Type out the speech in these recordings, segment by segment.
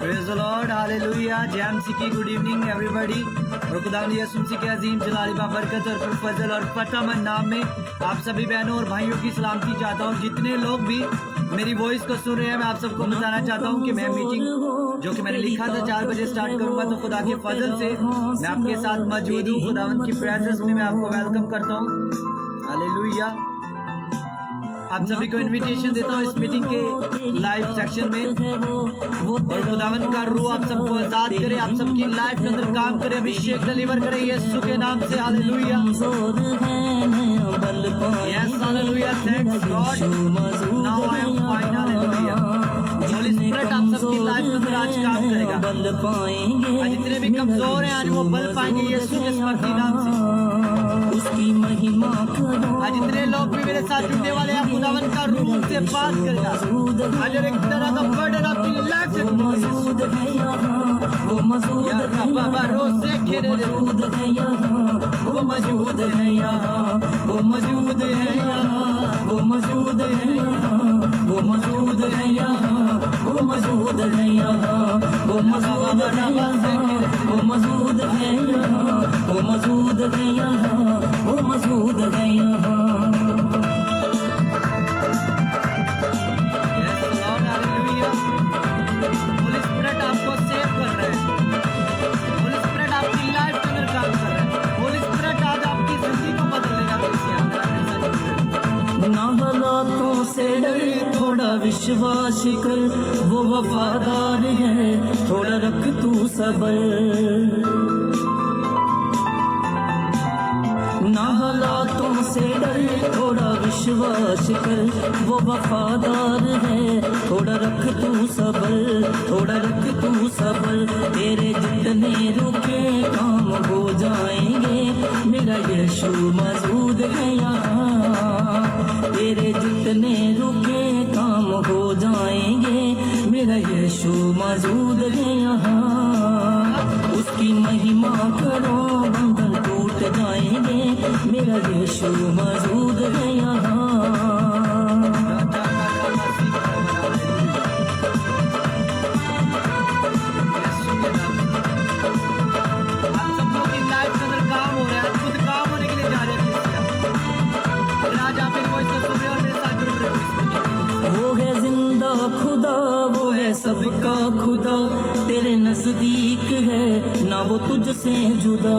Praise the Lord, hallelujah. JMC की good evening everybody. और खुदावंद यीशु मसीह के अजीम जलाली बाबरकत और फजल और फतहमंद नाम में आप सभी बहनों और भाइयों की सलामती चाहता हूँ। जितने लोग भी मेरी वॉइस को सुन रहे हैं, मैं आप सबको बताना चाहता हूँ कि मैं मीटिंग जो कि मैंने लिखा था 4 बजे स्टार्ट करूंगा, तो खुदा के फजल से मैं आपके साथ मौजूद हूँ। खुदावंद की प्रेजेंस में मैं आपको वेलकम करता हूँ। हालेलुया। आप सभी को इनविटेशन देता हूँ इस मीटिंग के लाइव सेक्शन में। और खुदावंद का रूह आप सबको आजाद करे, आप सबकी लाइफ के अंदर काम करे, अभिषेक डिलीवर करे यीशु के नाम से। Hallelujah. Yes hallelujah. Thanks God. Now I am fine. Hallelujah. Holi spirit आप सबकी लाइफ के अंदर आज काम करेगा। आज जितने भी कमजोर हैं आज वो बल पाएंगे यीशु के समर्थी नाम से। उसकी महिमा करो। आज जितने लोग भी मेरे साथ जुड़ने वाले हैं, खुदावंद का रूह उनसे बात करेगा। आज एक तरह का बर्डन आपकी लाइफ से मौजूद है यहाँ, वो मौजूद है यहाँ, रोज से घेरे मौजूद है यहाँ, वो मौजूद है यहाँ, वो मौजूद है यहाँ, वो मौजूद है यहाँ, वो मौजूद है यहाँ, वो मौजूद है यहाँ, वो मौजूद है यहाँ, वो मौजूद है यहाँ, वो मौजूद है यहाँ, वो मौजूद है यहाँ। होली स्पिरिट आपको सेव कर रहा है। होली स्पिरिट आपकी लाइफ के अंदर काम कर रहा है। होली स्पिरिट आज आपकी जिंदगी को बदलेगा। ना हालातों से डर, थोड़ा विश्वास कर, वो वफादार है, थोड़ा रख तू सबर। ना हालातों से डर, थोड़ा विश्वास कर, वो वफादार है, थोड़ा रख तू सबर, थोड़ा रख तू सबर। तेरे जितने रुके काम हो जाएंगे, मेरा यीशु मौजूद है यहाँ। तेरे जितने रुके काम हो जाएंगे, मेरा यीशु मौजूद है यहाँ। उसकी महिमा करो, बंधन टूट जाएंगे, मेरा यीशु मौजूद है यहाँ। खुदा वो है सबका खुदा, तेरे नजदीक है ना वो तुझसे जुदा।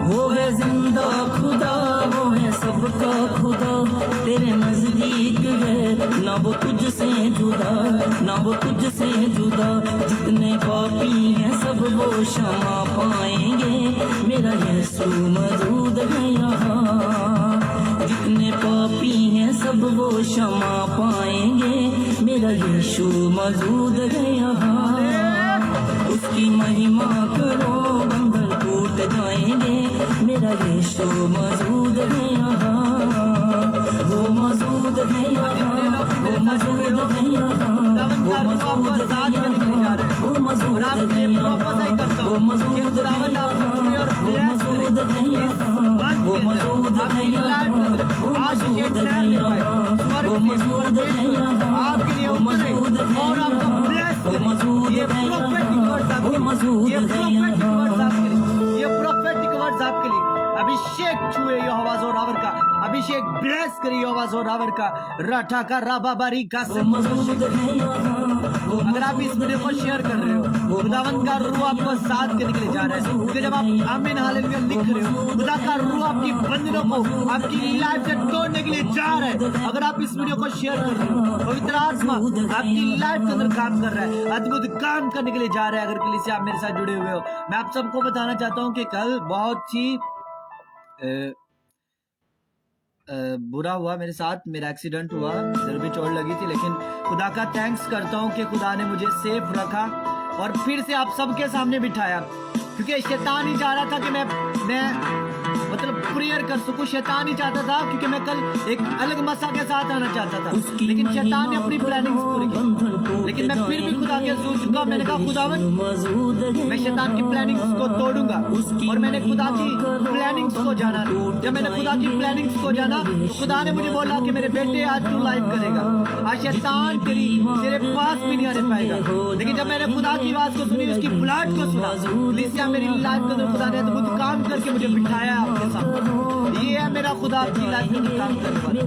वो है जिंदा खुदा, वो है सबका खुदा, तेरे नजदीक है ना वो तुझसे जुदा, ना वो तुझसे जुदा। जितने पापी हैं सब वो क्षमा पाएंगे, मेरा यीशु मौजूद है यहाँ। जितने पापी हैं सब वो क्षमा पाएंगे, मेरा यीशु मौजूद है यहाँ। उसकी महिमा करो, बंधन टूट जाएंगे, मेरा यीशु मौजूद है यहाँ। वो मौजूद है यहाँ, वो मौजूद है यहाँ, वो मौजूद है यहाँ, वो मौजूद है यहाँ, वो मौजूद है यहाँ, वो मौजूद है यहाँ, वो मौजूद है यहाँ, वो मौजूद है यहाँ, वो मौजूद है यहाँ, वो मौजूद है यहाँ, वो मौजूद है यहाँ, वो मौजूद है यहाँ। ये प्रोफेटिक वर्ड्स आपके लिए। अभिषेक छुए यहोवा जोरावर का, अभिषेक ब्लेस करे यहोवा जोरावर का। राठा का राबाबारी का अगर आप इस वीडियो को शेयर कर रहे हो, खुदावंद का रूह आपको साथ करने के लिए जा रहा है। क्योंकि जब आप आमीन हालेलुया लिख रहे हो, खुदा का रूह आपकी बंधनों को आपकी लाइफ से तोड़ने के लिए जा रहा है। अगर आप इस वीडियो को शेयर कर रहे हो, पवित्र आत्मा आपकी लाइफ के अंदर काम कर रहा है, अद्भुत काम करने के लिए जा रहा है। अगर कलीसिया आप मेरे साथ जुड़े हुए हो, मैं आप सबको बताना चाहता हूँ कि कल बहुत ही बुरा हुआ मेरे साथ। मेरा एक्सीडेंट हुआ, सिर भी चोट लगी थी, लेकिन खुदा का थैंक्स करता हूँ कि खुदा ने मुझे सेफ रखा और फिर से आप सबके सामने बिठाया। क्योंकि शैतान ही चाह रहा था कि मैं मतलब प्रेयर कर सकूं। शैतान ही चाहता था, क्योंकि मैं कल एक अलग मसा के साथ आना चाहता था, लेकिन शैतान ने अपनी प्लानिंग्स पूरी की। लेकिन मैं फिर भी खुदा के हजूर झुका। मैंने कहा खुदावन, मैं शैतान की प्लानिंग्स को तोड़ूंगा। और मैंने खुदा की प्लानिंग्स को जाना। जब मैंने खुदा की प्लानिंग्स को जाना तो खुदा ने मुझे बोला कि मेरे बेटे आज तू लाइव करेगा, आज शैतान तेरे पास भी नहीं आने पाएगा। लेकिन जब मैंने खुदा की आवाज को सुनी, उसकी बुलाहट को सुना, लिसिया मेरी लाइफ के अंदर खुदा ने अद्भुत काम करके मुझे बिठाया आपके सामने। ये है मेरा खुदा आपकी लाइफ में काम करने वाला।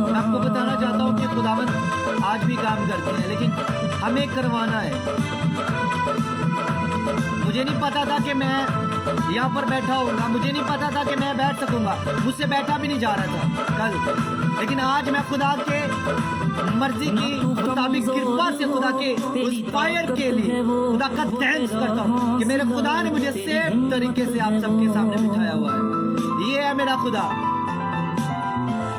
मैं आपको बताना चाहता हूँ कि खुदावन आज भी काम करते हैं, लेकिन हमें करवाना है। मुझे नहीं पता था कि मैं यहाँ पर बैठा होऊंगा, मुझे नहीं पता था कि मैं बैठ सकूंगा, मुझसे बैठा भी नहीं जा रहा था कल। लेकिन आज मैं खुदा के मर्जी की मुताबिक, कृपा से खुदा के उस फायर के लिए खुदा का थैंक्स करता हूँ कि मेरे खुदा ने मुझे सेफ तरीके से आप सबके सामने बिठाया हुआ है। ये है मेरा खुदा।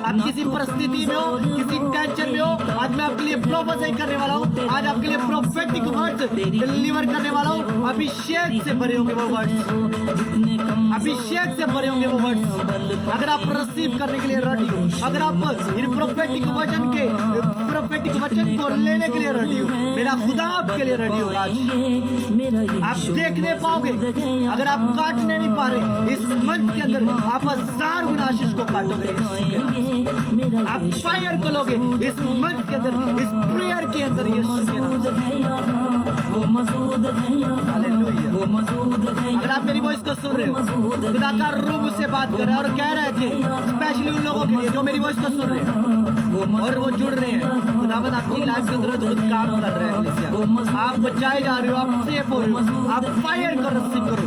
आप किसी परिस्थिति में हो, किसी टेंशन में हो, आज मैं आपके लिए प्रोफेसी करने वाला हूँ। आज आपके लिए प्रोफेटिक वर्ड्स डिलीवर करने वाला हूँ। अभिषेक से भरे होंगे वो वर्ड्स, अभिषेक से भरे होंगे वो वर्ड्स। अगर आप रिसीव करने के लिए रेडी हो, अगर आप इन प्रोफेटिक वचन को लेने के लिए रेडी हो, मेरा खुदा आपके लिए रेडी होगा। आज आप देखने पाओगे, अगर आप काटने नहीं पा रहे इस मंच के अंदर, आप 1000 गुना आशीष को काटोगे। आप फायर को लोगे इस मंच के अंदर, इस प्रेयर के अंदर। अगर आप मेरी वॉइस को सुन रहे हो, खुदा का रूह मुझसे बात कर रहा है और कह रहे थे, स्पेशली उन लोगों के लिए जो मेरी वॉइस को सुन रहे हैं और वो जुड़ रहे हैं, खुदावंद आपकी लाइफ के अंदर खुद काम कर रहे हैं। आप बचाए जा रहे हो, आप सेफ हो रहे हो, आप फायर को रिसीव करो।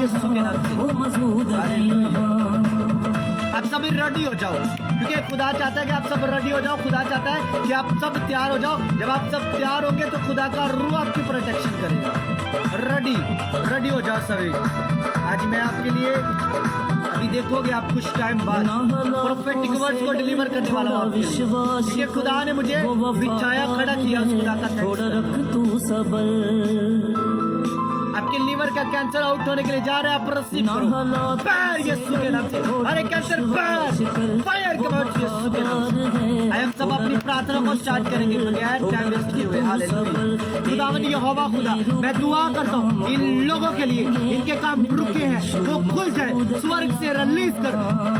यीशु के नाम से आप सब रेडी हो जाओ, क्योंकि खुदा चाहता है कि आप सब रेडी हो जाओ। खुदा चाहता है कि आप सब तैयार हो जाओ। जब आप सब तैयार होंगे तो खुदा का रूह आपकी प्रोटेक्शन करेगा। रेडी हो जाओ सभी। आज मैं आपके लिए, अभी देखोगे आप कुछ टाइम बाद प्रोफेटिक वर्ड्स को डिलीवर करने वाला हूँ, क्योंकि खुदा ने मुझे बिछाया, खड़ा किया। उस खुदा का आपके लीवर का कैंसर आउट होने के लिए जा रहा है। आप रिसीव करो फायर यीशु के नाम से। अरे कैंसर फायर के वर्ड यीशु के नाम से। हम सब अपनी प्रार्थना को स्टार्ट करेंगे बगैर टाइम वेस्ट किए हुए। हालेलुया। खुदावंद यहोवा खुदा, मैं दुआ करता हूँ इन लोगों के लिए, इनके काम रुके हैं वो खुल जाए। स्वर्ग से रिलीज कर,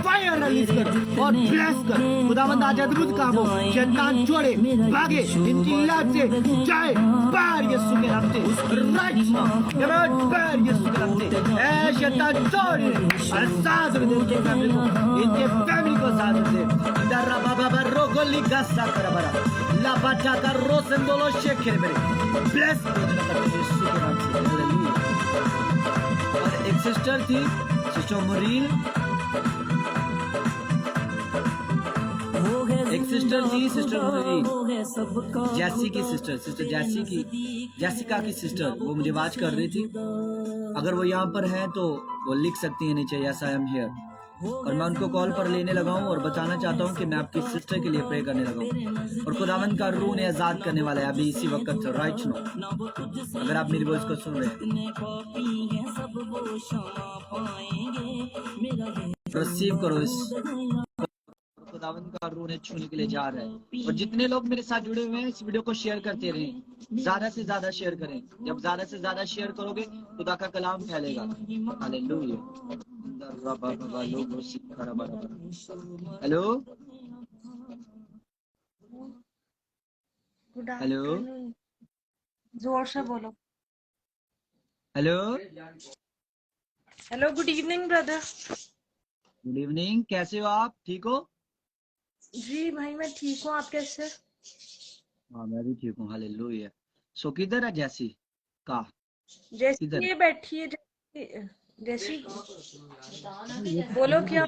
फायर रिलीज कर और ब्लेस कर। खुदावंद आज अद्भुत काम हो, शैतान छोड़े, भागे, इनकी लाइफ से जाए फायर यीशु के नाम से। राइट नाउ फायर यीशु के नाम से। ऐ शैतान छोड़ और साथ दे इनके फैमिली को साथ दे। दर्रा बाबा रोगोली गस्सा करबरा ला बाचा का रोसंदोलो शेखर मेरे ब्लेस यीशु के नाम से। हालेलुया। और एक सिस्टर थी, सिस्टर मुरीन, एक सिस्टर थी, सिस्टर मुरीन, जैसी की सिस्टर, सिस्टर जैसिका की सिस्टर, वो मुझे आवाज कर रही थी। अगर वो यहाँ पर है तो वो लिख सकती है नीचे, यस आई एम हियर। और मैं उनको कॉल पर लेने लगा हूँ और बताना चाहता हूँ कि मैं आपकी सिस्टर के लिए प्रे करने लगा हूँ और खुदावंद का रूह ने आजाद करने वाला है अभी इसी वक्त राइट नो। अगर आप मेरी वॉइस को सुन रहे हैं, रिसीव करो इस खुदावंद का रूह ने छूने के लिए जा रहा है। और जितने लोग मेरे साथ जुड़े हुए हैं, इस वीडियो को शेयर करते रहें, ज्यादा से ज्यादा शेयर करें। जब ज्यादा से ज्यादा शेयर करोगे खुदा का कलाम फैलेगा। हालेलुया। हेलो हेलो जोर से बोलो। Hello hello, good evening brother. Good evening, कैसे हो आप? ठीक हो? जी भाई मैं ठीक हूँ, आप कैसे? हाँ मैं भी ठीक हूँ। हालेलुया। सो किधर है जैसी का? जैसी किधर? ये बैठी है, जैसी बोलो क्या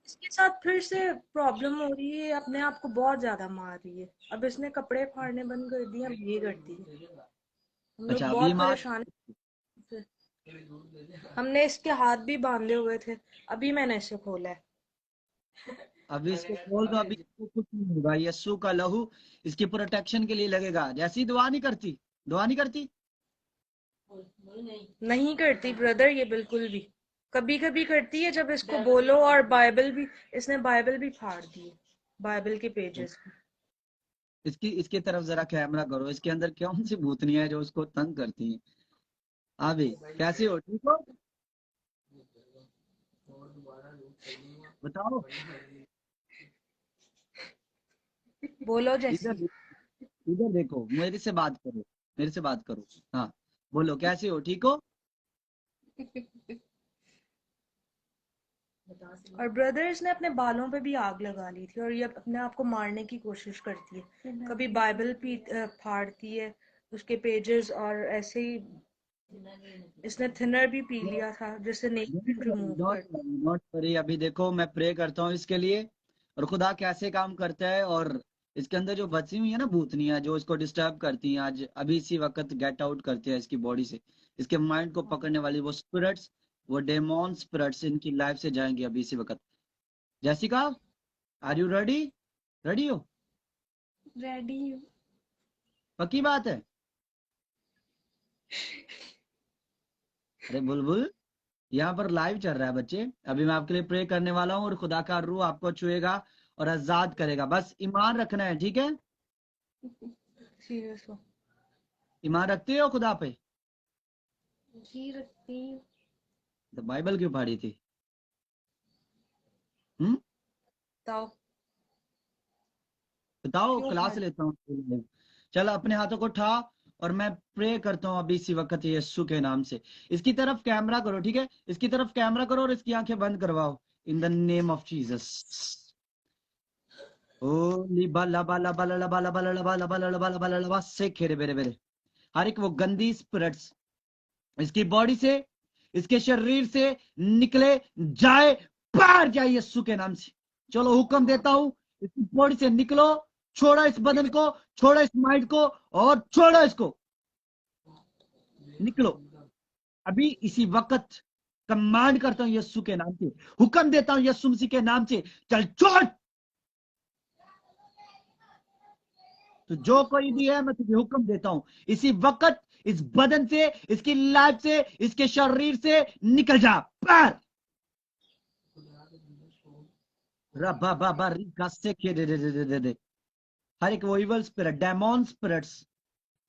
इसके साथ फिर से प्रॉब्लम हो रही है, अपने आप को बहुत ज्यादा मार रही है। अब इसने कपड़े फाड़ने बंद कर दिए, अब ये करती है। हम लोग अच्छा, बहुत अभी परेशान हैं। हमने इसके हाथ भी बांधे हुए थे, अभी मैंने इसे खोला है। अभी इसको खोल दो, अभी इसको कुछ नहीं होगा। यीशु का लहू इसकी प्रोटेक्शन के लिए लगेगा। जैसी दुआ नहीं करती, दुआ नहीं करती। नहीं करती ब्रदर ये बिल्कुल भी। कभी कभी करती है जब इसको बोलो, और बाइबल भी, इसने बाइबल भी फाड़ दी है, बाइबल के पेजेस। इसकी इसके तरफ जरा कैमरा करो, इसके अंदर कौन सी भूतनियां है जो उसको तंग करती हैं। अभी कैसे हो, ठीक हो? बताओ। बोलो इधर जैसी। इधर देखो, मेरे से बात करो, मेरे से बात करो। हाँ, बोलो कैसे हो, ठीक हो? और ब्रदर इसने अपने बालों पे भी आग लगा ली थी, और ये अपने आप को मारने की कोशिश करती है। कभी बाइबल फाड़ती है, उसके पेजेस, और ऐसे ही इसने थिनर भी पी लिया था जिससे नेल पेंट रिमूव कर। नॉट वरी, अभी देखो मैं प्रे करता हूँ इसके लिए, और खुदा कैसे काम करता है। और इसके अंदर जो बची हुई है ना भूतनियां जो इसको डिस्टर्ब करती हैं, आज अभी इसी वक्त गेट आउट करते हैं इसकी बॉडी से। इसके माइंड को पकड़ने वाली वो स्पिरिट्स, वो डेमोन स्पिरिट्स इनकी लाइफ से जाएंगे अभी इसी वक्त। Jessica, are you ready? Ready हो? रेडी। पक्की बात है? अरे बुलबुल, यहाँ पर लाइव चल रहा है बच्चे। अभी मैं आपके लिए प्रे करने वाला हूँ और खुदा का रूह आपको छुएगा और आजाद करेगा। बस ईमान रखना है, ठीक है? सीरियस हो? ईमान रखते हो खुदा पे? जी रखती हूँ। तो बाइबल क्यों पढ़ी थी? हम्म, बताओ बताओ, क्यों क्लास फाड़। लेता हूँ। चल अपने हाथों को उठा, और मैं प्रे करता हूँ अभी इसी वक्त यीशु के नाम से। इसकी तरफ कैमरा करो, ठीक है? इसकी तरफ कैमरा करो और इसकी आंखें बंद करवाओ, in the name of Jesus. ओ लिबा लबा लबा लबा लबा लबा लबा लबा लबा लबा से खेरे बेरे बेरे। हर एक वो गंदी स्पिरिट्स इसकी बॉडी से, इसके शरीर से निकले जाए, बाहर जाए यीशु के नाम से। चलो हुक्म देता हूं, इसकी बॉडी से निकलो। छोड़ो इस बदन को, छोड़ो इस माइंड को, और छोड़ो इसको। निकलो अभी इसी वक्त। कमांड करता हूं यीशु के नाम से, हुक्म देता हूं यीशु मसीह के नाम से, चल छोड़। तो जो कोई भी है, मैं तुझे हुक्म देता हूं इसी वक्त, इस बदन से, इसकी लाइफ से, इसके शरीर से निकल जा बाहर। रबा बाबा रिका से के दे। हर एक वो evil spirit, demon spirits,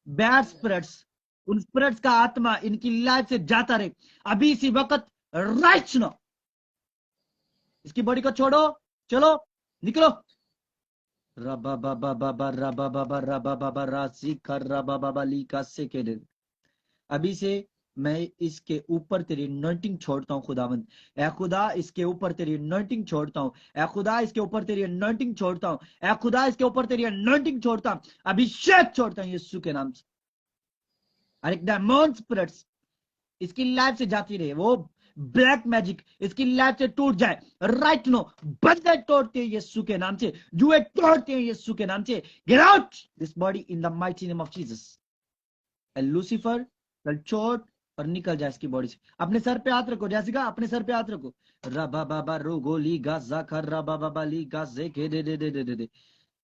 bad spirits, उन स्पिरिट्स का आत्मा इनकी लाइफ से जाता रहे अभी इसी वक्त। राइट नो, इसकी बॉडी को छोड़ो, चलो निकलो। रबा बाबा बाबा रबा बाबा रबा बाबा रासी कर रबा बाबा ली का से के दे। अभी से मैं इसके ऊपर तेरी अनॉइंटिंग छोड़ता हूं खुदावंद। ए खुदा, इसके ऊपर तेरी अनॉइंटिंग छोड़ता हूं। ए खुदा, इसके ऊपर तेरी अनॉइंटिंग छोड़ता हूं। ए खुदा, इसके ऊपर तेरी अनॉइंटिंग छोड़ता हूं। अभिषेक छोड़ता हूं यीशु के नाम से। हर एक डेमोन स्पिरिट्स इसकी लाइफ से जाती रहे, वो ब्लैक मैजिक इसकी लाइफ से टूट जाए राइट नो। बंदे तोड़ते हैं यीशु के नाम से, जुए तोड़ते हैं यीशु के नाम से। Get out this body in the mighty name of Jesus. Lucifer, कल चोट और निकल जाए इसकी बॉडी से। अपने सर पे हाथ रखो जैसिका, अपने सर पे हाथ रखो। रबा बाबा रोगो ली गाजा खर रबा बाबा ली गाजे के दे।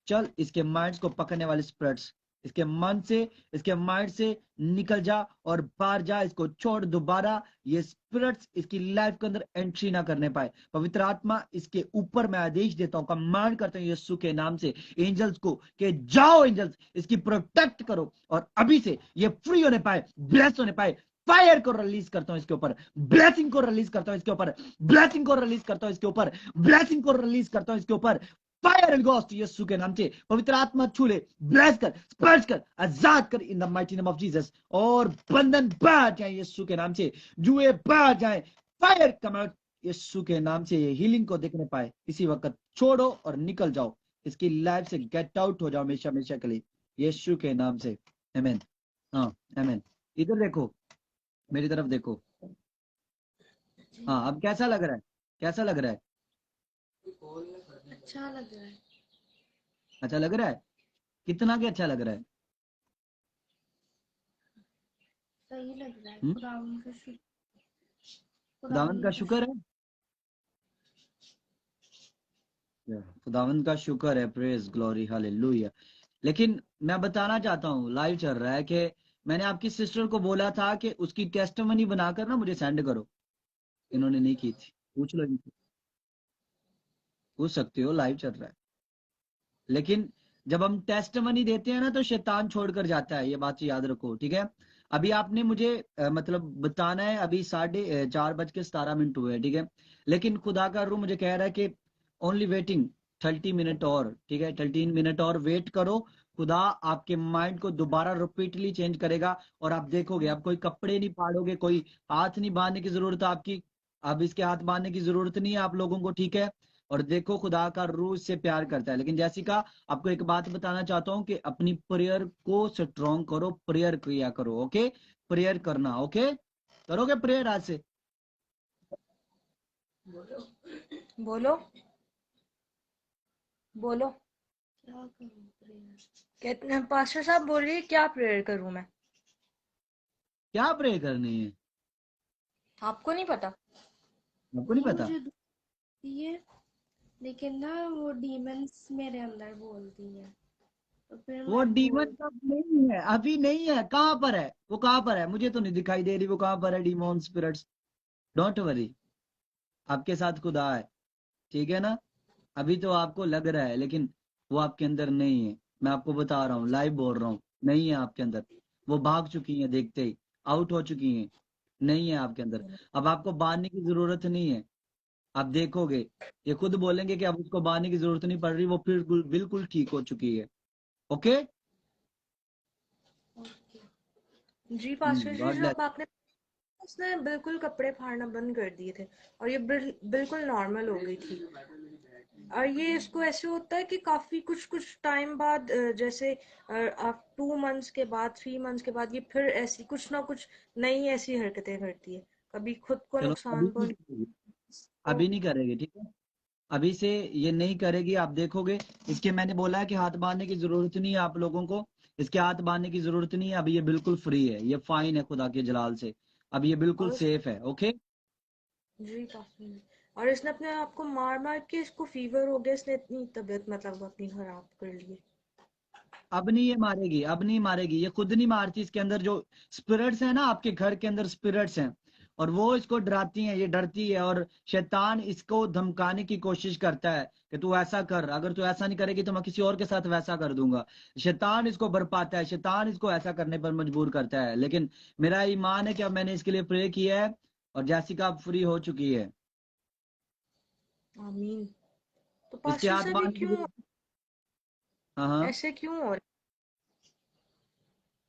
चल इसके माइंड्स को पकड़ने वाले स्पिरिट्स इसके मन से, इसके माइंड से निकल जा और बाहर जा। इसको छोड़ दोबारा। ये स्पिरिट्स इसकी लाइफ के अंदर एंट्री ना करने पाए। पवित्र आत्मा इसके ऊपर मैं आदेश देता हूं, कमांड करता हूं यीशु के नाम से एंजल्स को कि जाओ एंजल्स इसकी प्रोटेक्ट करो, और अभी से ये फ्री होने पाए, ब्लेस होने पाए। फायर को रिलीज करता हूं इसके ऊपर, ब्लेसिंग को रिलीज करता हूं इसके ऊपर, ब्लेसिंग को रिलीज करता हूं इसके ऊपर, ब्लेसिंग को रिलीज करता हूं इसके ऊपर। फायर एंड गोस्ट यीशु के नाम से। पवित्र आत्मा छू ले, ब्लेस कर, स्पर्श कर, आजाद कर in the mighty name of Jesus. और बंधन बाहर जाए यीशु के नाम से, जुए बाहर जाए। फायर कम आउट यीशु के नाम से। ये हीलिंग को देखने पाए इसी वक्त। छोड़ो और निकल जाओ इसकी लाइफ से, गेट आउट हो जाओ हमेशा हमेशा के लिए यीशु के नाम से। आमीन। हाँ आमीन। इधर देखो, मेरी तरफ देखो। हाँ अब कैसा लग रहा है? कैसा लग रहा है? अच्छा लग रहा है। अच्छा लग रहा है? कितना के अच्छा लग रहा है? सही लग रहा है। हम्म? खुदावन का शुक्र। खुदावंद का शुक्र है। खुदावंद का शुक्र है। Praise glory hallelujah. लेकिन मैं बताना चाहता हूँ, लाइव चल रहा है कि मैंने आपकी सिस्टर को बोला था कि उसकी टेस्टमनी बनाकर ना मुझे सेंड करो, इन्होंने नहीं की थी। पूछ लो इनसे, पूछ सकते हो, लाइव चल रहा है। लेकिन जब हम टेस्ट मनी देते हैं ना तो शैतान छोड़कर जाता है, ये बात याद रखो, ठीक है। अभी आपने मुझे मतलब बताना है, अभी 4:17 हुए हैं, ठीक है। लेकिन खुदा का रूह मुझे कह रहा है कि ओनली वेटिंग 30 मिनट और, ठीक है, 13 मिनट और वेट करो। खुदा आपके माइंड को दोबारा रिपीटली चेंज करेगा और आप देखोगे, आप कोई कपड़े नहीं फाड़ोगे, कोई हाथ नहीं बांधने की जरूरत है आपकी। अब इसके हाथ बांधने की जरूरत नहीं है आप लोगों को, ठीक है। और देखो खुदा का रूह इससे प्यार करता है। लेकिन जैसिका, आपको एक बात बताना चाहता हूँ कि अपनी प्रेयर को स्ट्रॉन्ग करो, प्रेयर किया करो, ओके। प्रेयर करना, ओके। करोगे प्रेयर आज से? बोलो बोलो। कहते पास्टर साहब बोल रही है क्या प्रेयर करूं मैं? क्या प्रे करनी है? आपको नहीं पता? आपको नहीं नहीं पता? मुझे दुखती है, लेकिन ना वो डीमंस मेरे अंदर बोलती है, तो फिर वो मैं डीमन बोल अब नहीं है, अभी नहीं है। कहाँ पर है वो? कहाँ पर है? मुझे तो नहीं दिखाई दे रही वो कहाँ पर है, डीमन स्पिरिट्स। डोंट वरी, आपके साथ खुदा है, ठीक है ना। अभी तो आपको लग रहा है, लेकिन वो आपके अंदर नहीं है। मैं आपको बता रहा हूँ, लाइव बोल रहा हूँ, नहीं है आपके अंदर। वो भाग चुकी हैं देखते ही, आउट हो चुकी हैं, नहीं है आपके अंदर। अब आपको बांधने की जरूरत नहीं है। आप देखोगे, ये खुद बोलेंगे कि अब उसको बांधने की जरूरत नहीं पड़ रही, वो फिर बिल्कुल ठीक हो चुकी है, ओके। जी पास्टर जी, गॉड ब्लेस। जब आपने उसने बिल्कुल कपड़े फाड़ना बंद कर दिए थे और ये बिल्कुल नॉर्मल हो गई थी। और ये इसको ऐसे होता है कि काफी कुछ कुछ टाइम बाद जैसे 2 मंथ्स के बाद 3 मंथ्स के बाद ये फिर ऐसी कुछ ना कुछ नई ऐसी हरकतें करती है। कभी खुद को चलो, अभी नुकसान नहीं पहुंच करेगी, को। अभी नहीं करेगी, ठीक है। अभी से ये नहीं करेगी, आप देखोगे। इसके मैंने बोला है कि हाथ बांधने की जरूरत नहीं है आप लोगों को, इसके हाथ बांधने की जरूरत नहीं है। अभी ये बिल्कुल फ्री है, ये फाइन है खुदा के जलाल से। अभी ये बिल्कुल और सेफ है, ओके। जी काफी। और इसने अपने आप को मार मार के इसको फीवर हो गया, इसने इतनी तबीयत मतलब अपनी खराब कर ली है। अब नहीं ये मारेगी, अब नहीं मारेगी, ये खुद नहीं मारती। इसके अंदर जो स्पिरिट्स हैं ना, आपके घर के अंदर स्पिरिट्स हैं, और वो इसको डराती हैं, ये डरती है। और शैतान इसको धमकाने की कोशिश करता है कि तू ऐसा कर, अगर तू ऐसा नहीं करेगी तो मैं किसी और के साथ वैसा कर दूंगा। शैतान इसको बरपाता है, शैतान इसको ऐसा करने पर मजबूर करता है। लेकिन मेरा ईमान है कि अब मैंने इसके लिए प्रे किया है और जैसिका अब फ्री हो चुकी है। आमीन। तो इसके पास्टर हाथ साहब ये बांध क्यों, हाँ हाँ। ऐसे क्यों हो रहा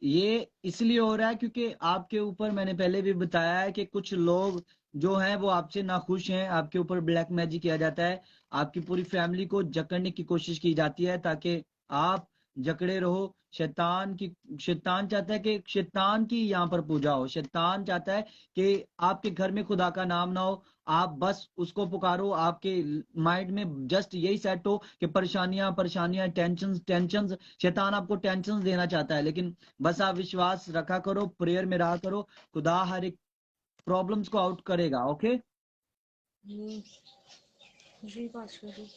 ये इसलिए हो रहा है क्योंकि आपके ऊपर मैंने पहले भी बताया है कि कुछ लोग जो हैं वो आपसे नाखुश हैं। आपके ऊपर ब्लैक मैजिक किया जाता है, आपकी पूरी फैमिली को जकड़ने की कोशिश की जाती है ताकि आप जकड़े रहो। शैतान चाहता है कि शैतान की यहाँ पर पूजा हो। शैतान चाहता है कि आपके घर में खुदा का नाम ना हो, आप बस उसको पुकारो, आपके माइंड में जस्ट यही सेट हो कि परेशानियां परेशानियां, टेंशन टेंशन। शैतान आपको टेंशन देना चाहता है, लेकिन बस आप विश्वास रखा करो, प्रेयर में रहा करो, खुदा हर एक प्रॉब्लम्स को आउट करेगा, ओके। है? जी पास्टर जी।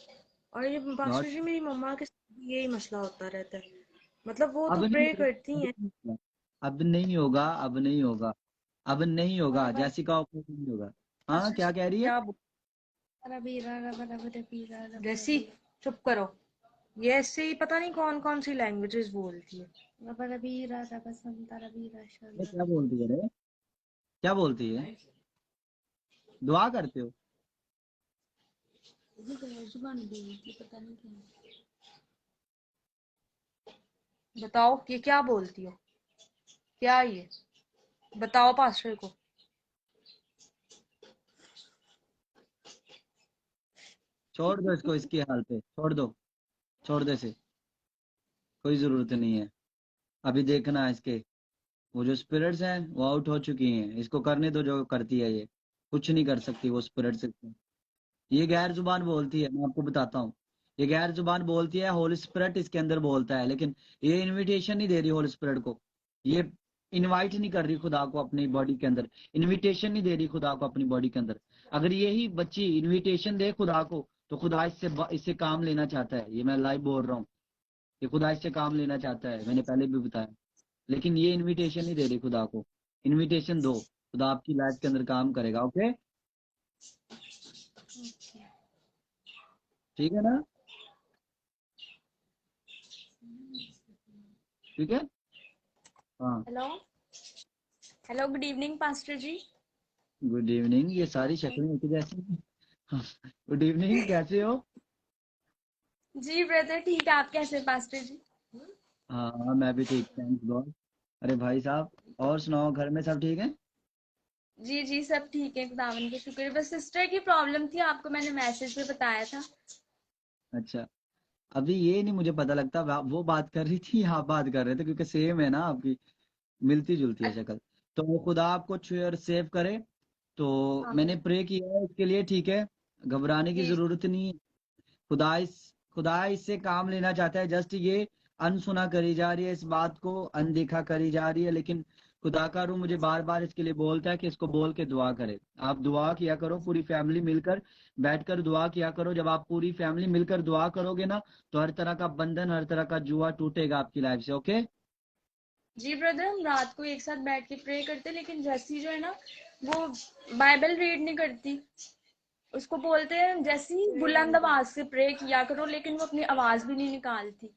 और ये गॉड। पास्टर जी, मेरी मम्मा के साथ भी यही मसला होता रहता है। मतलब वो तो अब नहीं प्रे होगा, करती हैं। अब नहीं होगा, अब नहीं होगा, अब नहीं होगा, बराबर जैसिका ऑपरेशन नहीं होगा। हाँ, पास्टर क्या जी कह रही है? क्या रबीरा रबर पीरा जैसी, चुप करो। ये ऐसे ही पता नहीं कौन कौन सी लैंग्वेजेस बोलती है। रबीरा रबसंता रबीरा ये शंता क्या बोलती है रे? क्या बोलती है? दुआ करते हो? जुबान बोलती पता नहीं क्या। बताओ ये क्या बोलती हो, क्या ये बताओ पास्टर को। छोड़ दो इसको, इसकी हाल पे छोड़ दो, छोड़ दे से, कोई जरूरत नहीं है। अभी देखना है इसके, वो जो स्पिरिट्स हैं वो आउट हो चुकी हैं, इसको करने दो जो करती है। ये कुछ नहीं कर सकती वो स्पिरिट्स। ये गैर जुबान बोलती है, मैं आपको बताता हूँ। ये गैर जुबान बोलती है, होली स्पिरिट इसके अंदर बोलता है, लेकिन ये इनविटेशन नहीं दे रही होली स्पिरिट को। ये इनवाइट नहीं कर रही खुदा को अपनी बॉडी के अंदर, इनविटेशन नहीं दे रही खुदा को अपनी बॉडी के अंदर। अगर यही बच्ची इनविटेशन दे खुदा को, तो खुदा इससे काम लेना चाहता है। ये मैं लाइव बोल रहा हूँ, ये खुदा इससे काम लेना चाहता है, मैंने पहले भी बताया। लेकिन ये इनविटेशन नहीं दे रही खुदा को। इनविटेशन दो, खुदा आपकी लाइफ के अंदर काम करेगा। ओके, ठीक है ना? ठीक है, हाँ। Hello, hello, good evening pastor ji. Good evening. ये सारी शक्लें एक जैसी हैं। गुड इवनिंग, कैसे हो? जी ब्रदर, ठीक है। आप कैसे हैं पास्टर जी? हाँ हाँ, मैं भी ठीक, थैंक्स गॉड। अरे भाई साहब, और सुनाओ, घर में सब ठीक है? जी जी, सब ठीक है, खुदावन का शुक्र है। बस सिस्टर की प्रॉब्लम थी, आपको मैंने मैसेज पे बताया था। अच्छा, अभी ये नहीं मुझे पता लगता वो बात कर रही थी या आप बात कर रहे थे, क्योंकि सेम है ना आपकी, मिलती जुलती है शक्ल। तो वो खुदा आपको छुए और सेव करे। तो आमीन। मैंने प्रे किया है इसके लिए, ठीक है? घबराने की जी जरूरत नहीं है। खुदा इससे काम लेना चाहता है। जस्ट ये अनसुना करी जा रही है, इस बात को अनदेखा करी जा रही है, लेकिन खुदा का रूह मुझे बार बार इसके लिए बोलता है कि इसको बोल के दुआ करे। आप दुआ किया करो, पूरी फैमिली मिलकर बैठकर दुआ किया करो। जब आप पूरी फैमिली मिलकर दुआ करोगे ना, तो हर तरह का बंधन, हर तरह का जुआ टूटेगा आपकी लाइफ से। ओके, जी ब्रदर, हम रात को एक साथ बैठ के प्रे करते, लेकिन जैसी जो है ना, वो बाइबल रीड नहीं करती। उसको बोलते हैं जैसी बुलंद आवाज से प्रे किया करो, लेकिन वो अपनी आवाज भी नहीं निकालती।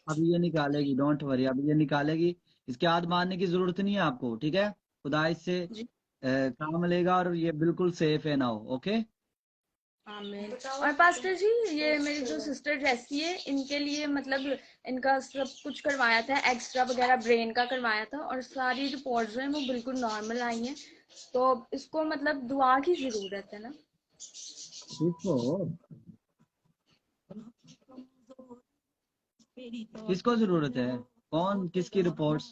अभी ये निकालेगी, डोंट वरी, अभी ये निकालेगी। इसके हाथ मारने की जरूरत नहीं है आपको, ठीक है? खुदा इससे जी काम लेगा और ये बिल्कुल सेफ है ना। ओके, आमीन। और पास्टर जी, ये मेरी जो सिस्टर जैसी है, इनके लिए मतलब इनका सब कुछ करवाया था, एक्स्ट्रा वगैरह ब्रेन का करवाया था, और सारी रिपोर्ट्स जो हैं वो बिल्कुल नॉर्मल आई हैं। तो इसको मतलब दुआ की जरूरत है ना? किसको किसको जरूरत है? कौन, किसकी रिपोर्ट्स?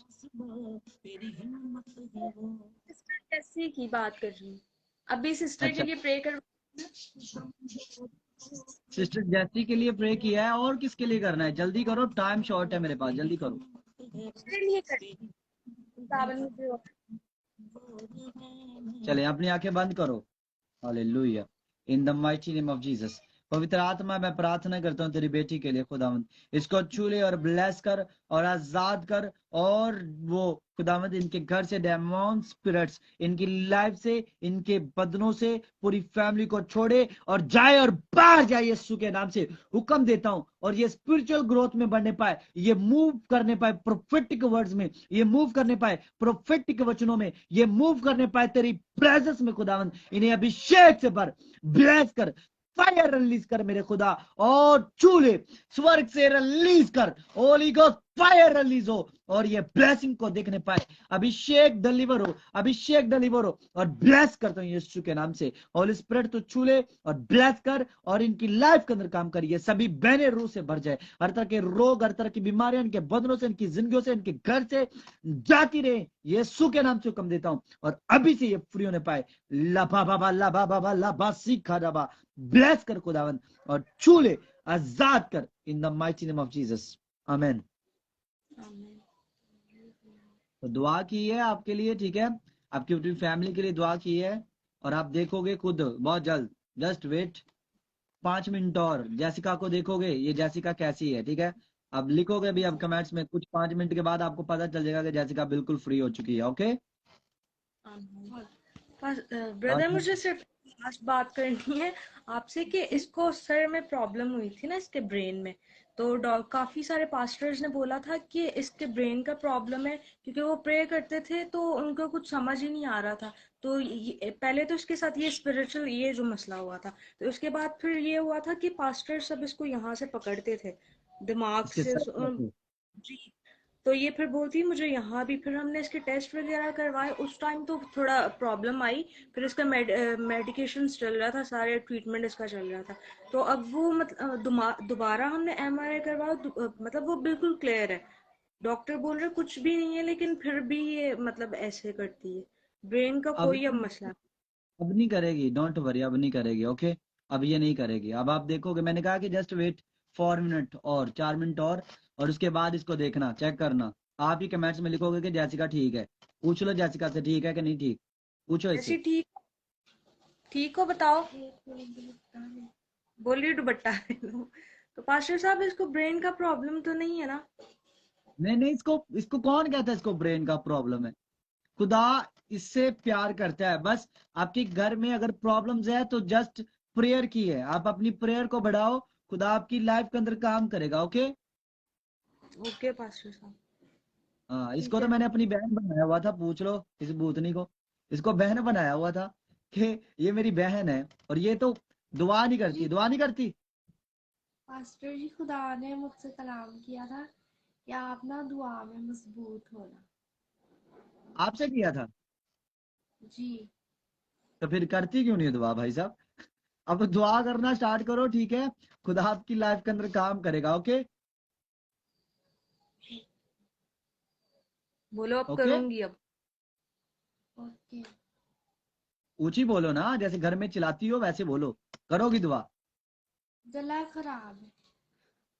सिस्टर जैसी की बात कर रही हूँ। अभी सिस्टर के अच्छा, लिए प्रे कर। सिस्टर जैसी के लिए प्रे किया है, और किसके लिए करना है? जल्दी करो, टाइम शॉर्ट है मेरे पास, जल्दी करो। उसके लिए कर सावन में जो चले, अपनी आंखें बंद करो। Hallelujah, in the mighty name of Jesus. पवित्र आत्मा, मैं प्रार्थना करता हूँ तेरी बेटी के लिए खुदावंद, इसको छू ले और ब्लेस कर और आजाद कर। और वो खुदावंद इनके घर से डेमोन स्पिरिट्स, इनकी लाइफ से, इनके बदनों से पूरी फैमिली को छोड़े और जाए और बाहर जाए यीशु के नाम से हुक्म देता हूँ। और ये स्पिरिचुअल ग्रोथ में बढ़ने पाए, ये मूव करने पाए प्रोफेटिक वर्ड्स में, ये मूव करने पाए प्रोफेटिक वचनों में, ये मूव करने पाए तेरी प्रेजेंस में खुदावंद। इन्हें अभिषेक से भर, ब्लेस कर, फायर रिलीज कर मेरे खुदा, और चूल्हे स्वर्ग से रिलीज कर, होली गॉड फायर रिलीज हो, और ये ब्लेसिंग को देखने पाए। अभिषेक डिलीवर हो, अभिषेक डिलीवर हो, और ब्लेस करता हूँ यीशु के नाम से। होली स्पिरिट तो छूले और ब्लेस कर, और इनकी लाइफ के अंदर काम करिए। सभी बहने रूह से भर जाए, हर तरह के रोग, हर तरह की बीमारियां इनके बदनों से, इनकी जिंदगियों से, इनके घर से जाती रहे, यीशु के नाम से हुक्म देता हूं। और अभी से ये फ्री होने पाए। लबा बाबा, लबा बाबा, लबा सीखा दबा, ब्लेस कर खुदावन, और छूले, आजाद कर, in the mighty name of Jesus, amen. आमीन। तो दुआ की है आपके लिए, ठीक है? आपकी पूरी फैमिली के लिए दुआ की है, और आप देखोगे खुद बहुत जल्द। जस्ट वेट 5 मिनट और, जैसिका को देखोगे, ये जैसिका कैसी है, ठीक है? अब लिखोगे भी अब कमेंट्स में, कुछ 5 मिनट के बाद आपको पता चल जाएगा कि जैसिका बिल्कुल फ्री हो चुकी है। ओके, ब्रदर, मुझे सिर्फ लास्ट बात करनी है आपसे कि इसको सर में प्रॉब्लम हुई थी ना, इसके ब्रेन में। तो काफी सारे पास्टर्स ने बोला था कि इसके ब्रेन का प्रॉब्लम है, क्योंकि वो प्रे करते थे तो उनको कुछ समझ ही नहीं आ रहा था। तो पहले तो इसके साथ ये स्पिरिचुअल ये जो मसला हुआ था, तो उसके बाद फिर ये हुआ था कि पास्टर सब इसको यहाँ से पकड़ते थे दिमाग इसके से। सर में से। जी। तो ये फिर बोलती मुझे यहाँ भी, फिर हमने इसके टेस्ट वगैरह करवाए, उस टाइम तो थोड़ा प्रॉब्लम आई। फिर इसका मेडिकेशन चल रहा था, सारे ट्रीटमेंट इसका चल रहा था। तो अब वो मतलब दोबारा हमने एमआरआई करवाया, मतलब वो बिल्कुल क्लियर है। डॉक्टर बोल रहे कुछ भी नहीं है, लेकिन फिर भी ये मतलब ऐसे करती है। ब्रेन का अब कोई अब मसला अब नहीं करेगी, डोंट वरी, अब नहीं करेगी। ओके, अब ये नहीं करेगी। अब आप देखोगे, मैंने कहा कि जस्ट वेट 4 मिनट और, 4 मिनट और उसके बाद इसको देखना, चेक करना। आप ही कमेंट्स में लिखोगे कि जैसिका ठीक है। पूछ लो जैसिका से, ठीक है कि नहीं ठीक, पूछो ऐसी। इससे। ठीक, ठीक हो, बताओ। बोलिए दुपट्टा ले लो। तो पास्टर साहब, इसको ब्रेन का प्रॉब्लम तो नहीं है ना? नहीं, इसको कौन कहता है इसको ब्रेन का प्रॉब्लम है? खुदा इससे प्यार करता है। बस आपके घर में अगर प्रॉब्लम्स है तो जस्ट प्रेयर की है, आप अपनी प्रेयर को बढ़ाओ, खुदा आपकी लाइफ के अंदर काम करेगा। ओके ओके पास्टर साहब। हाँ, ठीक इसको तो है। मैंने अपनी बहन बनाया हुआ था, पूछ लो इस भूतनी को। इसको बहन बनाया हुआ था कि ये मेरी बहन है, और ये तो दुआ नहीं करती, दुआ नहीं करती। पास्टर जी, खुदा ने मुझसे कलाम किया था कि आप ना दुआ में मजबूत होना। आपसे किया था? जी। तो फिर करती क्यों नहीं दुआ भाई साहब? अब दुआ करना स्टार्ट करो, ठीक है? खुदा आपकी लाइफ के अंदर काम करेगा। ओके बोलो अब ओके, करूंगी अब। ओके। ऊंची बोलो ना, जैसे घर में चिल्लाती हो वैसे बोलो। करोगी दुआ? गला खराब है।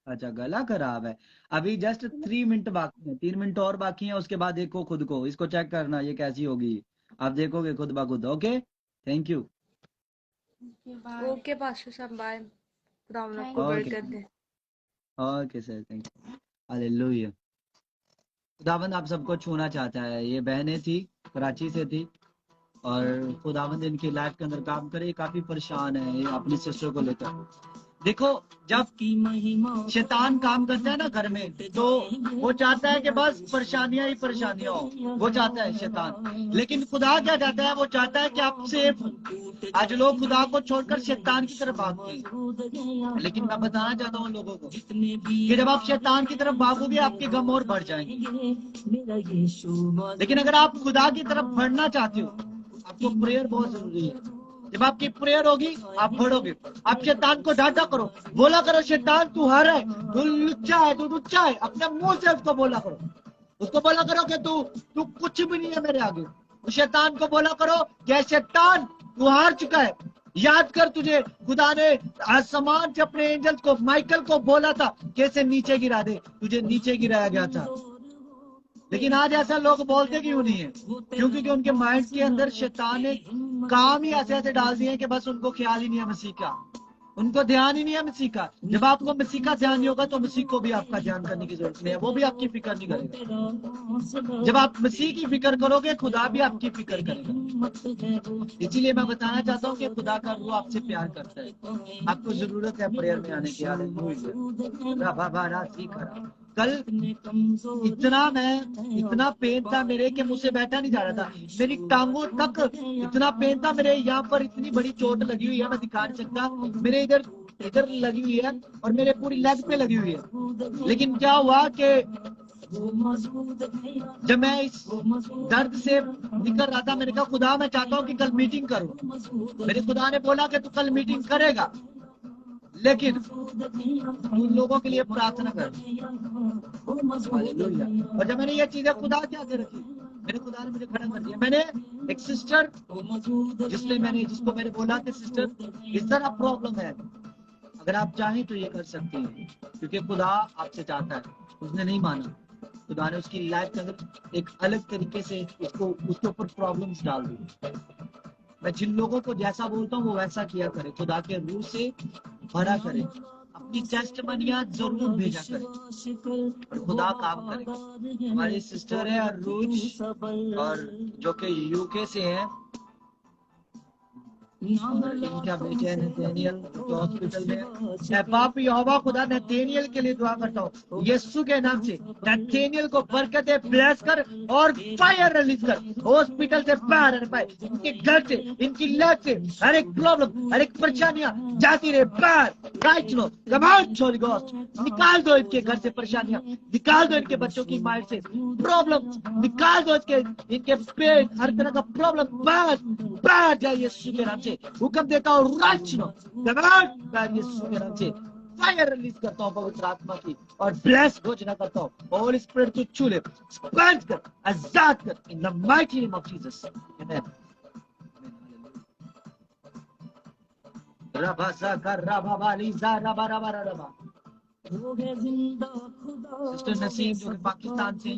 अच्छा, गला खराब है। अभी जस्ट 3 मिनट बाकी है, 3 मिनट और बाकी है, उसके बाद देखो खुद को, इसको चेक करना ये कैसी होगी, आप देखोगे खुद ब खुद। Okay, thank you. Okay, bye. Okay pastor साहब, बाय। खुदा हम लोग थैंक को यू। ओके बरकत दे। Okay sir, thank you. Hallelujah. खुदावंद आप सबको छूना चाहता है। ये बहनें थी, कराची से थी, और खुदावंद इनकी लाइफ के अंदर काम करे। काफी परेशान है ये अपनी सिस्टर को लेकर। देखो, जब शैतान काम करता है ना घर में, तो वो चाहता है कि बस परेशानियां ही परेशानियां हो, वो चाहता है शैतान। लेकिन खुदा क्या चाहता है? वो चाहता है कि आप सेफ हो। आज लोग खुदा को छोड़कर शैतान की तरफ भागते हैं, लेकिन मैं बताना चाहता हूँ लोगों को कि जब आप शैतान की तरफ भागोगे आपके गम और बढ़ जाएंगे। लेकिन अगर आप खुदा की तरफ बढ़ना चाहते हो, आपको प्रेयर बहुत जरूरी है। जब आपकी प्रेयर होगी आप बढ़ोगे। आप शैतान को डांटा करो, बोला करो शैतान तू हर है, तू लुच्चा है, तू लुच्चा है। अपने मुंह से उसको बोला करो, उसको बोला करो कि तू कुछ भी नहीं है मेरे आगे। तो शैतान को बोला करो कि शैतान तू हार चुका है। याद कर, तुझे खुदा ने आसमान से अपने एंजल्स को, माइकल को बोला था कैसे नीचे गिरा दे, तुझे नीचे गिराया गया था। लेकिन आज ऐसा लोग बोलते क्यों नहीं है? क्योंकि उनके माइंड के अंदर शैतान ने काम ही ऐसे ऐसे डाल दिए कि बस उनको ख्याल ही नहीं है मसीह का, उनको ध्यान ही नहीं है मसीह का। जब आपको मसीह का ध्यान नहीं होगा तो मसीह को भी आपका ध्यान करने की जरूरत नहीं है, वो भी आपकी फिक्र नहीं करेगा। जब आप मसीह की फिक्र करोगे खुदा भी आपकी फिक्र करेगा। इसीलिए मैं बताना चाहता हूँ कि खुदा का रूह आपसे प्यार करता है। आपको जरूरत है प्रेयर में आने की। कल इतना पेन था मेरे कि मुझसे बैठा नहीं जा रहा था। मेरी टांगों तक इतना पेन था, मेरे यहाँ पर इतनी बड़ी चोट लगी हुई है, मैं दिखा नहीं सकता। मेरे इधर लगी हुई है और मेरे पूरी लेग पे लगी हुई है। लेकिन क्या हुआ कि जब मैं इस दर्द से निकल रहा था, मैंने कहा खुदा मैं चाहता हूँ कि कल मीटिंग करूँ। मेरे खुदा ने बोला कि तू कल मीटिंग करेगा, लेकिन उन लोगों के लिए प्रार्थना कर। और जब मैंने ये चीजें खुदा के आगे रखी, मेरे खुदा ने मुझे खड़ा कर दिया। मैंने एक सिस्टर जिसको मैंने बोला कि सिस्टर इस तरह प्रॉब्लम है, अगर आप चाहें तो ये कर सकती हैं, क्योंकि खुदा आपसे चाहता है। उसने नहीं माना। खुदा ने उसकी लाइफ के अंदर एक अलग तरीके से उसके ऊपर प्रॉब्लम्स डाल दी। मैं जिन लोगों को जैसा बोलता हूँ वो वैसा किया करे, खुदा के रूह से भरा करे, अपनी टेस्टमनियां जरूर भेजा करे और खुदा काम करे। हमारी सिस्टर है अरूज, और जो कि यूके से है, और इनका बेटा है नथानियल जो हॉस्पिटल में है। मैं बाप यहोवा खुदा नथानियल के लिए दुआ करता हूँ, यीशु के नाम से नथानियल को बरकत दे, ब्लेस कर और फायर रिलीज कर। हॉस्पिटल से बाहर आ पाए, इनके घर से, इनकी लाइफ से हर एक प्रॉब्लम, हर एक परेशानियां जाती रहे बाहर। Right no command holy ghost, निकाल दो इनके घर से परेशानियां, निकाल दो इनके बच्चों की माइंड से प्रॉब्लम, निकाल दो इनके पेट हर तरह का प्रॉब्लम बाहर जाए यीशु के नाम से। हुक्म देता हूँ राइट नो कमांड यीशु के नाम से फायर रिलीज करता हूँ पवित्र आत्मा की, और ब्लेस घोषणा करता हूँ होली स्पिरिट को छू ले, स्पर्श कर, आजाद कर in the mighty name of Jesus. Amen. रबा सा कर रबा वाली जा रबा रबा रबा। सिस्टर नसीम जो कि पाकिस्तान से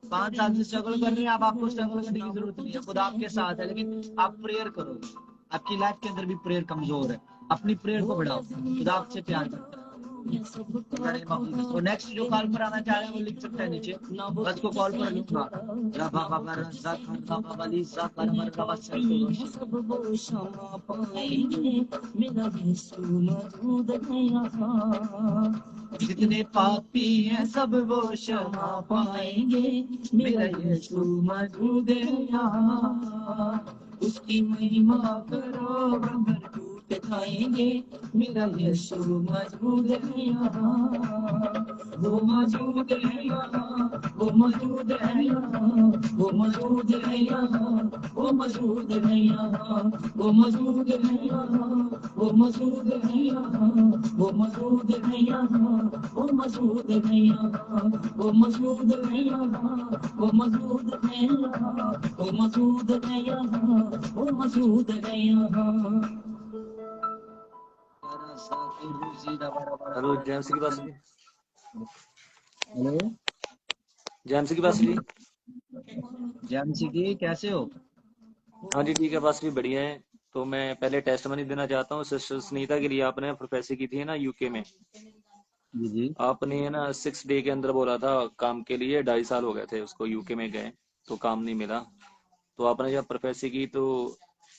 5 साल से स्ट्रगल कर रहे हैं, अब आपको स्ट्रगल करने की जरूरत नहीं है, खुदा आपके साथ है। लेकिन आप प्रेयर करो, आपकी लाइफ के अंदर भी प्रेयर कमजोर है, अपनी प्रेयर को बढ़ाओ। खुदा आपसे प्यार करता है। तो नेक्स्ट जो कॉल पर आना चाह रहे हैं वो लिख सकते हैं नीचे, बस को कॉल पर लूंगा। रबा बाबा रज़ा खान बाबा वाली ज़ा बराबर रबा से सब वो क्षमा पाएंगे मेरा यीशु मौजूद है यहाँ। जितने पापी हैं सब वो क्षमा पाएंगे मेरा यीशु मौजूद है यहाँ। उसकी महिमा करो अगर टूट खाएंगे मेरा यीशु मौजूद है यहाँ। वो मौजूद है यहाँ, वो मौजूद है यहाँ, वो मौजूद है यहाँ, वो मौजूद है यहाँ, वो मौजूद है यहाँ, वो मौजूद है यहाँ, वो मौजूद है यहाँ, वो मौजूद है यहाँ, वो मौजूद है यहाँ, वो मौजूद है यहाँ, वो मौजूद है यहाँ, वो मौजूद है यहाँ। हेलो जेम्स की बात हेलो जेम्स की बात जी। जेम्स जी कैसे हो? हाँ जी ठीक है, बस भी बढ़िया है। तो मैं पहले टेस्ट मनी देना चाहता हूँ सिस्टर सुनीता के लिए। आपने प्रोफेसर की थी ना यूके में, जी जी आपने है ना 6 डे के अंदर बोला था काम के लिए। 2.5 साल हो गए थे उसको, यूके में गए तो काम नहीं मिला। तो आपने जब प्रोफेसर की तो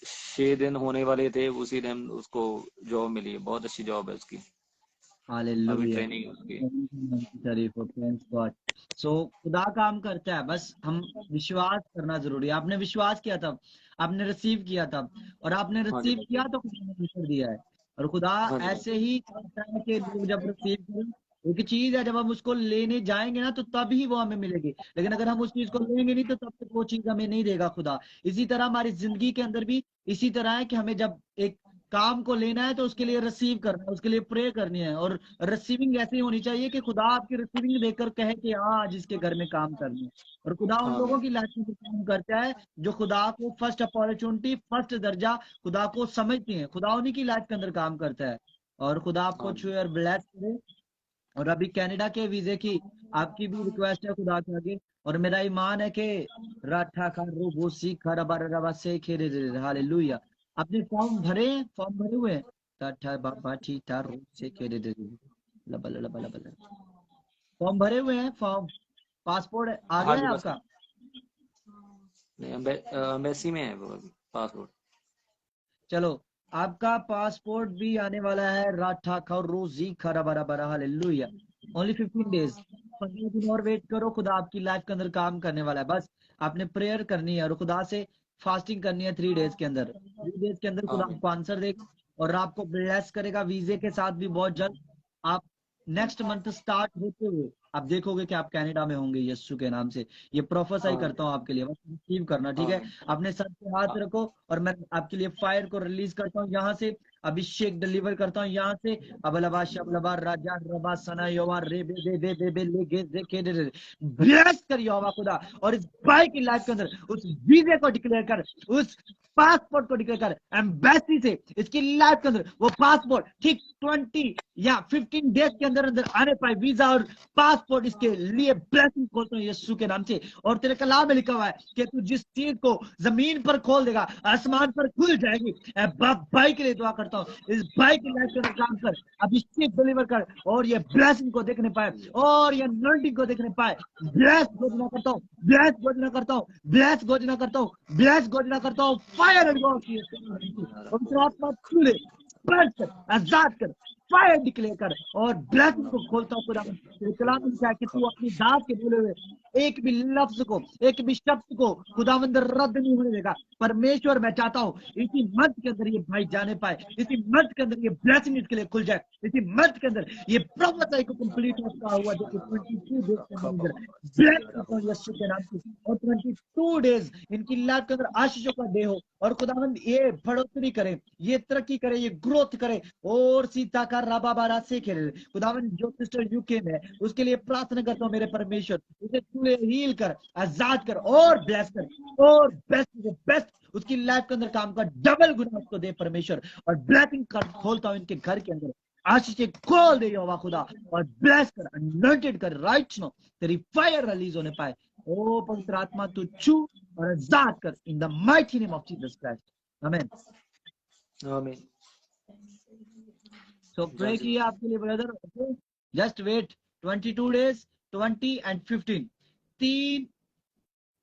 6 दिन होने वाले थे, उसी दिन उसको जॉब मिली। बहुत अच्छी जॉब है उसकी, अभी हालेलुया ट्रेनिंग है उसकी। शरीफ थैंक्स गॉड। सो खुदा काम करता है, बस हम विश्वास करना जरूरी है। आपने विश्वास किया था, आपने रिसीव किया था, और आपने हाँ जी रिसीव किया तो खुदा ने आंसर दिया है। और खुदा हाँ जी ऐसे ही करता है कि लोग जब रिसीव करें, एक चीज है जब हम उसको लेने जाएंगे ना तो तभी वो हमें मिलेगी, लेकिन अगर हम उस चीज को लेंगे नहीं तो तब तक वो चीज हमें नहीं देगा खुदा। इसी तरह हमारी जिंदगी के अंदर भी इसी तरह है कि हमें जब एक काम को लेना है तो उसके लिए रिसीव करना है, उसके लिए प्रे करनी है। और रिसीविंग ऐसी होनी चाहिए कि खुदा आपकी रिसीविंग देखकर कहे कि हाँ आज इसके घर में काम करना है। और खुदा उन हाँ लोगों की लाइफ में काम करता है जो खुदा को फर्स्ट अपॉर्चुनिटी, फर्स्ट दर्जा खुदा को समझते हैं। खुदा उन्हीं की लाइफ के अंदर काम करता है। और खुदा आपको हाँ छुए और ब्लेस करे। और अभी कनाडा के वीजे की आपकी भी रिक्वेस्ट है खुदा के आगे, और मेरा ईमान है कि राठा खा रोबो सीखा रबा रबा से खेरे हालेलुया। आपने फॉर्म भरे हैं, फॉर्म भरे हुए हैं? टाटा बाबा ठीठा रो से खेरे लबा लबा लबा लबा। फॉर्म भरे हुए हैं, फॉर्म पासपोर्ट आ हाँ गया जी है बस आपका? एम्बेसी में है वो अभी पासपोर्ट। चलो आपका पासपोर्ट भी आने वाला है। राठा खा रोजी खरा बरा बरा हालेलुया। ओनली 15 डेज, 15 दिन और वेट करो। खुदा आपकी लाइफ के अंदर काम करने वाला है। बस आपने प्रेयर करनी है और खुदा से फास्टिंग करनी है 3 डेज के अंदर। 3 डेज के अंदर खुदा आमीन आपको आंसर देगा और आपको ब्लेस करेगा वीजे के साथ भी बहुत जल्द। आप नेक्स्ट मंथ स्टार्ट होते हुए आप देखोगे कि आप कनाडा में होंगे यीशु के नाम से। ये प्रोफेसाई आमीन करता हूँ आपके लिए, बस रिसीव करना, ठीक है? आमीन अपने सर पे हाथ रखो और मैं आपके लिए फायर को रिलीज करता हूँ यहाँ से, अभिषेक डिलीवर करता हूँ यहाँ से। अबलबा शबलबा राजा रबा सना योवा रे बे बे बे बे बे ले गे जे के दे ब्लेस कर योवा खुदा। और इस भाई की लाइफ के अंदर उस वीजे को डिक्लेयर कर, उस पासपोर्ट को डिक्लेयर कर, एम्बेसी से इसकी लाइफ के अंदर वो पासपोर्ट ठीक 20 या 15 डेज के अंदर अंदर आने पाए वीजा और पासपोर्ट। इसके लिए ब्लेसिंग खोलता हूँ यीशु के नाम से। और तेरे कलाम में लिखा हुआ है कि तू जिस चीज को जमीन पर खोल देगा आसमान पर खुल जाएगी। बाप भाई के लिए दुआ करता हूँ, इस भाई की लाइफ के अंदर काम कर, अभिषेक डिलीवर कर और ये ब्लेसिंग को देखने पाए और ये अनॉइंटिंग को देखने पाए। ब्लेस घोषणा करता हूँ, ब्लेस घोषणा करता हूँ, ब्लेस घोषणा करता हूँ, ब्लेस घोषणा करता हूँ। फायर एंड गॉड की पवित्र आत्मा खुले, स्पर्श कर, आजाद कर, फायर डिक्लेयर कर और ब्लेसिंग को खोलता हूँ खुदा। कलाम में लिखा है कि तू अपनी दास के बोले हुए एक भी लफ्ज को, एक भी शब्द को खुदावंद रद्द नहीं होने देगा। परमेश्वर मैं चाहता हूँ इसी मंथ के अंदर ये भाई जाने पाए, इसी मंथ के अंदर ये ब्लेसिंग इसके लिए खुल जाए, इसी मंथ के अंदर ये प्रोफेसर को कंप्लीट होता हुआ जो कि 22 डेज के अंदर ब्लेस करता हूँ यीशु के नाम से। और 22 डेज इनकी लाइफ के अंदर आशीषों का डे हो और खुदावंद ये बढ़ोतरी करे, ये तरक्की करे, ये ग्रोथ करे। और सीता का रबा बारा से खेले खुदावंद जो सिस्टर यूके में उसके लिए प्रार्थना करता हूँ मेरे परमेश्वर, उसे तू हील कर, आजाद कर और ब्लेस कर और बेस्ट उसकी लाइफ के अंदर काम कर, डबल गुना उसको दे परमेश्वर। और ब्लेसिंग कर खोलता हूँ इनके घर के अंदर, आशीष खोल दे यहोवा खुदा और ब्लेस कर, अनॉइंटेड कर। राइट नो तेरी फायर रिलीज होने पाए। ओ पवित्र आत्मा तू छू और आजाद कर in the mighty name of Jesus Christ, amen. आमीन। So pray किया आपके लिए brother. Okay? Just wait 22 days, 20 and 15.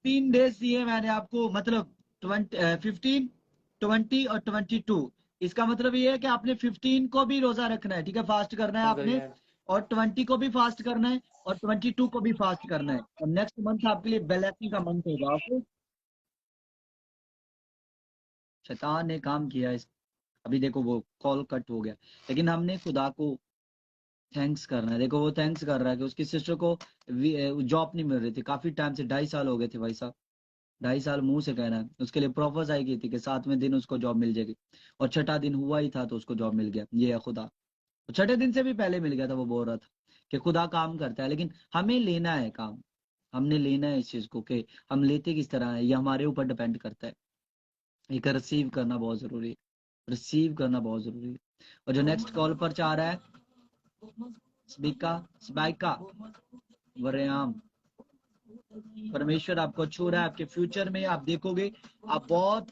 तीन डेज दिए मैंने आपको, मतलब 15, 20 और 22. इसका मतलब ये है कि आपने 15 को भी रोजा रखना है, ठीक है, फास्ट करना है आपने, और 20 को भी फास्ट करना है, और 22 को भी फास्ट करना है. और नेक्स्ट मंथ आपके लिए ब्लेसिंग का मंथ होगा. ओके, शैतान ने काम किया इस, अभी देखो वो कॉल कट हो गया, लेकिन हमने खुदा को थैंक्स करना है. देखो वो थैंक्स कर रहा है कि उसकी सिस्टर को जॉब नहीं मिल रही थी काफी टाइम से, 2.5 साल हो गए थे भाई साहब, 2.5 साल मुंह से कहना है. उसके लिए प्रोफेसाई की थी कि 7वें दिन उसको जॉब मिल जाएगी, और 6ठा दिन हुआ ही था तो उसको जॉब मिल गया. ये है खुदा. 6ठे दिन से भी पहले मिल गया था. वो बोल रहा था कि खुदा काम करता है, लेकिन हमें लेना है काम, हमने लेना है इस चीज को, कि हम लेते किस तरह है ये हमारे ऊपर डिपेंड करता है. एक रिसीव करना बहुत जरूरी है, रिसीव करना बहुत जरूरी है. और जो नेक्स्ट कॉल पर चाह रहा है स्पाइका वरयाम, परमेश्वर आपको छू रहा है. आपके फ्यूचर में आप देखोगे आप बहुत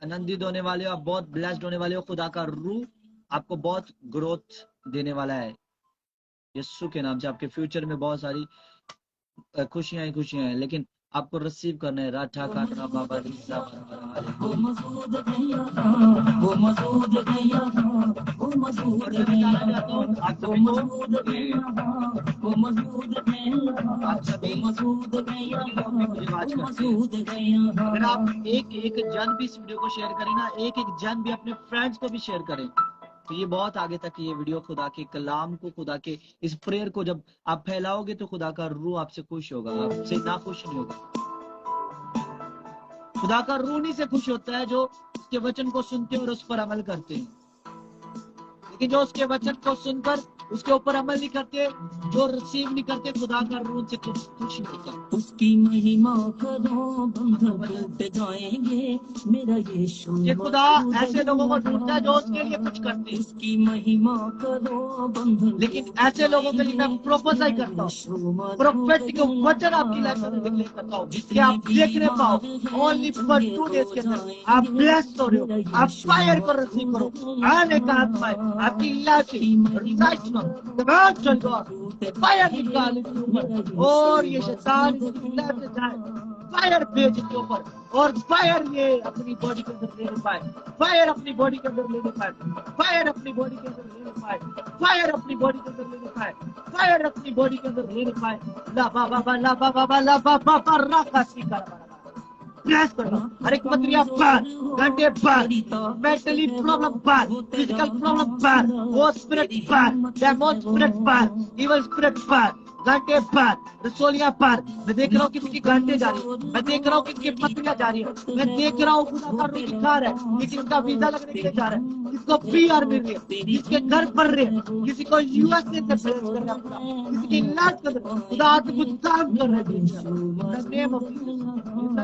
आनंदित होने वाले हो, आप बहुत ब्लेस्ड होने वाले हो. खुदा का रूह आपको बहुत ग्रोथ देने वाला है यीशु के नाम से. आपके फ्यूचर में बहुत सारी खुशियां ही खुशियां हैं, लेकिन आपको रिसीव करना है. राठा का बाबा अगर आप एक जन भी इस वीडियो को शेयर करें ना, एक जन भी अपने फ्रेंड्स को भी शेयर करें, तो ये बहुत आगे तक ये वीडियो खुदा के कलाम को, खुदा के इस प्रेयर को जब आप फैलाओगे तो खुदा का रूह आपसे खुश होगा, आपसे ना खुश नहीं होगा. खुदा का रूह नहीं से खुश होता है जो उसके वचन को सुनते और उस पर अमल करते हैं, लेकिन जो उसके वचन को सुनकर उसके ऊपर अमल नहीं करते, जो रिसीव नहीं करते, खुदा का रूह से खुश नहीं होता. उसकी महिमा करो बंधन टूट जाएंगे, मेरा यीशु. ये खुदा ऐसे लोगों को ढूंढता है जो उसके लिए कुछ करते हैं. उसकी महिमा करो बंधन, लेकिन ऐसे लोगों के लिए मैं प्रोफेसाई करता हूँ, प्रोफेटिक वचन आपकी लाइफ में डिक्लेयर करता हूँ कि आप देखने पाओ. ओनली फॉर 2 डेज के अंदर आप ब्लेस्ड हो रहे हो, आप फायर को रिसीव करो. आने का आत्मा है आपकी लाइफ में फायर निकाल और ये शैतान फायर भेज के ऊपर, और फायर ये अपनी बॉडी के अंदर लेने पाए, फायर अपनी बॉडी के अंदर लेने पाए, फायर अपनी बॉडी के अंदर लेने पाए, फायर अपनी बॉडी के अंदर लेने पाए, फायर अपनी बॉडी के अंदर लेने पाए. ला बाबा ला बाबा ला बाबा राखा सीखा प्रयास करना. हर एक पत्रिया बार, घंटे बार, मेंटली प्रॉब्लम बार, फिजिकल प्रॉब्लम बार, वो स्पिरिट बार, डेमोन स्पिरिट बार, इवल स्पिरिट बार, घंटे बार, रसोलियां बार. मैं देख रहा हूँ किसकी घंटे जा रही है, मैं देख रहा हूँ किसकी पत्रियां जा रही है, मैं देख रहा हूँ खुदा का रूह दिखा रहा है कि किसका वीजा लगने के लिए जा रहा है, किसको पीआर मिल रही है, किसके घर बढ़ रहे हैं, किसी को यूएसए से प्रेस कर रहा है, किसी की इलाज कर रहा है. खुदा अद्भुत काम कर रहा है. In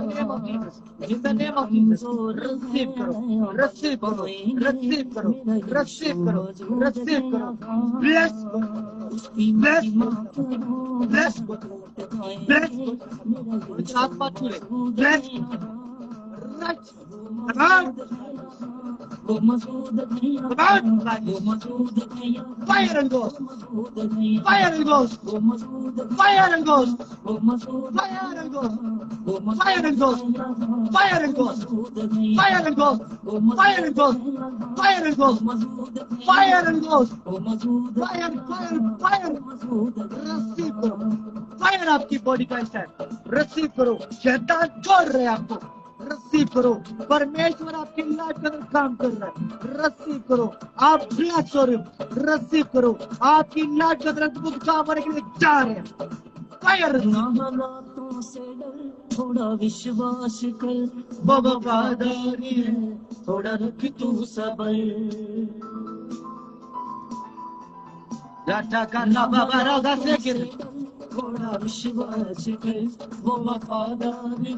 the name of Jesus, receive करो, receive करो, receive करो, receive करो, receive करो. Bless bless bless bless आत्मा छुए, bless right. Fire and ghost, fire and ghost, fire and ghost, fire and ghost, fire and ghost, fire and ghost, fire and ghost, fire and ghost, fire and ghost, fire and ghost, fire, fire, receive करो. Fire आपकी body का हिस्सा है, receive करो. शैतान छोड़ रहे हैं आपको, रिसीव करो. परमेश्वर आपकी लाइफ के अंदर काम कर रहा है, रिसीव करो. आप ब्लेस्ड हो रहे हो, रिसीव करो. आपकी लाइफ के अंदर कुछ काम होने के लिए जा रहे हैं. फायर हालातों से डर, थोड़ा विश्वास कर, वो वफादारी है, थोड़ा रख तू सबर. राठा का बाबा राधा से गिर, थोड़ा विश्वास कर, वो वफादार है,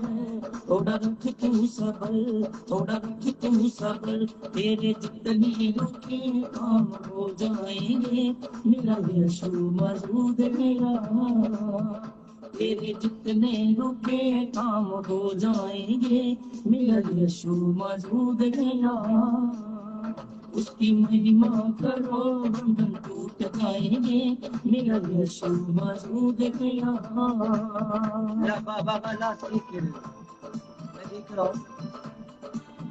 थोड़ा रख तू सबर, थोड़ा रख तू सबर. तेरे जितने रुके काम हो जाएंगे, मेरा यीशु मौजूद मेरा. तेरे जितने रुके काम हो जाएंगे, मेरा यीशु मौजूद मेरा. उसकी महिमा करो बंधन टूट जाएंगे मेरा यीशु मौजूद है यहाँ ला बाबा वाला सीख रहे हो। मैं देख रहा हूँ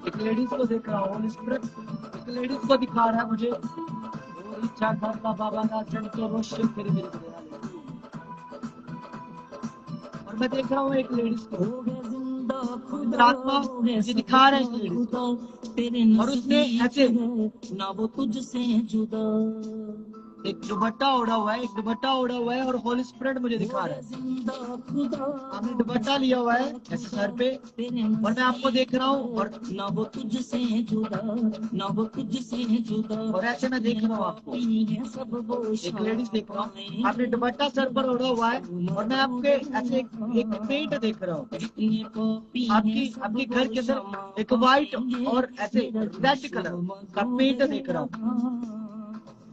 एक लेडीज को देख रहा हूँ, होली स्पिरिट एक लेडीज को दिखा रहा है मुझे। और इच्छा करता बाबा का चल के वो शिव फिर मेरे को दे रहा है। और मैं देख रहा हूँ एक लेडीज को, हो गए जिंदा पवित्र आत्मा मुझे दिखा रहा है इस लेडीज को। तेरे और उसने ऐसे ना वो तुझसे जुदा एक दुपट्टा ओढ़ा हुआ है, एक दुपट्टा ओढ़ा हुआ है और होली स्पिरिट मुझे दिखा रहा है। जिंदा खुदा आपने दुपट्टा लिया हुआ है ऐसे सर पे और मैं आपको देख रहा हूँ और ना वो तुझसे जुदा ना वो तुझसे जुदा और ऐसे मैं देख रहा हूँ आपको सब वो एक लेडीज देख रहा हूँ, आपने दुपट्टा सर पर ओढ़ा हुआ है और मैं आपके ऐसे एक पेंट देख रहा हूँ। आपके घर के अंदर एक व्हाइट और ऐसे रेड कलर का पेंट देख रहा हूँ,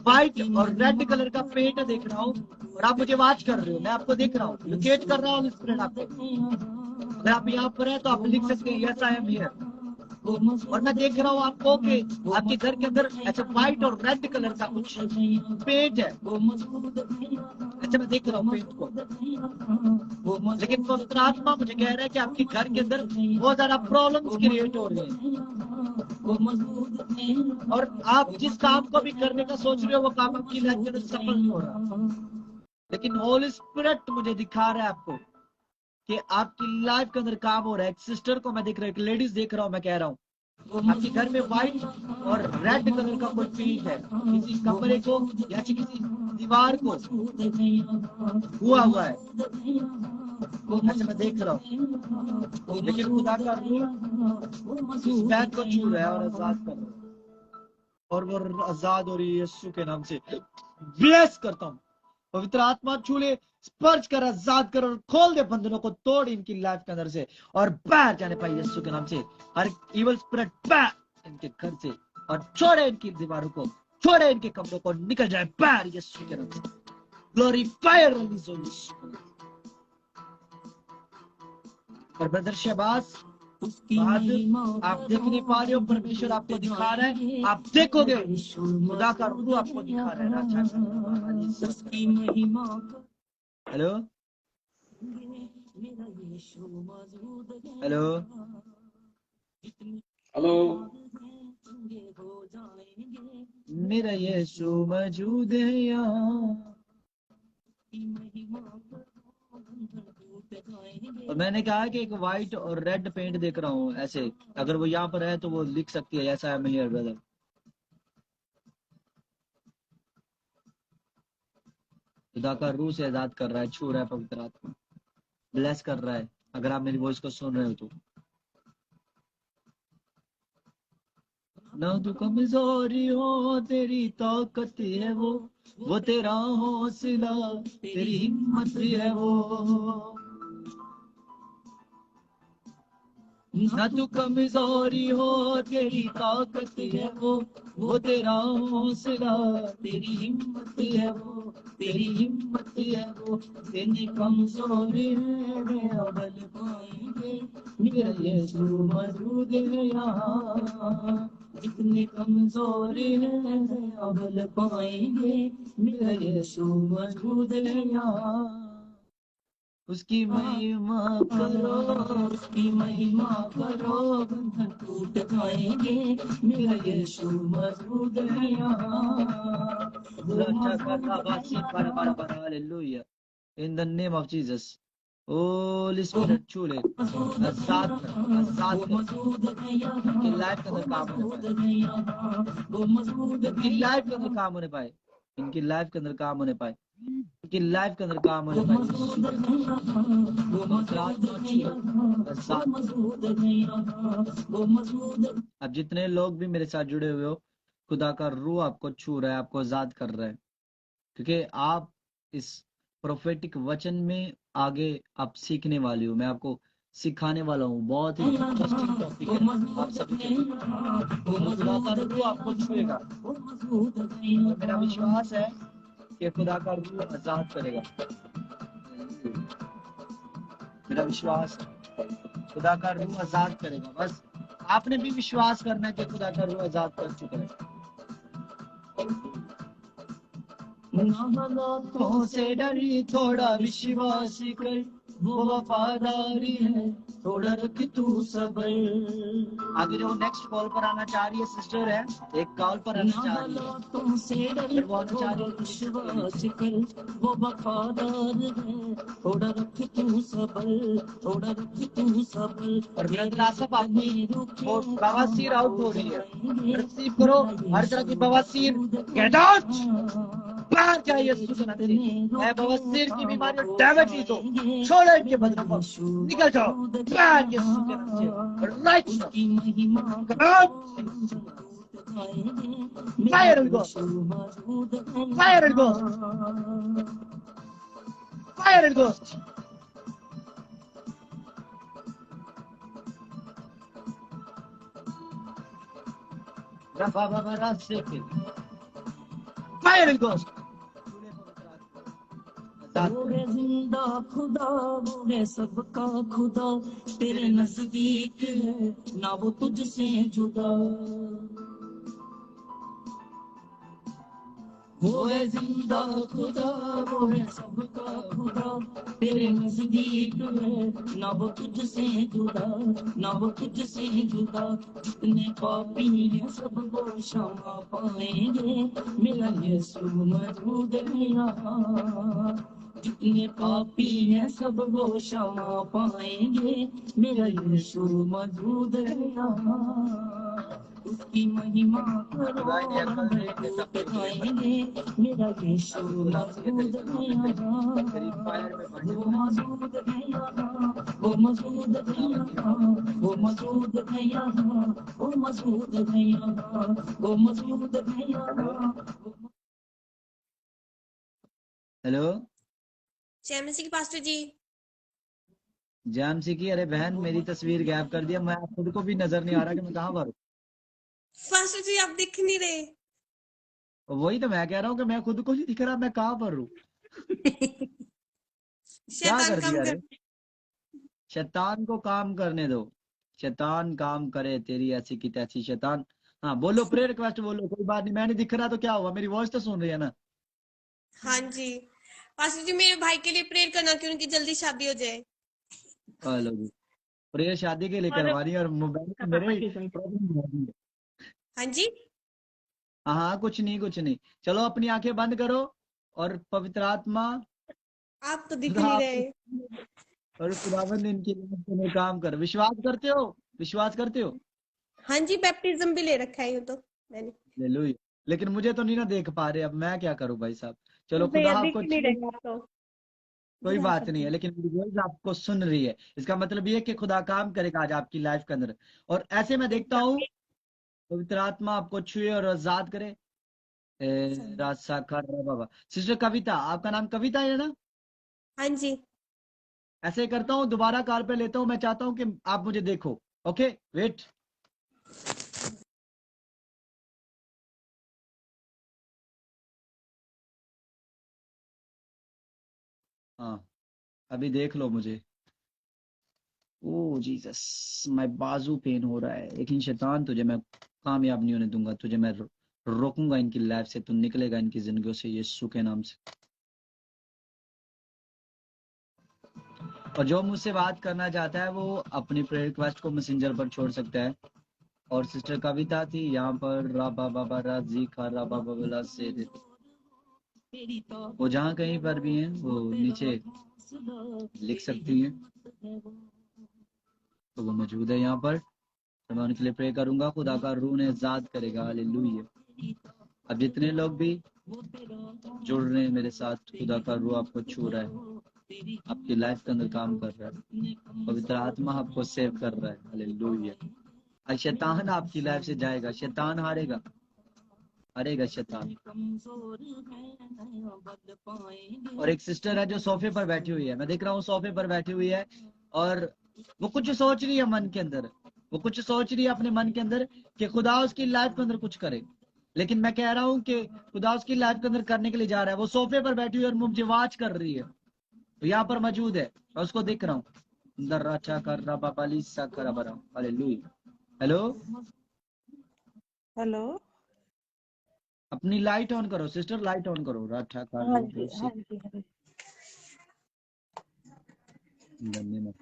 व्हाइट और रेड कलर का पेंट देख रहा हूँ। और आप मुझे वाच कर रहे हो, मैं आपको देख रहा हूँ, लोकेट कर रहा हूँ स्पिरिट आपको। अगर आप यहाँ पर है तो आप लिख सकते हैं यस आई एम हियर। और मैं देख रहा हूँ आपको कि आपके घर के अंदर ऐसे व्हाइट और रेड कलर का कुछ पेंट है, ऐसे मैं देख रहा हूँ पेंट को। लेकिन पवित्र आत्मा मुझे कह रहा है कि आपके घर के अंदर बहुत ज्यादा प्रॉब्लम्स क्रिएट हो रही हैं और आप जिस काम को भी करने का सोच रहे हो वो काम आपकी लाइफ के अंदर सफल नहीं हो रहा। लेकिन होली स्पिरिट मुझे दिखा रहा है आपको कि आपकी लाइफ के अंदर काम हो रहा है। एक सिस्टर को मैं देख रहा हूँ, एक लेडीज देख रहा हूँ, मैं कह रहा हूँ आपके घर में व्हाइट और रेड कलर का कोई पेंट है, किसी कमरे को या किसी दीवार को हुआ है, ऐसे मैं देख रहा हूँ। लेकिन खुदा का रूह इस बैग को छू रहा है और आजाद कर रहा है और वो आजाद हो रही है यीशु के नाम से। ब्लेस करता हूँ, पवित्र आत्मा छू ले, स्पर्श कर, आजाद कर और खोल दे बंधनों को, तोड़ इनकी लाइफ के अंदर से और बाहर जाने पाए यीशु के नाम से। हर इवल स्पिरिट बाहर इनके घर से और छोड़े इनकी दीवारों को, छोड़े इनके कमरों को, निकल जाए बाहर यीशु के नाम से। ग्लोरी फायर रिलीज हो यीशु। और ब्रदर शहबाज आप देख नहीं पा रहे हो, परमेश्वर आपको दिखा रहा है, आप देखोगे खुदा का रूह आपको दिखा रहा है। हेलो हेलो हेलो, मेरा यीशु मौजूद है यहाँ। और मैंने कहा कि एक व्हाइट और रेड पेंट देख रहा हूँ ऐसे, अगर वो यहाँ पर है तो वो लिख सकती है ऐसा है मेरे ब्रदर। खुदा का रूह से आजाद कर रहा है, छू रहा है, पवित्र आत्मा ब्लेस कर रहा है। अगर आप मेरी वॉइस को सुन रहे हो तो ना तू कमजोरी हो, तेरी ताकत है वो तेरा हौसला, तेरी हिम्मत है वो। ना तू कमजोरी हो, तेरी ताकत है वो तेरा हौसला, तेरी हिम्मत है वो, तेरी हिम्मत है वो। तेरी कमजोरी में अबल पाएंगे, मेरा यीशु मौजूद है यहाँ। जितने कमजोरी है अबल पाएंगे, मेरा यीशु मौजूद है यहाँ। उसकी महिमा करो, उसकी महिमा करो, बंधन टूट जाएंगे, मेरा यीशु मौजूद है यहाँ। Hallelujah, in the name of Jesus. Holy spirit छू ले, आजाद कर, आजाद कर। इनकी लाइफ के अंदर काम होने पाए, इनकी लाइफ के अंदर काम होने पाए, इनकी लाइफ के अंदर काम होने पाए, इनकी लाइफ के अंदर काम होने पाए। अब जितने लोग भी मेरे साथ जुड़े हुए हो, खुदा का रूह आपको छू रहा है, आपको आजाद कर रहा है, क्योंकि आप इस प्रोफेटिक वचन में आगे आप सीखने वाले हो। मैं आपको सिखाने वाला हूँ, बहुत ही इंटरेस्टिंग टॉपिक है आप सबके लिए। खुदा का रूह आपको छुएगा और मेरा विश्वास है कि खुदा का रूह आजाद करेगा। मेरा विश्वास खुदा का रूह आजाद करेगा। बस आपने भी विश्वास करना है कि खुदा का रूह आजाद कर चुका है। हालातों से डरी थोड़ा विश्वास कर, वो वफादारी है थोड़ा रख तू सबर। आगे जो नेक्स्ट कॉल पर आना चाह रही है सिस्टर है, एक कॉल पर आना चाह रही है, फिर वो आना चाह रही है विश्वास कर, वो वफादार है थोड़ा रख तू सबर, थोड़ा रख तू सबर। और ब्रदर आसफ आपकी वो बवासीर आउट हो रही है, रिसीव करो हर तरह की बवासीर, गेट आउट, बाहर जाइए यीशु के नाम से। मैं बवासीर की बीमारी और डायबिटीज हो, छोड़ो इनके बदनों को, निकल जाओ बाहर यीशु के नाम से, right fire will go, fire will go, fire will go. Fire will go. वो है जिंदा खुदा, वो है सबका खुदा, तेरे नजदीक है ना वो तुझसे जुदा। वो है जिंदा खुदा, वो है सबका खुदा, तेरे नजदीक है ना वो तुझसे जुदा, ना वो तुझसे जुदा। जितने पापी हैं सब वो क्षमा पाएंगे, मेरा यीशु मौजूद है यहाँ। जितने पापी हैं सब वो क्षमा पाएंगे, मेरा यीशु मौजूद है यहाँ। उसकी महिमा करो गाएंगे, मेरा यीशु मौजूद है यहाँ। वो मौजूद है यहाँ, वो मौजूद है यहाँ, वो मौजूद है यहाँ, वो मौजूद है यहाँ, वो मौजूद है यहाँ। हेलो जय मसीह की पास्टर जी। जामसी की, अरे बहन मेरी तस्वीर गायब कर दिया, मैं खुद को भी नजर नहीं आ रहा कि मैं कहाँ पर हूँ। पास्टर जी आप दिख नहीं रहे। वही तो मैं कह रहा हूँ कि मैं खुद को नहीं दिख रहा, मैं कहाँ पर हूँ। क्या शैतान कर काम दिया कर। रे, शैतान को काम करने दो, शैतान काम करे, तेरी ऐसी की तैसी शैतान। हाँ बोलो, प्रेयर रिक्वेस्ट बोलो, कोई बात नहीं, मैं नहीं दिख रहा तो क्या हुआ, मेरी वॉइस तो सुन रही है ना। हाँ जी पास्टर जी, मेरे भाई के लिए प्रेयर करना कि उनकी जल्दी शादी हो जाए। हेलो जी, प्रेयर शादी के लिए करवानी है और मोबाइल में मेरे प्रॉब्लम है। हाँ जी हाँ कुछ नहीं कुछ नहीं, चलो अपनी आंखें बंद करो और पवित्र आत्मा आप तो दिख खुदा नहीं आपको रहे। और खुदावंद इनकी लाइफ में काम कर। विश्वास करते हो, विश्वास करते हो? हाँ जी बैप्टिज्म भी ले रखा है यूं तो मैंने। हालेलुया। लेकिन मुझे तो नहीं ना देख पा रहे, अब मैं क्या करूं भाई साहब। चलो खुदा आपको दिख नहीं रहे आप तो। कोई बात नहीं है, लेकिन मेरी वॉइस आपको सुन रही है, इसका मतलब ये है कि खुदा काम करेगा आज आपकी लाइफ के अंदर। और ऐसे मैं देखता हूँ पवित्र आत्मा आपको छुए और आजाद करे। रासा कर बाबा। सिस्टर कविता, आपका नाम कविता है ना? हाँ जी ऐसे करता हूँ, दोबारा कॉल पे लेता हूँ, मैं चाहता हूँ कि आप मुझे देखो। Okay wait. हाँ अभी देख लो मुझे। ओ जीसस, मैं बाजू पेन हो रहा है, लेकिन शैतान तुझे मैं कामयाब नहीं होने दूंगा, तुझे मैं रोकूंगा इनकी लाइफ से, तू निकलेगा इनकी जिंदगियों से यीशु के नाम से। और जो मुझसे बात करना चाहता है वो अपनी प्रेयर रिक्वेस्ट को मैसेंजर पर छोड़ सकता है। और सिस्टर कविता थी यहाँ पर, राबा बाबा राजी खा राबा बाबा से वो जहाँ कहीं पर भी हैं वो नीचे लिख सकती हैं, तो वो मौजूद है यहाँ पर। तो मैं उनके लिए प्रे करूंगा, खुदा का रूह ने आजाद करेगा। हालेलुया। अब जितने लोग भी जुड़ रहे हैं मेरे साथ, खुदा का रूह आपको छू रहा है, आपकी लाइफ के अंदर काम कर रहा है, पवित्र आत्मा आपको सेव कर रहा है। हालेलुया। आज शैतान आपकी लाइफ से जाएगा, शैतान हारेगा, हारेगा शैतान। और एक सिस्टर है जो सोफे पर बैठी हुई है, मैं देख रहा हूँ सोफे पर बैठी हुई है, और वो कुछ सोच रही है मन के अंदर, वो कुछ सोच रही है अपने मन के अंदर कि खुदा उसकी लाइफ के अंदर कुछ करे। लेकिन मैं कह रहा हूँ कि खुदा उसकी लाइफ के अंदर करने के लिए जा रहा है। वो सोफे पर बैठी हुई है और मुझे वाच कर रही है, तो यहाँ पर मौजूद है, मैं उसको देख रहा हूँ। हेलो हेलो अपनी लाइट ऑन करो सिस्टर, लाइट ऑन करो। राठा हाँ जी, हाँ जी, हाँ जी। धन्यवाद।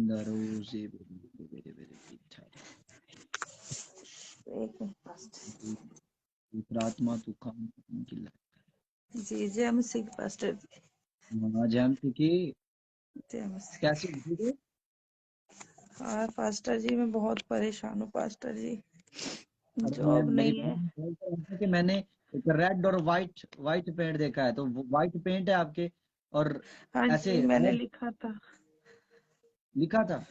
दरोजे बेरे बेरे पीठा एक मिनट पास्टर प्रार्थना तू काम की जी। जय मसीह पास्टर जी। ला जानती कि जय मसीह। कैसे उठे? हाँ पास्टर जी, मैं बहुत परेशान हूँ पास्टर जी। और जॉब मेरे नहीं है। काम में बोलते हैं कि मैंने एक रेड और वाइट पेंट देखा है, तो वाइट पेंट है आपके और हाँ ऐसे जी, मैंने रेड लिखा था। लिखा था।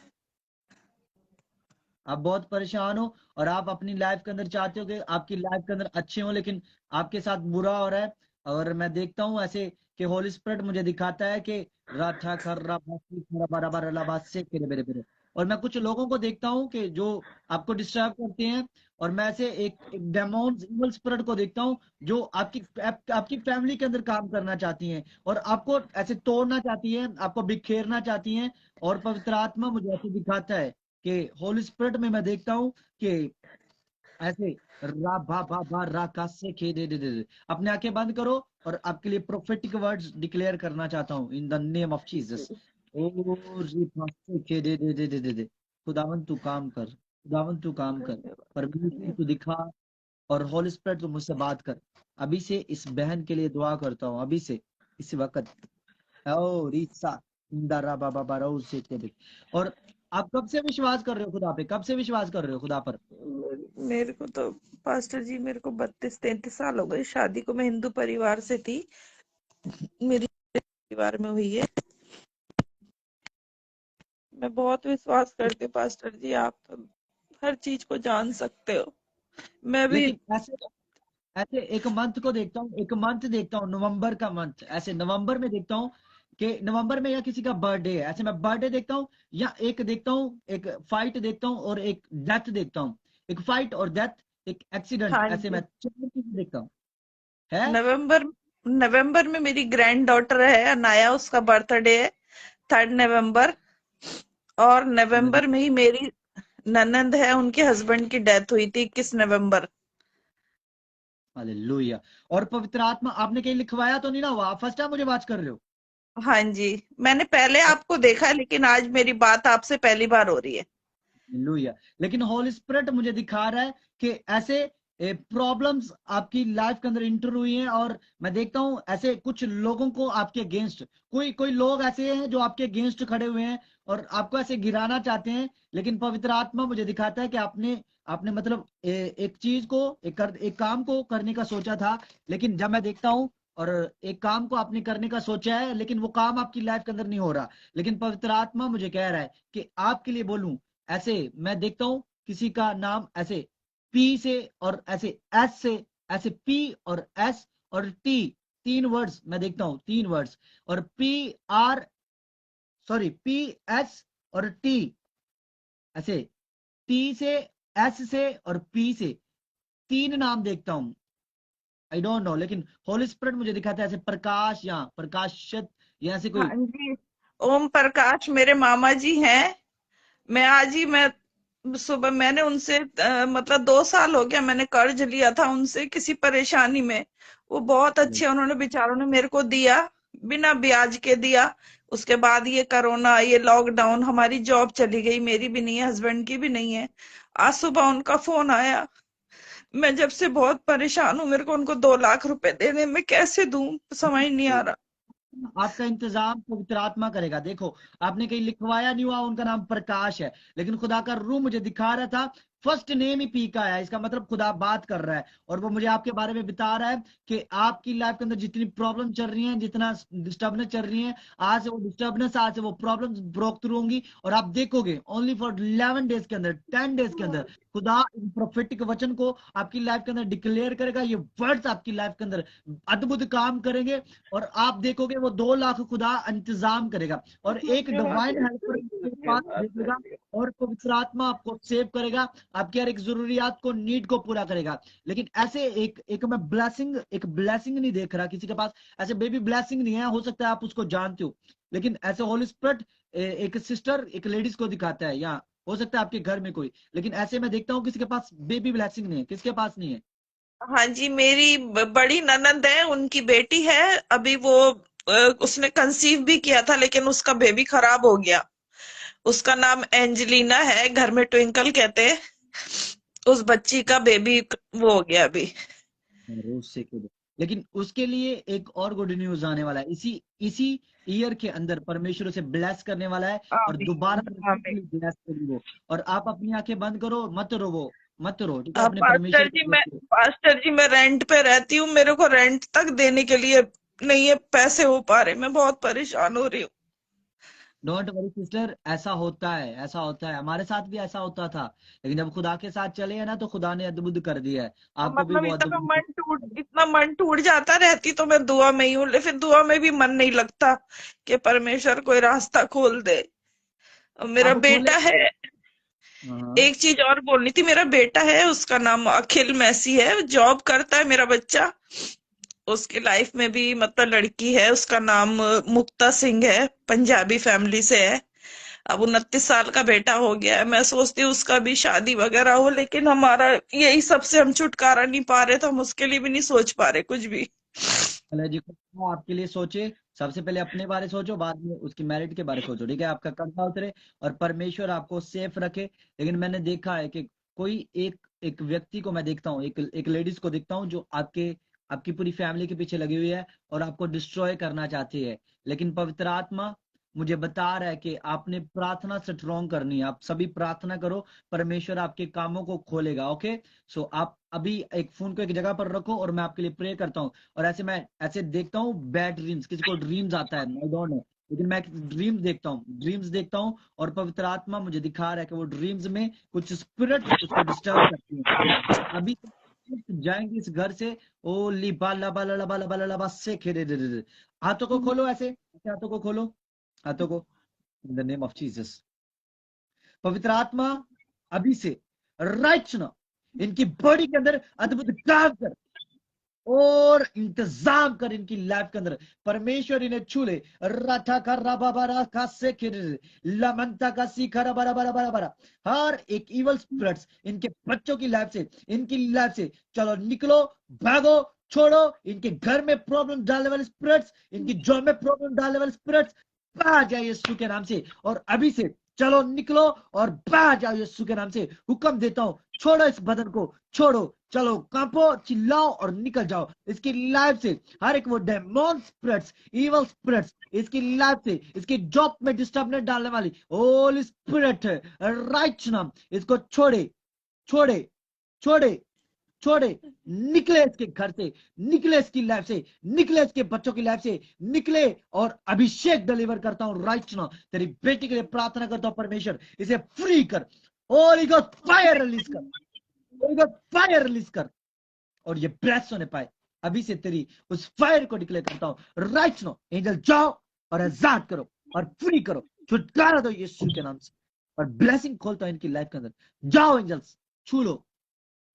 आप बहुत परेशान हो और आप अपनी लाइफ के अंदर चाहते हो कि आपकी लाइफ के अंदर अच्छे हो, लेकिन आपके साथ बुरा हो रहा है। और मैं देखता हूँ ऐसे कि होली स्पिरिट मुझे दिखाता है कि राठा खर्रा बासी खरा बारा बारा लाबासे केरे बेरे बेरे। और मैं कुछ लोगों को देखता हूँ कि जो आपको डिस्टर्ब करते हैं, और मैं ऐसे एक डेमोन्स इवल स्पिरिट को देखता हूँ जो आपकी फैमिली के अंदर काम करना चाहती हैं और आपको ऐसे तोड़ना चाहती हैं, आपको बिखेरना चाहती हैं। और पवित्र आत्मा मुझे ऐसे दिखाता है कि होली स्पिरिट में मैं देखता हूँ कि ऐसे रा भा भा रा का से खे दे। अपने आंखें बंद करो और आपके लिए प्रोफेटिक वर्ड्स डिक्लेयर करना चाहता हूँ in the name of Jesus. ओ री भा से खे दे। खुदावन तू काम कर, खुदावन तू काम कर, धन्यवाद, परमेश्वर तू धन्यवाद। दिखा। और होली स्पिरिट तू मुझसे बात कर। अभी से इस बहन के लिए दुआ करता हूँ, अभी से इस वक्त। ओ रीसा इंदारा बाबा बाराउ से तेरे। और आप कब से विश्वास कर रहे हो खुदा पे? कब से विश्वास कर रहे हो खुदा पर? मेरे को तो पास्टर जी, मेरे को 32-33 साल हो गए शादी को। मैं हिंदू परिवार से थी, मेरी परिवार में हुई है। मैं बहुत विश्वास करती हूँ पास्टर जी, आप तो हर चीज को जान सकते हो। मैं भी लेकिन ऐसे ऐसे एक मंथ को देखता हूँ, एक मंथ देखता हूँ, नवंबर का मंथ, ऐसे नवंबर में देखता हूँ कि नवंबर में या किसी का बर्थडे है, ऐसे मैं बर्थडे देखता हूँ या एक देखता हूँ, एक फाइट देखता हूँ और एक डेथ देखता हूँ। एक फाइट और डेथ, एक एक्सीडेंट, हाँ ऐसे मैं जी। 4 चीजें देखता हूँ। है नवंबर नवंबर में मेरी ग्रैंड डॉटर है अनाया, उसका बर्थडे है 3 नवंबर। और नवंबर में ही मेरी ननंद है, उनके हस्बैंड की डेथ हुई थी 21 नवंबर। हालेलुया। और पवित्र आत्मा आपने कहीं लिखवाया तो नहीं ना हुआ? फर्स्ट टाइम मुझे बात कर रहे हो? हाँ जी, मैंने पहले आपको देखा, लेकिन आज मेरी बात आपसे पहली बार हो रही है। हालेलुया। लेकिन होली स्पिरिट मुझे दिखा रहा है कि ऐसे प्रॉब्लम्स आपकी लाइफ के अंदर इंटर हुई हैं, और मैं देखता हूं ऐसे कुछ लोगों को आपके अगेंस्ट, कोई कोई लोग ऐसे हैं जो आपके अगेंस्ट खड़े हुए हैं और आपको ऐसे गिराना चाहते हैं। लेकिन पवित्र आत्मा मुझे दिखाता है कि आपने आपने मतलब एक चीज को एक काम को करने का सोचा था, लेकिन जब मैं देखता हूं और एक काम को आपने करने का सोचा है, लेकिन वो काम आपकी लाइफ के अंदर नहीं हो रहा। लेकिन पवित्र आत्मा मुझे कह रहा है कि आपके लिए बोलूं। ऐसे मैं देखता हूं किसी का नाम ऐसे पी से और ऐसे एस से, ऐसे पी और एस और टी, 3 वर्ड्स मैं देखता हूं, 3 वर्ड्स। और P R, sorry, P S और टी, ऐसे टी से, एस से और पी से 3 नाम देखता हूं। आई डोंट नो, लेकिन होली स्पिरिट मुझे दिखाता है ऐसे प्रकाश या प्रकाशित या ऐसे हाँ कोई। जी, ओम प्रकाश मेरे मामा जी हैं। मैं आज ही मैं सुबह मैंने उनसे मतलब 2 साल हो गया, मैंने कर्ज लिया था उनसे किसी परेशानी में। वो बहुत अच्छे, उन्होंने बेचारों ने मेरे को दिया, बिना ब्याज के दिया। उसके बाद ये कोरोना, ये लॉकडाउन, हमारी जॉब चली गई, मेरी भी नहीं है, हस्बैंड की भी नहीं है। आज सुबह उनका फोन आया। मैं जब से बहुत परेशान हूँ, मेरे को उनको 2 लाख रुपए देने, मैं कैसे दूं समझ नहीं आ रहा। आपका इंतजाम पवित्र आत्मा करेगा। देखो, आपने कहीं लिखवाया नहीं हुआ, उनका नाम प्रकाश है, लेकिन खुदा का रूह मुझे दिखा रहा था फर्स्ट नेम ही पी का है। इसका मतलब खुदा बात कर रहा है और वो मुझे आपके बारे में बता रहा है कि आपकी लाइफ के अंदर जितनी प्रॉब्लम चल रही है, जितना डिस्टर्बनेस चल रही है, आज से वो डिस्टर्बनेस, आज से वो प्रॉब्लम ब्रोक थ्रू होंगी। और आप देखोगे ओनली फॉर 11 डेज के अंदर, 10 डेज के अंदर खुदा इन प्रोफेटिक वचन को आपकी लाइफ के अंदर डिक्लेयर करेगा। ये वर्ड्स आपकी लाइफ के अंदर अद्भुत काम करेंगे और आप देखोगे वो 2 लाख खुदा इंतजाम करेगा और एक डिवाइन हेल्पर के पास भेजेगा। और पवित्र आत्मा आपको सेव करेगा, आपकी हर एक जरूरियात को, नीड को पूरा करेगा। लेकिन ऐसे एक एक मैं ब्लेसिंग, एक ब्लेसिंग नहीं देख रहा किसी के पास, ऐसे बेबी ब्लेसिंग नहीं है। हो सकता है आप उसको जानते हो, लेकिन ऐसे होली स्पिरिट एक सिस्टर, एक लेडीज को दिखाता है। यहाँ हो सकता है आपके घर में कोई, लेकिन ऐसे मैं देखता हूँ किसी के पास बेबी ब्लेसिंग नहीं है। किसके पास नहीं है? हाँ जी, मेरी बड़ी ननद है, उनकी बेटी है। अभी वो उसने कंसीव भी किया था, लेकिन उसका बेबी खराब हो गया। उसका नाम एंजेलिना है, घर में ट्विंकल कहते हैं। उस बच्ची का बेबी वो हो गया अभी। रोज से खुद, लेकिन उसके लिए एक और गुड न्यूज आने वाला है। इसी इसी ईयर के अंदर परमेश्वर उसे ब्लेस करने वाला है, और दोबारा आमीन आमीन। ब्लेस करेगी वो। और आप अपनी आंखें बंद करो, मत रो, मत रो, ठीक है? अपने पास्टर परमेश्वर जी को मैं देखो। पास्टर जी मैं रेंट पे रहती हूँ, मेरे को रेंट तक देने के लिए नहीं है पैसे हो पा रहे, मैं बहुत परेशान हो रही हूँ। डोंट वरी सिस्टर, ऐसा होता है, ऐसा होता है, हमारे साथ भी ऐसा होता था। लेकिन जब खुदा के साथ चले हैं ना, तो खुदा ने अद्भुत कर दिया है, आपको भी मतलब वो अद्भुत। इतना मन टूट जाता, रहती तो मैं दुआ में ही हूँ, लेकिन फिर दुआ में भी मन नहीं लगता कि परमेश्वर कोई रास्ता खोल दे। और मेरा आप खोले। बेटा है। हाँ। एक चीज और बोलनी थी, मेरा बेटा है, उसका नाम अखिल मैसी है, जॉब करता है मेरा बच्चा। उसकी लाइफ में भी मतलब लड़की है, उसका नाम मुक्ता सिंह है, पंजाबी फैमिली से है। अब 29 साल का बेटा हो गया है, मैं सोचती हूँ उसका भी शादी वगैरह हो, लेकिन हमारा यही सबसे हम छुटकारा नहीं पा रहे, तो हम उसके लिए भी नहीं सोच पा रहे कुछ भी। भले जी, खुदा आपके लिए सोचे। सबसे पहले अपने बारे सोचो, बाद में उसकी मैरिड के बारे सोचो, ठीक है? आपका कर्जा उतरे और परमेश्वर आपको सेफ रखे। लेकिन मैंने देखा है कि कोई एक एक व्यक्ति को मैं देखता हूँ, एक लेडीज को देखता हूँ, जो आपकी पूरी फैमिली के पीछे लगी हुई है और आपको डिस्ट्रॉय करना चाहती है। लेकिन पवित्र आत्मा मुझे बता रहा है कि आपने प्रार्थना स्ट्रॉन्ग करनी है। आप सभी प्रार्थना करो, परमेश्वर आपके कामों को खोलेगा। ओके, सो आप अभी एक फोन को एक जगह पर रखो और मैं आपके लिए प्रे करता हूँ। और मैं ऐसे देखता हूँ बैड ड्रीम्स, किसी को ड्रीम्स आता है, आई डोंट नो, लेकिन मैं ड्रीम्स देखता हूँ, और पवित्र आत्मा मुझे दिखा रहा है कि वो ड्रीम्स में कुछ स्पिरिट्स उसको डिस्टर्ब करती हैं। और अभी जाएंगे इस घर से। ओ लिबा लबा लबा लबा लबा से खेरे दे दे दे। हाथों को खोलो, ऐसे हाथों को खोलो, हाथों को, इन द नेम ऑफ जीसस। पवित्र आत्मा अभी से राइट ना इनकी बॉडी के अंदर अद्भुत काम कर और इंतजाम कर इनकी लाइफ के अंदर। परमेश्वर इन्हें छू ले। राठा का राबा बारा का से लमनता का सीखा बरा बरा बरा बरा। हर एक इवल स्पिरिट्स इनके बच्चों की लाइफ से, इनकी लाइफ से चलो निकलो, भागो, छोड़ो। इनके घर में प्रॉब्लम डालने वाले स्पिरिट्स, इनकी जॉब में प्रॉब्लम डालने वाले स्पिरिट्स, आ जाए यीशु के नाम से। और अभी से चलो निकलो और बाहर जाओ यीशु के नाम से। हुक्म देता हूं, छोड़ो इस बदन को, छोड़ो, चलो कांपो, चिल्लाओ और निकल जाओ इसकी लाइफ से। हर एक वो डेमोन स्पिरिट्स, इवल स्पिरिट्स इसकी लाइफ से, इसकी जॉब में डिस्टर्बनेस डालने वाली होली स्पिरिट है, राइट नाम इसको छोड़े, छोड़े, छोड़े, छोड़े, निकले इसके घर से, निकले इसकी लाइफ से, निकले इसके बच्चों की लाइफ से, निकले। और अभिषेक डिलीवर करता हूं राइट नाउ। तेरी बेटी के लिए प्रार्थना करता हूं, परमेश्वर इसे फ्री कर, होली गॉड फायर रिलीज कर, होली गॉड फायर रिलीज कर, और ये ब्लेस होने पाए। अभी से तेरी उस फायर को डिक्लेयर करता हूं राइट नाउ। एंजल जाओ और आजाद करो और फ्री करो, छुटकारा दो यीशु के नाम से। और ब्लेसिंग खोलता हूं इनकी लाइफ के अंदर। जाओ एंजल्स, छू लो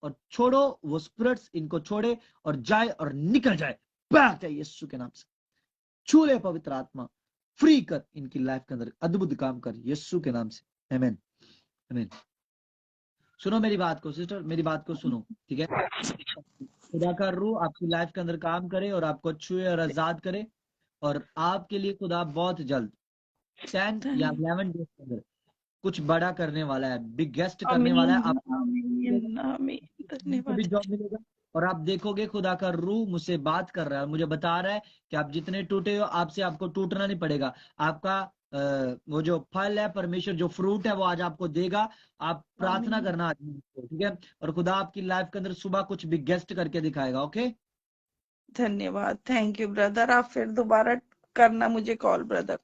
और छोड़ो वो स्पिरिट्स, इनको छोड़े और जाए और निकल जाए, भाग जाए यीशु के नाम से। छू ले पवित्र आत्मा, फ्री कर इनकी लाइफ के अंदर, अद्भुत काम कर यीशु के नाम से। आमीन, आमीन। सुनो मेरी बात को सिस्टर, मेरी बात को सुनो, ठीक है? खुदा का रूह आपकी लाइफ के अंदर काम करे और आपको छुए और आजाद करे। और आपके लिए खुदा बहुत जल्द 10 या 11 डेज के अंदर कुछ बड़ा करने वाला है, बिग गेस्ट करने वाला है। आमीन आप आमीन आमीन, को भी धन्यवाद। जॉब मिलेगा और आप देखोगे खुदा का रूह मुझसे बात कर रहा है, मुझे बता रहा है कि आप जितने टूटे हो, आपसे आपको टूटना नहीं पड़ेगा। आपका वो जो फल है, परमेश्वर जो फ्रूट है वो आज आपको देगा। आप प्रार्थना करना आज, ठीक है? और खुदा आपकी लाइफ के अंदर सुबह कुछ भी गेस्ट करके दिखाएगा। ओके, धन्यवाद, थैंक यू ब्रदर। आप फिर दोबारा करना मुझे कॉल ब्रदर।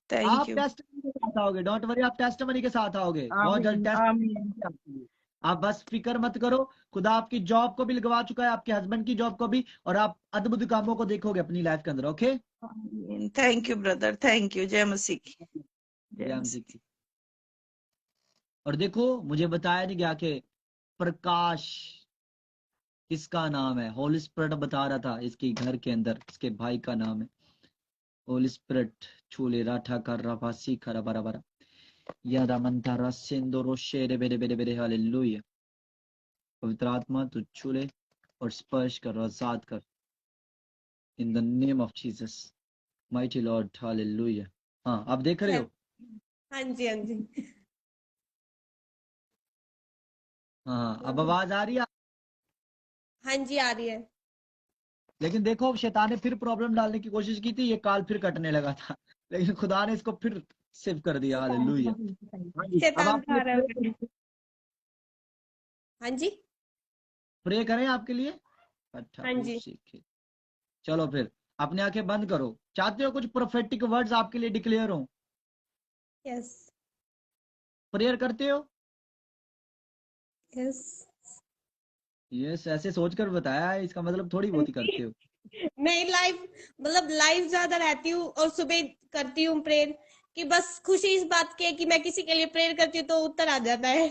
थैंक आप यू। टेस्टमनी के साथ आओगे, डोंट वरी, आप टेस्टमनी के साथ आओगे, बहुत जल्द आमीन आमीन। टेस्टमनी। आप बस फिक्र मत करो, खुदा आपकी जॉब को भी लगवा चुका है, आपके हस्बैंड की जॉब को भी, और आप अद्भुत कामों को देखोगे अपनी लाइफ के अंदर। ओके, आमीन, thank you brother, thank you. जय मसीह की, जय जय मसीह मसीह की। और देखो, मुझे बताया नहीं गया कि प्रकाश किसका नाम है। होली स्पिरिट बता रहा था इसके घर के अंदर, इसके भाई का नाम है होली स्पिरिट। छूले राठा कर रफा सी खरा बरा बरा। यादा मंतारा सिंदोरो शेरे बेरे बेरे बेरे हालेलुया। पवित्र आत्मा तू छू ले और स्पर्श कर, आजाद कर, in the name of Jesus mighty Lord hallelujah. हाँ, आप देख रहे हो? हाँ जी, हाँ जी, हाँ, अब आवाज आ रही है? हाँ जी, आ रही है। लेकिन देखो, अब शैतान ने फिर प्रॉब्लम डालने की कोशिश की थी, ये काल फिर कटने लगा था, लेकिन खुदा ने इसको फिर सेव कर दिया। हालेलुया। हाँ जी, अब शैतान आपके खा रहा है। लिए हाँ जी, प्रे करें आपके लिए? हाँ जी। चलो फिर अपनी आंखें बंद करो। चाहते हो कुछ प्रोफेटिक वर्ड्स आपके लिए डिक्लेयर हो? यस, प्रेयर करते हो? यस। यस, ऐसे सोचकर बताया है, इसका मतलब थोड़ी बहुत ही करते हो। मैं लाइव, मतलब लाइव ज्यादा रहती हूँ और सुबह करती हूँ प्रेयर, कि बस खुशी इस बात की है कि मैं किसी के लिए प्रेयर करती हूँ तो उत्तर आ जाता है।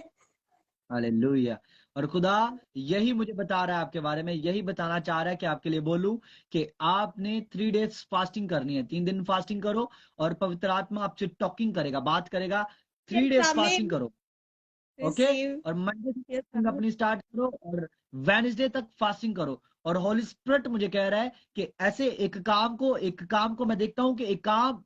हालेलुया। और खुदा यही मुझे बता रहा है आपके बारे में, यही बताना चाह रहा है कि आपके लिए बोलूं कि आपने 3 डेज फास्टिंग करनी है। 3 दिन फास्टिंग करो और पवित्र आत्मा आपसे टॉकिंग करेगा, बात करेगा। 3 डेज फास्टिंग करो, ओके? रिसीव। और मंडे से यस, फास्टिंग अपनी स्टार्ट करो और वेडनेसडे तक फास्टिंग करो। और होली स्पिरिट मुझे कह रहा है कि ऐसे एक काम को मैं देखता हूं कि एक काम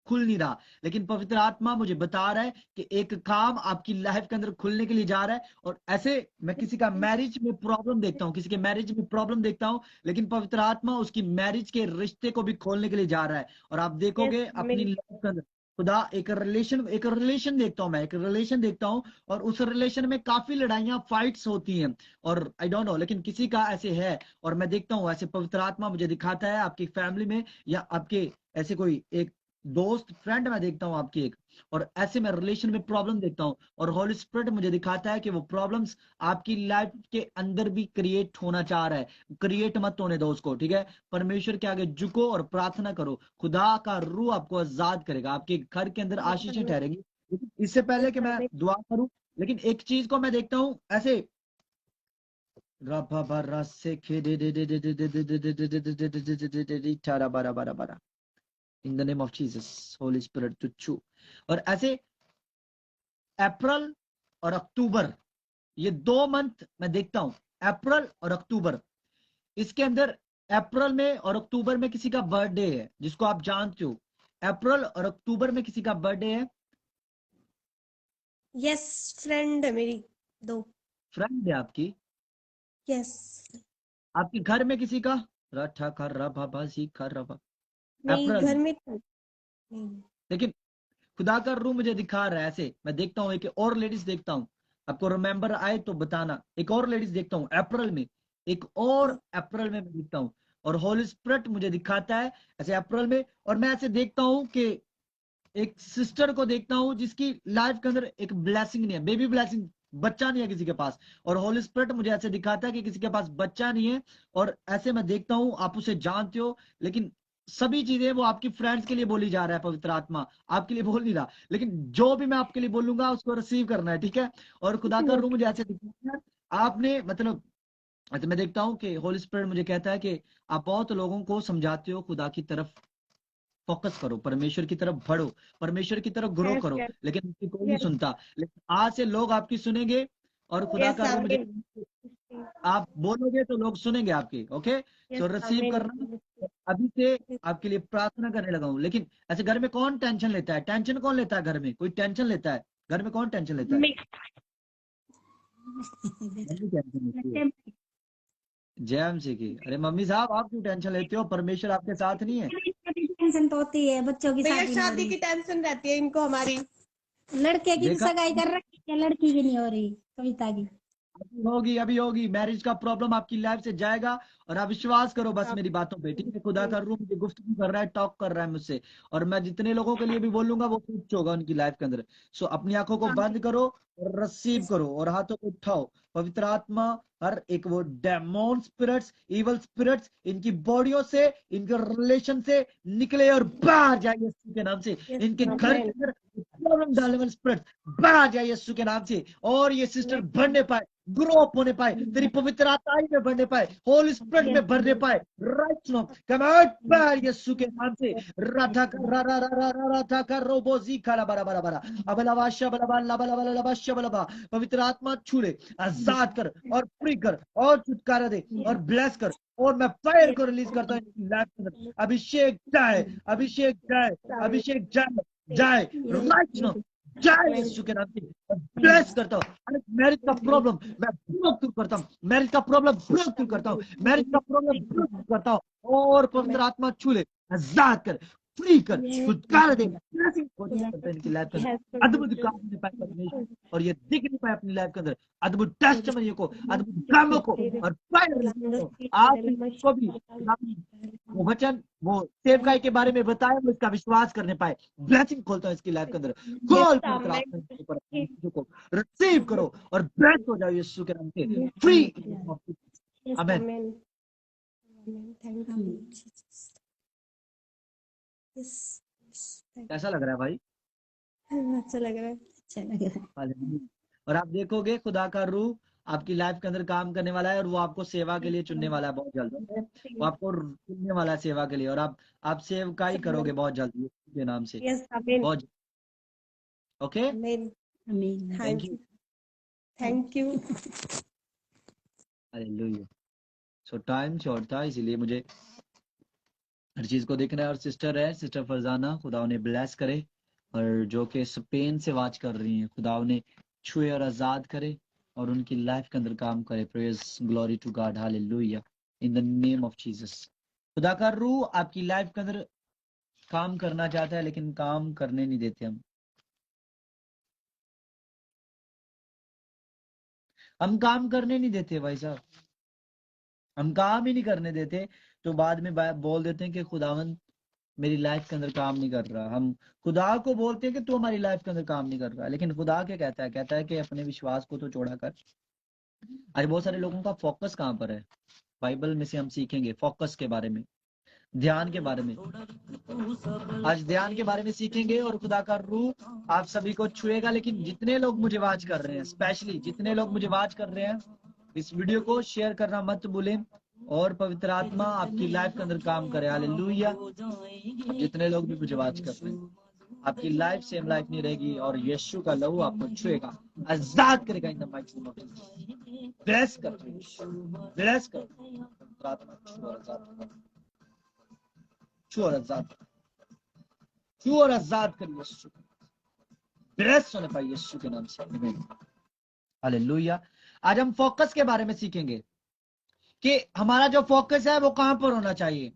खुल नहीं रहा, लेकिन पवित्र आत्मा मुझे बता रहा है कि एक काम आपकी लाइफ के अंदर खुलने के लिए जा रहा है। और ऐसे मैं किसी का मैरिज में प्रॉब्लम देखता हूँ, किसी के मैरिज में प्रॉब्लम देखता हूँ, लेकिन पवित्र आत्मा उसकी मैरिज के रिश्ते को भी खोलने के लिए जा रहा है। और आप देखोगे अपनी लाइफ के अंदर खुदा एक रिलेशन देखता हूं, मैं एक रिलेशन देखता हूं, और उस रिलेशन में काफी लड़ाइयां, फाइट्स होती हैं, और आई डोंट नो, लेकिन किसी का ऐसे है। और मैं देखता हूं ऐसे पवित्र आत्मा मुझे दिखाता है आपकी फैमिली में या आपके ऐसे कोई एक दोस्त फ्रेंड मैं देखता हूं आपकी एक, और ऐसे मैं रिलेशन में प्रॉब्लम देखता हूं। और होली स्पिरिट मुझे दिखाता है कि वो प्रॉब्लम्स आपकी लाइफ के अंदर भी क्रिएट होना चाह रहा है। क्रिएट मत होने दो उसको, ठीक है? परमेश्वर के आगे झुको और प्रार्थना करो, खुदा का रूह आपको आजाद करेगा, आपके घर के अंदर आशीषें ठहरेंगी। लेकिन इससे पहले कि मैं दुआ करूं, लेकिन एक चीज को मैं देखता हूं ऐसे in the name of Jesus Holy Spirit तुच्छू। और ऐसे अप्रैल और अक्टूबर, ये 2 मंथ मैं देखता हूं, अप्रैल और अक्टूबर, इसके अंदर अप्रैल में और अक्टूबर में किसी का बर्थडे है जिसको आप जानते हो। अप्रैल और अक्टूबर में किसी का बर्थडे है। यस, फ्रेंड है मेरी 2। फ्रेंड है आपकी? यस, आपके घर में किसी का? रठा खर रभा बासी खर रभा नहीं, अप्रैल घर में। में तो नहीं। लेकिन खुदा का रूह मुझे दिखा रहा है, ऐसे मैं देखता हूँ एक और लेडीज देखता हूँ, आपको रिमेम्बर आए तो बताना। एक और लेडीज देखता हूँ अप्रैल में, एक और अप्रैल में मैं देखता हूँ। और होली स्पिरिट मुझे दिखाता है ऐसे अप्रैल में। और मैं ऐसे देखता हूँ कि एक सिस्टर को देखता हूँ जिसकी लाइफ के अंदर एक ब्लेसिंग नहीं है, बेबी ब्लेसिंग, बच्चा नहीं है किसी के पास। और होली स्पिरिट मुझे ऐसे दिखाता है कि किसी के पास बच्चा नहीं है। और ऐसे मैं देखता हूँ, आप उसे जानते हो, लेकिन सभी चीजें वो आपकी फ्रेंड्स के लिए बोली जा रहा है, पवित्र आत्मा आपके लिए बोल नहीं रहा, लेकिन जो भी मैं आपके लिए बोलूंगा उसको रिसीव करना है, ठीक है? और खुदा का रूह मुझे ऐसे दिखाता है, आपने मतलब अच्छा, मैं देखता हूँ कि होली स्पिरिट मुझे कहता है कि आप बहुत लोगों को समझाते हो, खुदा की तरफ फोकस करो, परमेश्वर की तरफ बढ़ो, परमेश्वर की तरफ ग्रो यस, करो, यस, लेकिन उसकी कोई नहीं यस, सुनता। लेकिन आज से लोग आपकी सुनेंगे, और खुदा यस, का रूह मुझे, आमीन। आप बोलोगे तो लोग सुनेंगे आपके, ओके? यस, सो रिसीव आमीन। करना। अभी से आपके लिए प्रार्थना करने लगा हूं। लेकिन ऐसे घर में कौन टेंशन लेता है? टेंशन कौन लेता है घर में? कोई टेंशन लेता है घर में? कौन टेंशन लेता है? मम्मी टेंशन लेती है। जैम सी की, अरे मम्मी साहब आप क्यों टेंशन लेते हो? परमेश्वर आपके साथ नहीं है? टेंशन तो होती है, बच्चों की भैया शादी नहीं हो शादी रही, की टेंशन रहती है इनको हमारी। लड़के की देखा, सगाई कर रखी है, लड़की की नहीं हो रही, कविता की। अभी होगी मैरिज का प्रॉब्लम आपकी लाइफ से जाएगा। और आप विश्वास करो बस मेरी बातों पे, ठीक है? खुदा का रूह मुझे गुफ्तगू कर रहा है, टॉक कर रहा है मुझसे, और मैं जितने लोगों के लिए भी बोलूंगा वो कुछ होगा उनकी लाइफ के अंदर। सो अपनी आंखों को बंद करो और रिसीव करो और हाथों को उठाओ। पवित्र आत्मा हर एक वो डेमोन स्पिरिट्स, इवल स्पिरिट्स, इनकी बॉडियों से, इनके रिलेशन से निकले और बाहर जाए यीशु के नाम से। इनके घर के अंदर प्रॉब्लम डालने वाले स्पिरिट बाहर जाए यीशु के नाम से। और ये सिस्टर बढ़ने पाए, ग्रो अप होने पाए, तेरी पवित्र आत्मा में बढ़ने पाए, होली स्पिरिट में भरने पाए। Right now come out by यीशु के नाम से। राधा का रा रा रा रा रा राधा का रोबोजी खाला बरा बरा बरा अबलावाशा बलबा लबा लबा लबा शबलबा। पवित्र आत्मा छू ले, आजाद कर और फ्री कर और छुटकारा दे और ब्लेस कर। और मैं फायर को रिलीज करता हूँ लाइफ के अंदर। अभिषेक जाए, अभिषेक जाए, अभिषेक जाए, जाए राइट नाउ, जाए यीशु के नाम से। ब्लेस करता हूँ। अरे मैरिज का प्रॉब्लम मैं ब्रेक थ्रू करता हूँ, मैरिज का प्रॉब्लम ब्रेक थ्रू करता हूँ, मैरिज का प्रॉब्लम ब्रेक थ्रू करता हूँ। और पवित्र आत्मा छू ले, आजाद कर, फ्री कर, छुटकारा दे। ब्लेसिंग करता है इनकी लाइफ के अंदर। अद्भुत काम नहीं पाए परमेश्वर, और ये दिख नहीं पाए अपनी लाइफ के अंदर। अद्भुत टेस्टमनी को, अद्भुत कामों को और फायर आप को भी वो वचन, वो सेवकाई के बारे में बताया, वो इसका विश्वास करने पाए। ब्लेसिंग खोलता हूँ इसकी लाइफ के अंदर। खोल पवित्र आत्मा के ऊपर यीशु को रिसीव करो और ब्लेस हो जाओ यीशु के नाम से। फ्री आमीन। कैसा लग रहा है भाई? अच्छा लग रहा है, अच्छा लग रहा है। हालेलुया। और आप देखोगे खुदा का रूह आपकी लाइफ के अंदर काम करने वाला है, और वो आपको सेवा के लिए चुनने वाला है बहुत जल्द। वो आपको चुनने वाला है सेवा के लिए, और आप सेवकाई करोगे बहुत जल्द यीशु के नाम से, बहुत। ओके, आमीन। Thank you, thank you. Hallelujah. So time short था, इसीलिए मुझे हर चीज को देखना है। और सिस्टर है, सिस्टर फरजाना, खुदा उन्हें ब्लेस करे, और जो कि स्पेन से वाच कर रही हैं, खुदा उन्हें छुए और आजाद करे और उनकी लाइफ के अंदर काम करे। Praise glory to God, hallelujah, in the name of Jesus. खुदा का रूह आपकी लाइफ के अंदर काम करना चाहता है, लेकिन काम करने नहीं देते हम काम करने नहीं देते भाई साहब, हम काम ही नहीं करने देते। तो बाद में बोल देते हैं कि खुदावंद मेरी लाइफ के अंदर काम नहीं कर रहा। हम खुदा को बोलते हैं कि तू हमारी लाइफ के अंदर काम नहीं कर रहा, लेकिन खुदा क्या कहता है? कहता है कि अपने विश्वास को तो चौड़ा कर। आज बहुत सारे लोगों का फोकस कहाँ पर है? बाइबल में से हम सीखेंगे फोकस के बारे में, ध्यान के बारे में। आज ध्यान के बारे में सीखेंगे, और खुदा का रूह आप सभी को छुएगा। लेकिन जितने लोग मुझे वाच कर रहे हैं, स्पेशली जितने लोग मुझे वाच कर रहे हैं, इस वीडियो को शेयर करना मत भूलें, और पवित्र आत्मा आपकी लाइफ के अंदर काम करे। हालेलुया। जितने लोग भी मुझे वाच कर रहे हैं, आपकी लाइफ सेम लाइफ नहीं रहेगी, और यीशु का लहू आपको छुएगा, आजाद करेगा इन the mighty name of Jesus. Bless कर, ब्लेस कर, छू और आजाद, छू और आजाद कर यीशु, ब्लेस होने पाए यीशु के नाम से, आमीन, हालेलुया। आज हम फोकस के बारे में सीखेंगे कि हमारा जो फोकस है वो कहां पर होना चाहिए।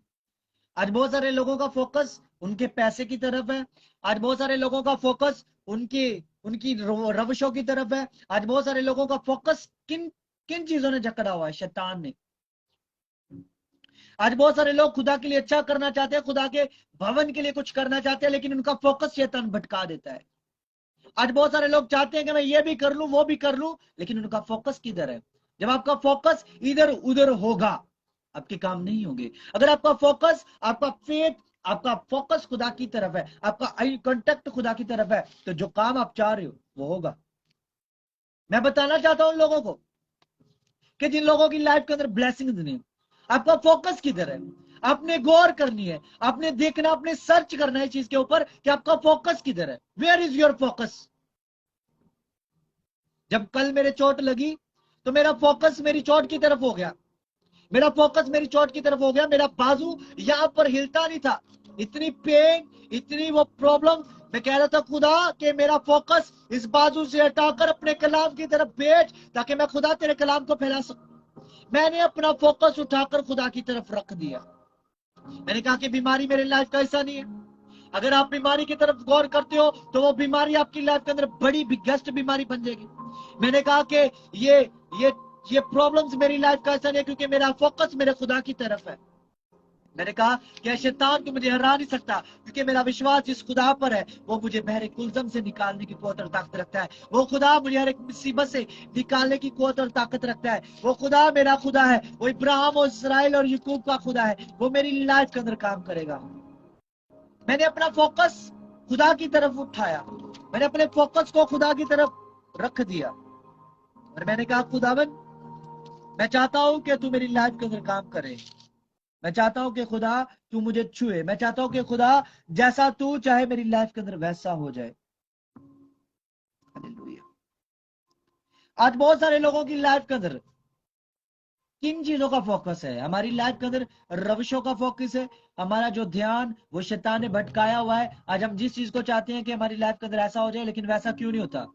आज बहुत सारे लोगों का फोकस उनके पैसे की तरफ है। आज बहुत सारे लोगों का फोकस उनकी रवशों की तरफ है। आज बहुत सारे लोगों का फोकस किन किन चीजों ने जकड़ा हुआ है? शैतान ने। आज बहुत सारे लोग खुदा के लिए अच्छा करना चाहते हैं, खुदा के भवन के लिए कुछ करना चाहते हैं, लेकिन उनका फोकस शैतान भटका देता है। आज बहुत सारे लोग चाहते हैं कि मैं ये भी कर लूं, वो भी कर लूं, लेकिन उनका फोकस किधर है? जब आपका फोकस इधर उधर होगा, आपके काम नहीं होंगे। अगर आपका फोकस, आपका फेथ, आपका फोकस खुदा की तरफ है, आपका आई कांटेक्ट खुदा की तरफ है, तो जो काम आप चाह रहे हो वो होगा। मैं बताना चाहता हूं उन लोगों को कि जिन लोगों की लाइफ के अंदर ब्लेसिंग्स नहीं, आपका फोकस किधर है? आपने गौर करनी है, आपने देखना, आपने सर्च करना है इस चीज के ऊपर कि आपका फोकस किधर है। Where is your focus? जब कल मेरे चोट लगी तो मेरा फोकस मेरी चोट की तरफ हो गया, मेरा फोकस मेरी चोट की तरफ हो गया। मेरा बाजू यहां पर हिलता नहीं था, इतनी पेन, इतनी वो प्रॉब्लम। मैं कह रहा था खुदा कि मेरा फोकस इस बाजू से हटाकर अपने कलाम की तरफ भेज, ताकि मैं खुदा तेरे कलाम को फैला सकूं। मैंने अपना फोकस उठाकर खुदा की तरफ रख दिया। मैंने कहा कि बीमारी मेरे लाइफ का हिस्सा नहीं है। अगर आप बीमारी की तरफ गौर करते हो तो वो बीमारी आपकी लाइफ के अंदर बड़ी बिगेस्ट बीमारी बन जाएगी। मैंने कहा कि ये प्रॉब्लम्स मेरी लाइफ का हिस्सा नहीं है, क्योंकि मेरा फोकस मेरे खुदा की तरफ है। मैंने कहा कि शैतान तो मुझे हरा नहीं सकता, क्योंकि मेरा विश्वास जिस खुदा पर है वो मुझे बहरे कुलजम से निकालने की कुव्वत और ताकत रखता है। वो खुदा मुझे हर एक मुसीबत से निकालने की कुव्वत और ताकत रखता है। वो खुदा मेरा खुदा है, वो इब्राहिम और इसराइल और याकूब का खुदा है। वो मेरी लाइफ के अंदर काम करेगा। मैंने अपना फोकस खुदा की तरफ उठाया, मैंने अपने फोकस को खुदा की तरफ रख दिया। और मैंने कहा खुदावन मैं चाहता हूं कि तू मेरी लाइफ के अंदर काम करे, मैं चाहता हूं कि खुदा तू मुझे छुए, मैं चाहता हूं कि खुदा जैसा तू चाहे मेरी लाइफ के अंदर वैसा हो जाए। हालेलुया। आज बहुत सारे लोगों की लाइफ के अंदर किन चीजों का फोकस है? हमारी लाइफ के अंदर रविशों का फोकस है, हमारा जो ध्यान वो शैतान ने भटकाया हुआ है। आज हम जिस चीज को चाहते हैं कि हमारी लाइफ के अंदर ऐसा हो जाए, लेकिन वैसा क्यों नहीं होता?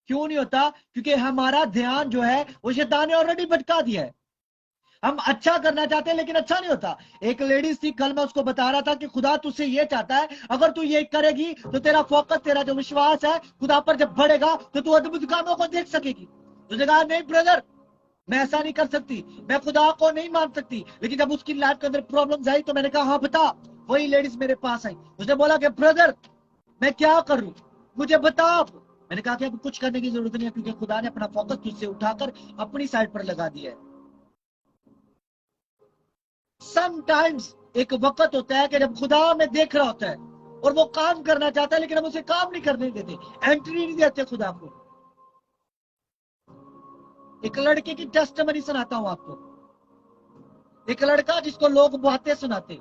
क्यों नहीं होता? क्योंकि हमारा ध्यान जो है वो शैतान ने ऑलरेडी भटका दिया है। हम अच्छा करना चाहते हैं लेकिन अच्छा नहीं होता। एक लेडीज थी, कल मैं उसको बता रहा था कि खुदा तुझसे ये चाहता है, अगर तू ये करेगी तो तेरा फोकस, तेरा जो विश्वास है खुदा पर जब बढ़ेगा तो तू अद्भुत कामों को देख सकेगी। उसने कहा नहीं ब्रदर, मैं ऐसा नहीं कर सकती, मैं खुदा को नहीं मान सकती। लेकिन जब उसकी लाइफ के अंदर प्रॉब्लम्स आई तो मैंने कहा हाँ बता। वही लेडीज मेरे पास आई, उसने बोला कि ब्रदर मैं क्या करूं, मुझे बता। मैंने कहा कि अब कुछ करने की जरूरत नहीं है, क्योंकि खुदा ने अपना फोकस तुझसे उठाकर अपनी साइड पर लगा दिया है। समटाइम्स एक वक्त होता है कि जब खुदा हमें देख रहा होता है और वो काम करना चाहता है, लेकिन हम उसे काम नहीं करने देते, एंट्री नहीं देते खुदा को। एक लड़के की टेस्टमनी सुनाता हूं आपको। एक लड़का जिसको लोग बातें सुनाते,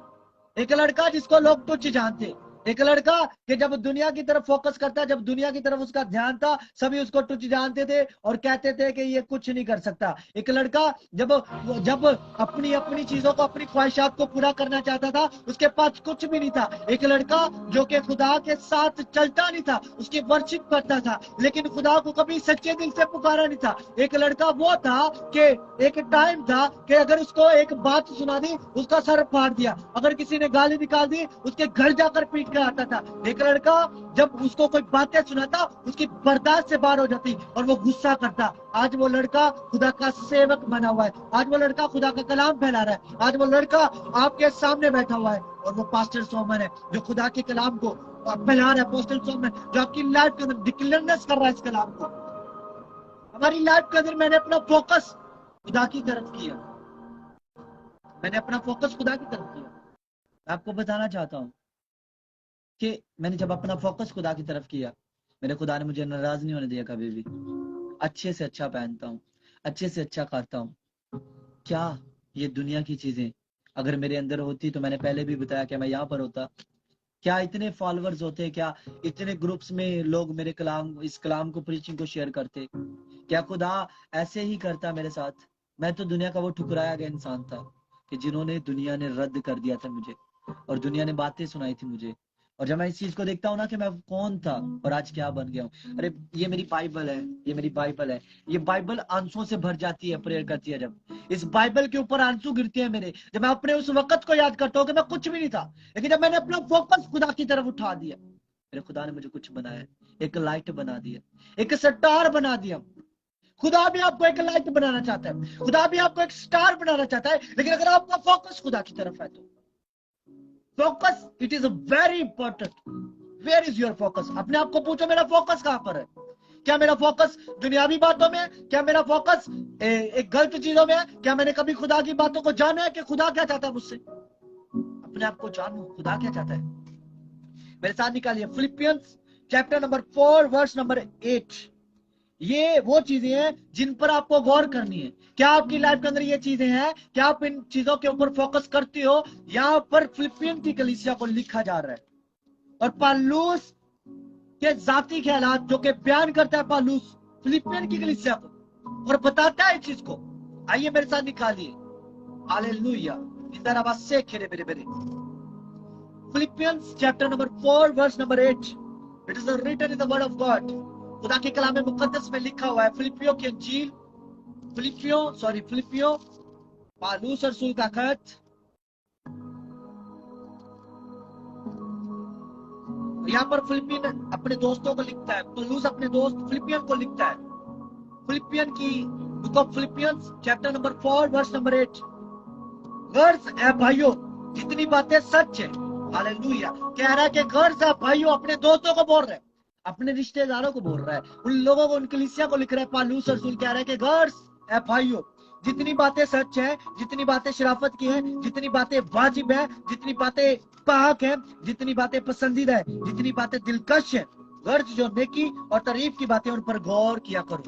एक लड़का जिसको लोग तुच्छ जानते, एक लड़का कि जब दुनिया की तरफ फोकस करता है, जब दुनिया की तरफ उसका ध्यान था, सभी उसको तुच्छ जानते थे और कहते थे कि ये कुछ नहीं कर सकता। एक लड़का जब अपनी अपनी चीजों को, अपनी ख्वाहिशात को पूरा करना चाहता था, उसके पास कुछ भी नहीं था। एक लड़का जो कि खुदा के साथ चलता नहीं था, उसकी वर्शिप करता था लेकिन खुदा को कभी सच्चे दिल से पुकारा नहीं था। एक लड़का वो था कि एक टाइम था कि अगर उसको एक बात सुना दी उसका सर फाड़ दिया, अगर किसी ने गाली निकाल दी उसके घर जाकर पीट कर आता था। एक लड़का जब उसको कोई बातें सुनाता उसकी बर्दाश्त से बाहर हो जाती और वो गुस्सा करता। आज वो लड़का खुदा का सेवक बना हुआ है, आज वो लड़का खुदा का कलाम फैला रहा है, आज वो लड़का आपके सामने बैठा हुआ है और वो पास्टर सोमन है जो खुदा के कलाम को फैला रहा है। पास्टर सोमन जो आपकी लाइफ के अंदर डिक्लेयरनेस कर रहा है इस कलाम को। हमारी लाइफ के अंदर मैंने अपना फोकस खुदा की तरफ किया, मैंने अपना फोकस खुदा की तरफ किया। आपको बताना चाहता हूं कि मैंने जब अपना फोकस खुदा की तरफ किया, मेरे खुदा ने मुझे नाराज नहीं होने दिया कभी भी। अच्छे से अच्छा पहनता हूँ, अच्छे से अच्छा खाता हूँ। क्या ये दुनिया की चीजें अगर मेरे अंदर होती तो मैंने पहले भी बताया कि मैं यहाँ पर होता। क्या इतने फॉलोअर्स होते, क्या इतने ग्रुप्स में लोग मेरे कलाम, इस कलाम को, प्रीचिंग को शेयर करते? क्या खुदा ऐसे ही करता मेरे साथ? मैं तो दुनिया का वो ठुकराया गया इंसान था कि जिन्होंने, दुनिया ने रद्द कर दिया था मुझे और दुनिया ने बातें सुनाई थी मुझे। और जब मैं इस चीज को देखता हूँ ना कि मैं कौन था और आज क्या बन गया हूँ। अरे ये मेरी बाइबल है, ये मेरी बाइबल है, ये बाइबल आंसुओं से भर जाती है प्रेयर करती है। जब इस बाइबल के ऊपर आंसू गिरते हैं मेरे, जब मैं अपने उस वक्त को याद करता हूँ कि मैं कुछ भी नहीं था, लेकिन जब मैंने अपना फोकस खुदा की तरफ उठा दिया, मेरे खुदा ने मुझे कुछ बनाया, एक लाइट बना दिया, एक स्टार बना दिया। खुदा भी आपको एक लाइट बनाना चाहता है, खुदा भी आपको एक स्टार बनाना चाहता है, लेकिन अगर आपका फोकस खुदा की तरफ है तो focus, it is very important. Where is your focus? अपने आप को पूछो मेरा फोकस कहां पर है? क्या मेरा फोकस दुनियावी बातों में है? क्या मेरा फोकस एक गलत चीजों में है? क्या मैंने कभी खुदा की बातों को जाना है कि खुदा क्या चाहता है मुझसे? अपने आप को जानो, खुदा क्या चाहता है। मेरे साथ निकालिए Philippians chapter number 4 verse number 8। ये वो चीजें हैं जिन पर आपको गौर करनी है। क्या आपकी लाइफ के अंदर ये चीजें हैं? क्या आप इन चीजों के ऊपर फोकस करते हो? यहाँ पर फिलिपियन की कलीसिया को लिखा जा रहा है और पौलुस के जाती ख्यालात जो कि बयान करता है पौलुस फिलिपियन की कलीसिया को और बताता है इस चीज को। आइए मेरे साथ निकालिए, हालेलुया। इधर आवाज से खेरे मेरे Philippians chapter number 4 verse number 8। It is written in the word of God. खुदा के कलाम में मुकद्दस में लिखा हुआ है। फिलिपियो की अंजील, फिलिपियो पौलुस रसूल का खत, यहाँ पर फिलिपियन अपने दोस्तों को लिखता है, पौलुस अपने दोस्त फिलिपियन को लिखता है। फिलिपियन की book of Philippians chapter number 4 verse number 8। Girls है भाइयों, जितनी बातें सच है, हालेलुया, कह रहा है कि गर्ल्स है भाइयों, अपने दोस्तों को बोल रहे हैं, अपने रिश्तेदारों को बोल रहा है, उन लोगों को, उन कलीसिया को लिख रहा है। पौलुस रसूल कह रहा है कि गर्ल्स है भाइयों, जितनी बातें सच है, जितनी बातें शराफत की है, जितनी बातें वाजिब है, जितनी बातें पाक है, जितनी बातें पसंदीदा है, जितनी बातें दिलकश है, गर्ज जो नेकी और तारीफ की बातें, उन पर गौर किया करो।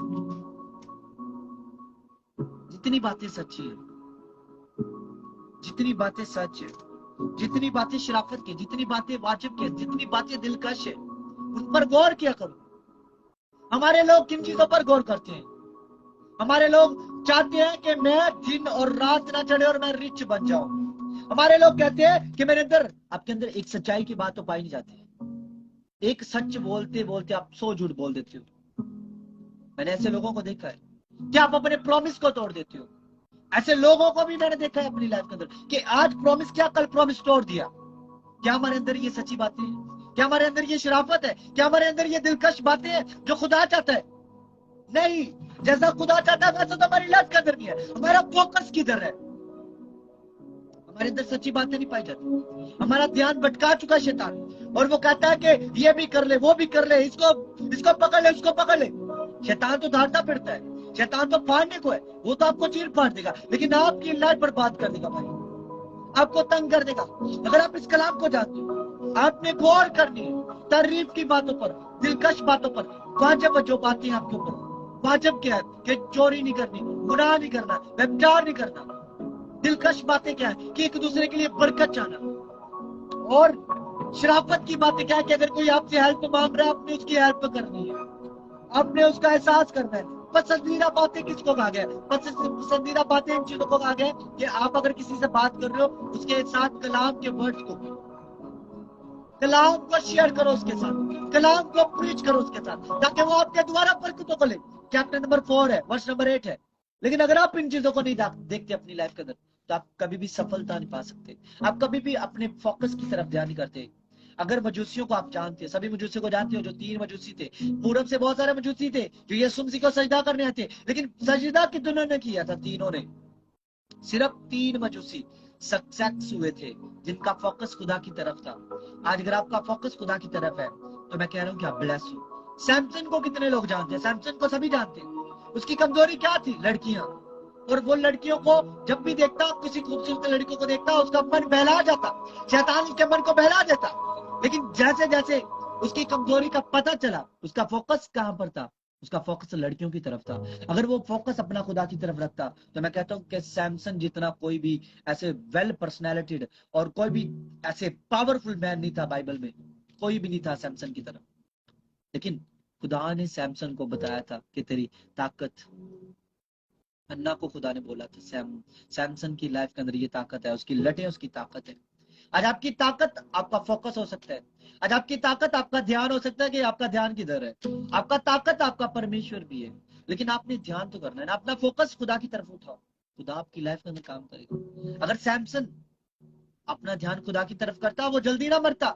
जितनी बातें सच्ची है, जितनी बातें सच है, जितनी बातें शराफत की, जितनी बातें वाजिब की, जितनी बातें दिलकश है, उन पर गौर किया करो। हमारे लोग किन चीजों पर गौर करते हैं? हमारे लोग चाहते हैं कि मैं दिन और रात ना चढ़े और मैं रिच बन जाऊं। हमारे लोग कहते हैं कि मेरे अंदर, आपके अंदर एक सच्चाई की बात तो पाई नहीं जाती। एक सच बोलते बोलते आप 100 झूठ बोल देते हो। मैंने ऐसे लोगों को देखा है कि आप अपने प्रॉमिस को तोड़ देते हो। ऐसे लोगों को भी मैंने देखा है अपनी लाइफ के अंदर कि आज प्रॉमिस किया, कल प्रॉमिस तोड़ दिया। क्या हमारे अंदर ये सच्ची बातें हैं? क्या हमारे अंदर ये शराफत है? क्या हमारे अंदर ये दिलकश बातें हैं जो खुदा चाहता है? नहीं, जैसा खुदा चाहता है वैसा तो हमारी लाइफ के अंदर नहीं है। हमारा फोकस किधर है? हमारे अंदर सच्ची बातें नहीं पाई जाती। हमारा ध्यान भटका चुका है शैतान, और वो कहता है कि ये भी कर ले, वो भी कर ले, इसको पकड़ ले, उसको पकड़ ले। शैतान तो धारता फिरता है, शैतान तो फाड़ने को है, वो तो आपको चीर फाड़ देगा, लेकिन आपकी लाइफ बर्बाद कर देगा भाई, आपको तंग कर देगा। अगर आप इस कलाम को जानते हो, आपने गौर करनी है तारीफ की बातों पर, दिलकश बातों पर, वाजिब जो बातें आपके ऊपर। वाजिब क्या है? कि चोरी नहीं करनी, गुनाह नहीं करना, व्यभिचार नहीं करना। दिलकश बातें क्या है? कि एक दूसरे के लिए बरकत चाहना। और शराफत की बातें क्या है? कि अगर कोई आपसे हेल्प मांग रहा है, आपने उसकी हेल्प करनी है, आपने उसका एहसास करना है। पसंदीदा बातें किसको कहा गया? पसंदीदा बातें इन चीजों को कहा गया कि आप अगर किसी से बात कर रहे हो, उसके साथ कलाम के वर्ड्स को, कलाम को शेयर करो उसके साथ, कलाम को प्रीच करो उसके साथ, ताकि वो आपके द्वारा बरकतों को ले। चैप्टर नंबर 4 है, वर्स नंबर 8 है। लेकिन अगर आप इन चीजों को नहीं देखते अपनी लाइफ के अंदर, तो आप कभी भी सफलता नहीं पा सकते। आप कभी भी अपने फोकस की तरफ ध्यान नहीं करते। अगर मजूसियों को आप जानते हैं, सभी मजूसियों को जानते हो, जो 3 मजूसी थे, पूरब से बहुत सारे मजूसी थे जो यीशु मसीह को सजदा करने आते, लेकिन सजदा कितनों ने किया था? तीनों ने। सिर्फ 3 मजूसी सक्सेस हुए थे जिनका फोकस खुदा की तरफ था। आज अगर आपका फोकस खुदा की तरफ है, तो मैं कह रहा हूं कि आप ब्लेस हो। सैमसन को कितने लोग जानते हैं? सैमसन को सभी जानते हैं। उसकी कमजोरी क्या थी? लड़कियां। और वो लड़कियों को जब भी देखता, किसी खूबसूरत लड़कियों को देखता, उसका मन बहला जाता, शैतान उसके मन को बहला देता। लेकिन जैसे जैसे उसकी कमजोरी का पता चला, उसका फोकस कहां पर था? उसका फोकस लड़कियों की तरफ था। अगर वो फोकस अपना खुदा की तरफ रखता, तो मैं कहता हूं कि सैमसन जितना कोई भी ऐसे वेल पर्सनैलिटीड और कोई भी ऐसे पावरफुल मैन नहीं था बाइबल में, कोई भी नहीं था सैमसन की तरफ। लेकिन खुदा ने सैमसन को बताया था कि तेरी ताकत, अन्ना को खुदा ने बोला था सैमसन की लाइफ के अंदर ये ताकत है, उसकी लटे उसकी ताकत है। आज आपकी ताकत आपका फोकस हो सकता है। आज आपकी ताकत आपका ध्यान हो सकता है कि आपका ध्यान किधर है। आपका ताकत आपका परमेश्वर भी है, लेकिन आपने ध्यान तो करना है ना, अपना फोकस खुदा की तरफ उठाओ, खुदा आपकी लाइफ के अंदर काम करेगा। अगर सैमसन अपना ध्यान खुदा की तरफ करता, वो जल्दी ना मरता।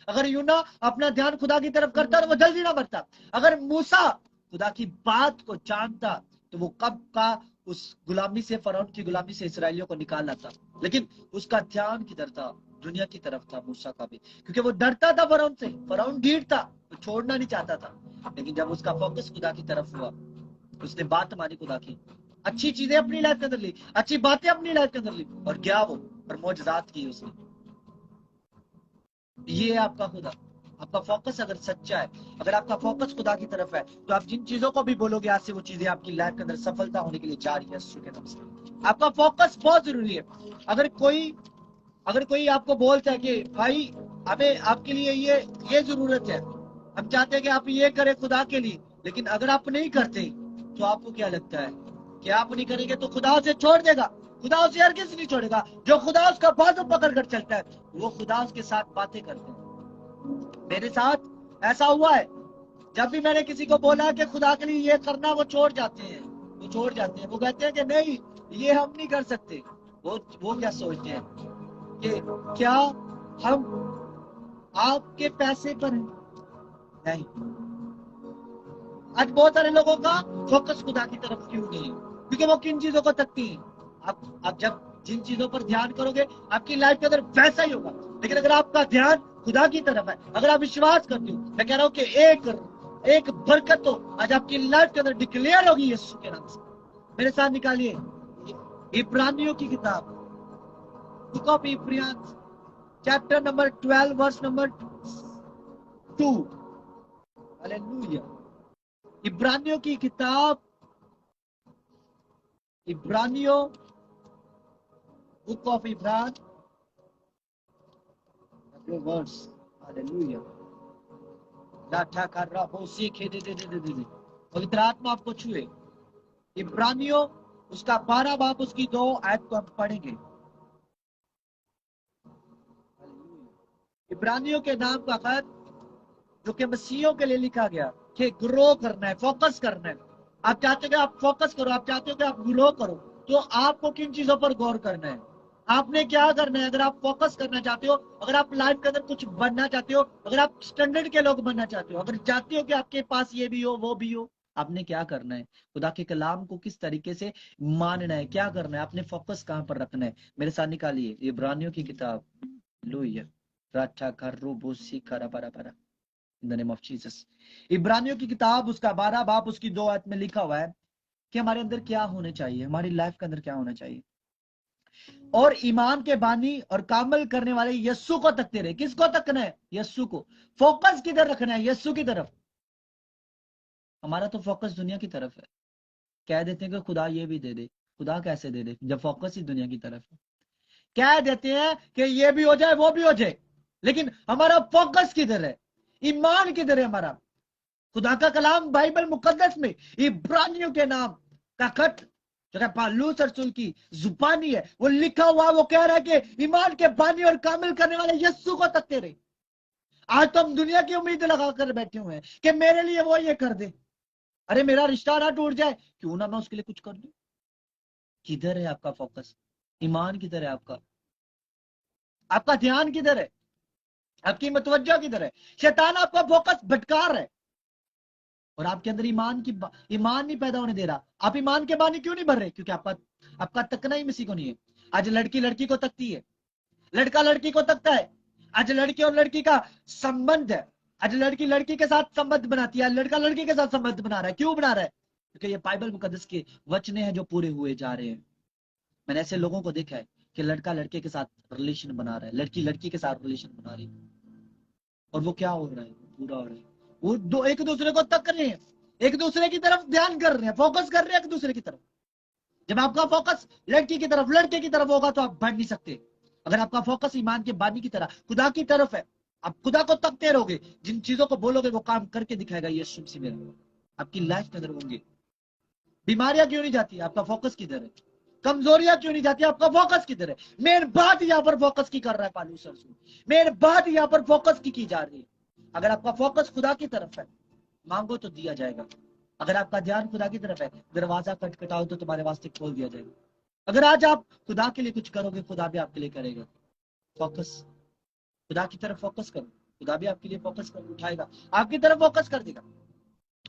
अगर यूना अपना ध्यान खुदा की तरफ करता, तो वो जल्दी ना मरता। अगर मूसा खुदा की बात को जानता, तो वो कब का उस गुलामी से, फरौन की गुलामी से इसराइलियों को निकाल लाता। लेकिन उसका ध्यान किधर था? दुनिया की तरफ था मूसा का भी, क्योंकि वो डरता था फरौन से। फरौन ढीठ था, वो छोड़ना नहीं चाहता था। लेकिन जब उसका फोकस खुदा की तरफ हुआ, उसने बात मानी खुदा की, अच्छी चीजें अपनी लाइफ के अंदर ली, अच्छी बातें अपनी लाइफ के अंदर ली, और क्या वो और मौजज़ात की उसने। ये आपका खुदा। आपका फोकस अगर सच्चा है, अगर आपका फोकस खुदा की तरफ है, तो आप जिन चीजों को भी बोलोगे, आज से वो चीजें आपकी लाइफ के अंदर सफलता होने के लिए जा रही है यीशु के नाम से। आपका फोकस बहुत जरूरी है। अगर कोई आपको बोलता है कि भाई हमें आपके लिए ये जरूरत है, हम चाहते हैं कि आप ये करें खुदा के लिए, लेकिन अगर आप नहीं करते, तो आपको क्या लगता है कि आप नहीं करेंगे तो खुदा उसे छोड़ देगा? खुदा उसे हरगिज़ नहीं छोड़ेगा। जो खुदा उसका बाजू पकड़ कर चलता है, वो खुदा उसके साथ बातें करते हैं। मेरे साथ ऐसा हुआ है, जब भी मैंने किसी को बोला कि खुदा के लिए ये करना, वो छोड़ जाते हैं। वो कहते हैं कि नहीं, ये हम नहीं कर सकते। वो क्या सोचते हैं कि क्या हम आपके पैसे पर हैं? नहीं। आज बहुत सारे लोगों का फोकस खुदा की तरफ क्यों नहीं है? क्योंकि वो किन चीजों को तकती हैं। आप जब जिन चीजों पर ध्यान करोगे, आपकी लाइफ के अंदर वैसा ही होगा। लेकिन अगर आपका ध्यान खुदा की तरफ है, अगर आप विश्वास करते हो, मैं कह रहा हूं कि एक बरकत तो आज आपकी लाइफ के अंदर डिक्लेयर होगी यीशु के नाम से। मेरे साथ निकालिए इब्रानियों की किताब, बुक ऑफ इब्रानियंस, chapter number 12 verse number 2। Hallelujah. इब्रानियों की किताब इब्रानियों, बुक ऑफ इब्रान, वर्स, हालेलुया, लाठा कर रहा हो सीखे दे दे दे दे दे, पवित्र आत्मा आपको छुए। इब्रानियों उसका 12 बाब उसकी 2 आयत को हम पढ़ेंगे। इब्रानियों के नाम का खत जो कि मसीहियों के लिए लिखा गया कि ग्रो करना है, फोकस करना है। आप चाहते हो कि आप फोकस करो, आप चाहते हो कि आप ग्रो करो, तो आपको किन चीजों पर गौर करना है, आपने क्या करना है। अगर आप फोकस करना चाहते हो, अगर आप लाइफ के अंदर कुछ बनना चाहते हो, अगर आप स्टैंडर्ड के लोग बनना चाहते हो, अगर चाहते हो कि आपके पास ये भी हो वो भी हो, आपने क्या करना है, खुदा के कलाम को किस तरीके से मानना है, क्या करना है, आपने फोकस कहां पर रखना है। मेरे साथ निकालिए इब्रानियों की किताब, लुया राठा कर रूबोसी करा para para in the name of Jesus. इब्रानियों की किताब उसका 12 बाब उसकी 2 आयत में लिखा हुआ है कि हमारे अंदर क्या होने चाहिए, हमारी लाइफ के अंदर क्या होना चाहिए। और ईमान के बानी और कामल करने वाले यस्सु को तकते रहे। किसको तकना है? यस्सु को। फोकस किधर रखना है? यस्सु की तरफ। हमारा तो फोकस दुनिया की तरफ है। कह देते हैं कि खुदा ये भी दे दे। खुदा कैसे दे दे जब फोकस ही दुनिया की तरफ है। कह देते हैं कि ये भी हो जाए वो भी हो जाए, लेकिन हमारा फोकस किधर है? ईमान किधर है हमारा? खुदा का कलाम बाइबल मुकद्दस में इब्रानियों के नाम का खत जो है पालूस रसूल की जुबानी है, वो लिखा हुआ, वो कह रहा है कि ईमान के बानी और कामिल करने वाले यस्सु को तकते रहे। आज तो हम दुनिया की उम्मीद लगाकर बैठे हुए हैं कि मेरे लिए वो ये कर दे, अरे मेरा रिश्ता ना टूट जाए, क्यों ना मैं उसके लिए कुछ कर दूं। किधर है आपका फोकस? ईमान किधर है आपका? आपका ध्यान किधर है? आपकी मतवज्जा किधर है? शैतान आपका फोकस भटका रहा है और आपके अंदर ईमान नहीं पैदा होने दे रहा। आप ईमान के बानी क्यों नहीं भर रहे? क्योंकि आपका तकना ही किसी को नहीं है। आज लड़की लड़की को तकती है, लड़का लड़की को तकता है। आज लड़की और लड़की का संबंध है, आज लड़की लड़की के साथ संबंध बनाती है, लड़का लड़की के साथ संबंध बना रहा है। क्यों बना रहा है? क्योंकि ये बाइबल मुकद्दस के वचने हैं जो पूरे हुए जा रहे हैं। मैंने ऐसे लोगों को देखा है कि लड़का लड़के के साथ रिलेशन बना रहा है, लड़की लड़की के साथ रिलेशन बना रही है, और वो क्या हो रहा है? पूरा हो रहा है। वो दो एक दूसरे को तक रहे हैं, एक दूसरे की तरफ ध्यान कर रहे हैं, फोकस कर रहे हैं एक दूसरे की तरफ। जब आपका फोकस लड़की की तरफ लड़के की तरफ होगा तो आप बढ़ नहीं सकते। अगर आपका फोकस ईमान के बानी की तरह खुदा की तरफ है, आप खुदा को तकते रहोगे, जिन चीजों को बोलोगे वो काम करके दिखाएगा यीशु मसीह मेरा। आपकी लाइफ के अंदर होंगे। बीमारियां क्यों नहीं जाती? आपका फोकस किधर है? कमजोरियां क्यों नहीं जाती? आपका फोकस किधर है? मेन बात यहाँ पर फोकस की कर रहा है पालूस रसूल, मेन बात यहाँ पर फोकस की जा रही है। अगर आपका फोकस खुदा की तरफ है, मांगो तो दिया जाएगा। अगर आपका ध्यान खुदा की तरफ है, दरवाजा खटखटाओ तो तुम्हारे वास्ते खोल दिया जाएगा। अगर आज आप खुदा के लिए कुछ करोगे, खुदा भी आपके लिए करेगा। फोकस खुदा की तरफ फोकस करो, खुदा भी आपके लिए फोकस कर उठाएगा, आपकी तरफ फोकस कर देगा।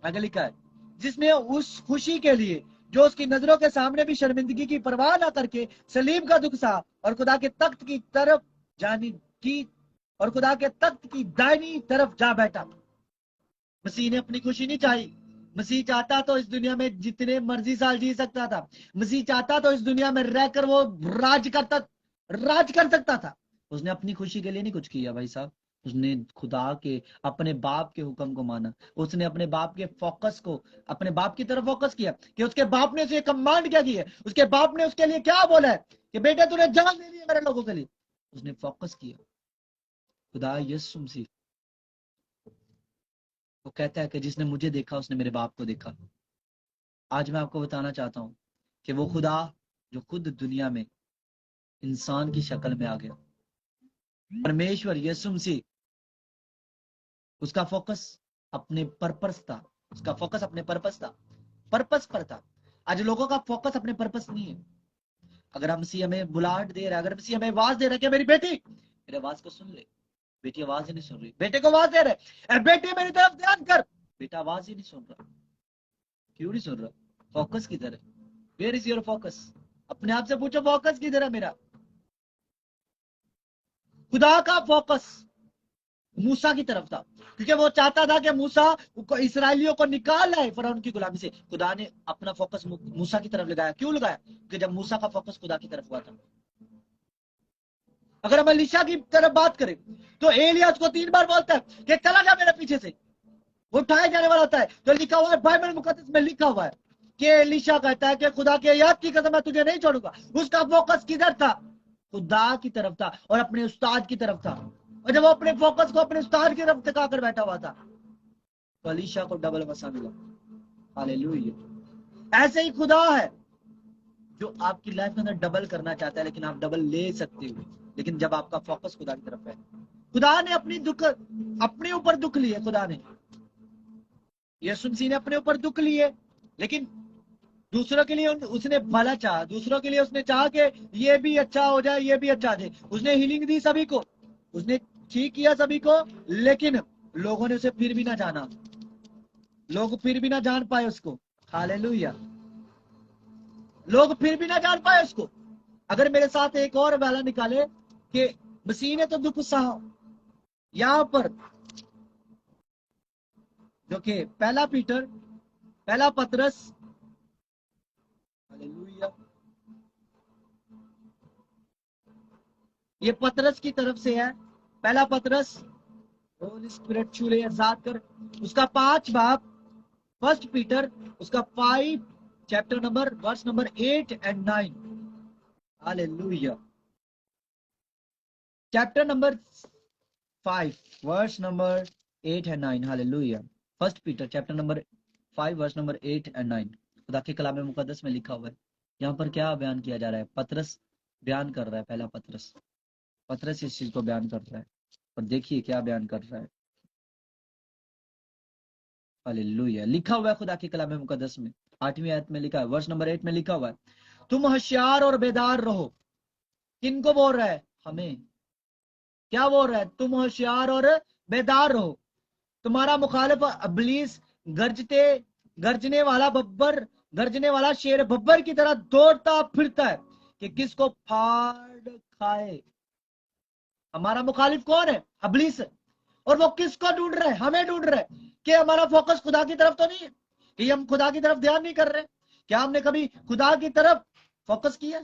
आगे लिखा है, जिसने उस खुशी के लिए जो उसकी नजरों के सामने भी शर्मिंदगी की परवाह ना करके सलीब का दुख सहा और खुदा के तख्त की तरफ जाने की और खुदा के तख्त की दाहिनी तरफ जा बैठा। मसीह ने अपनी खुशी नहीं चाही। मसीह चाहता तो इस दुनिया में जितने मर्जी साल जी सकता था। मसीह चाहता तो इस दुनिया में रहकर वो राज कर सकता था। उसने अपनी खुशी के लिए नहीं कुछ किया भाई साहब। उसने खुदा के अपने बाप के हुक्म को माना। उसने अपने बाप के फोकस को अपने बाप की तरफ फोकस किया कि उसके बाप ने उसे कमांड क्या की है, उसके बाप ने उसके लिए क्या बोला है कि बेटा तूने जान दे दी है मेरे लोगों के लिए। उसने फोकस किया। खुदा यीशु मसीह वो कहता है कि जिसने मुझे देखा उसने मेरे बाप को देखा। आज मैं आपको बताना चाहता हूं कि वो खुदा जो खुद दुनिया में इंसान की शक्ल में आ गया, परमेश्वर यीशु मसीह, उसका फोकस अपने पर्पस था। उसका फोकस अपने पर्पस पर था। आज लोगों का फोकस अपने पर्पस नहीं है। अगर हम मसीह हमें बुलाहट दे रहा है, अगर मसीह हमें आवाज दे रहा है कि मेरी बेटी मेरे आवाज को सुन ले, बेटी आवाज ही नहीं सुन रही। बेटे को आवाज दे रहे, बेटी मेरी तरफ ध्यान कर, बेटा आवाज ही नहीं सुन रहा। क्यों नहीं सुन रहा? फोकस किधर है? Where is your focus? अपने आप से पूछो, फोकस किधर है मेरा? खुदा का फोकस मूसा की तरफ था, क्योंकि वो चाहता था कि मूसा इसराइलियों को निकाल लाए फरौन की गुलामी से। खुदा ने अपना फोकस मूसा की तरफ लगाया। क्यों लगाया? क्योंकि जब मूसा का फोकस खुदा की तरफ हुआ था। अगर हम एलीशा की तरफ बात करें तो एलिया उसको 3 बार बोलता है कि चला जा मेरे पीछे से, वो उठाया जाने वाला होता है। तो लिखा हुआ है बाइबल मुकद्दस में, लिखा हुआ है कि एलीशा कहता है कि खुदा के याद की कसम मैं तुझे नहीं छोड़ूंगा। उसका फोकस किधर था? खुदा की तरफ था और अपने उस्ताद की तरफ था। और जब वो अपने फोकस को अपने उस्ताद की तरफ टिका कर बैठा हुआ था तो एलीशा को डबल मसा मिला। हालेलुया। ऐसे ही खुदा है जो आपकी लाइफ के अंदर डबल करना चाहता है, लेकिन आप डबल ले सकते हो, लेकिन जब आपका फोकस खुदा की तरफ है। खुदा ने अपने ऊपर दुख लिए। खुदा ने, यीशु मसीह ने अपने ऊपर दुख लिए, लेकिन दूसरों के लिए उसने भला चाहा। दूसरों के लिए उसने चाहा कि ये भी अच्छा हो जाए, ये भी अच्छा हो जाए। उसने हीलिंग दी सभी को, उसने ठीक किया सभी को, लेकिन लोगों ने उसे फिर भी ना जाना। लोग फिर भी ना जान पाए उसको। हालेलुया। लोग फिर भी ना जान पाए उसको। अगर मेरे साथ एक और वाला निकाले कि मसीह ने तो दुख सहा, यहां पर जो कि पहला पतरस, हालेलुया, ये पतरस की तरफ से है। पहला पतरस, होली स्पिरिट छूले याद कर, उसका 5 बाब, 1 पीटर, उसका 5 chapter number verse number 8 and 9। Hallelujah. Chapter number 5 verse number 8 and 9। Hallelujah. 1 Peter chapter number 5 verse number 8 and 9। खुदा के कलाम मुकद्दस में लिखा हुआ है। यहाँ पर क्या बयान किया जा रहा है? पतरस बयान कर रहा है। पहला पतरस इस चीज को बयान कर रहा है, और देखिए क्या बयान कर रहा है। हालेलुया। लिखा हुआ है खुदा के कलाम मुकद्दस में 8वीं आयत में लिखा है, वर्ष नंबर 8 में लिखा हुआ है, तुम होशियार और बेदार रहो। किनको बोल रहा है? हमें। क्या बोल रहा है? तुम होशियार और बेदार रहो। तुम्हारा मुखालिफ इब्लीस गरजने वाला शेर बब्बर की तरह दौड़ता फिरता है कि किसको फाड़ खाए। हमारा मुखालिफ कौन है? इब्लीस। और वो किसको ढूंढ रहा है? हमें ढूंढ रहा है। कि हमारा फोकस खुदा की तरफ तो नहीं है, कि हम खुदा की तरफ ध्यान नहीं कर रहे। क्या हमने कभी खुदा की तरफ फोकस किया?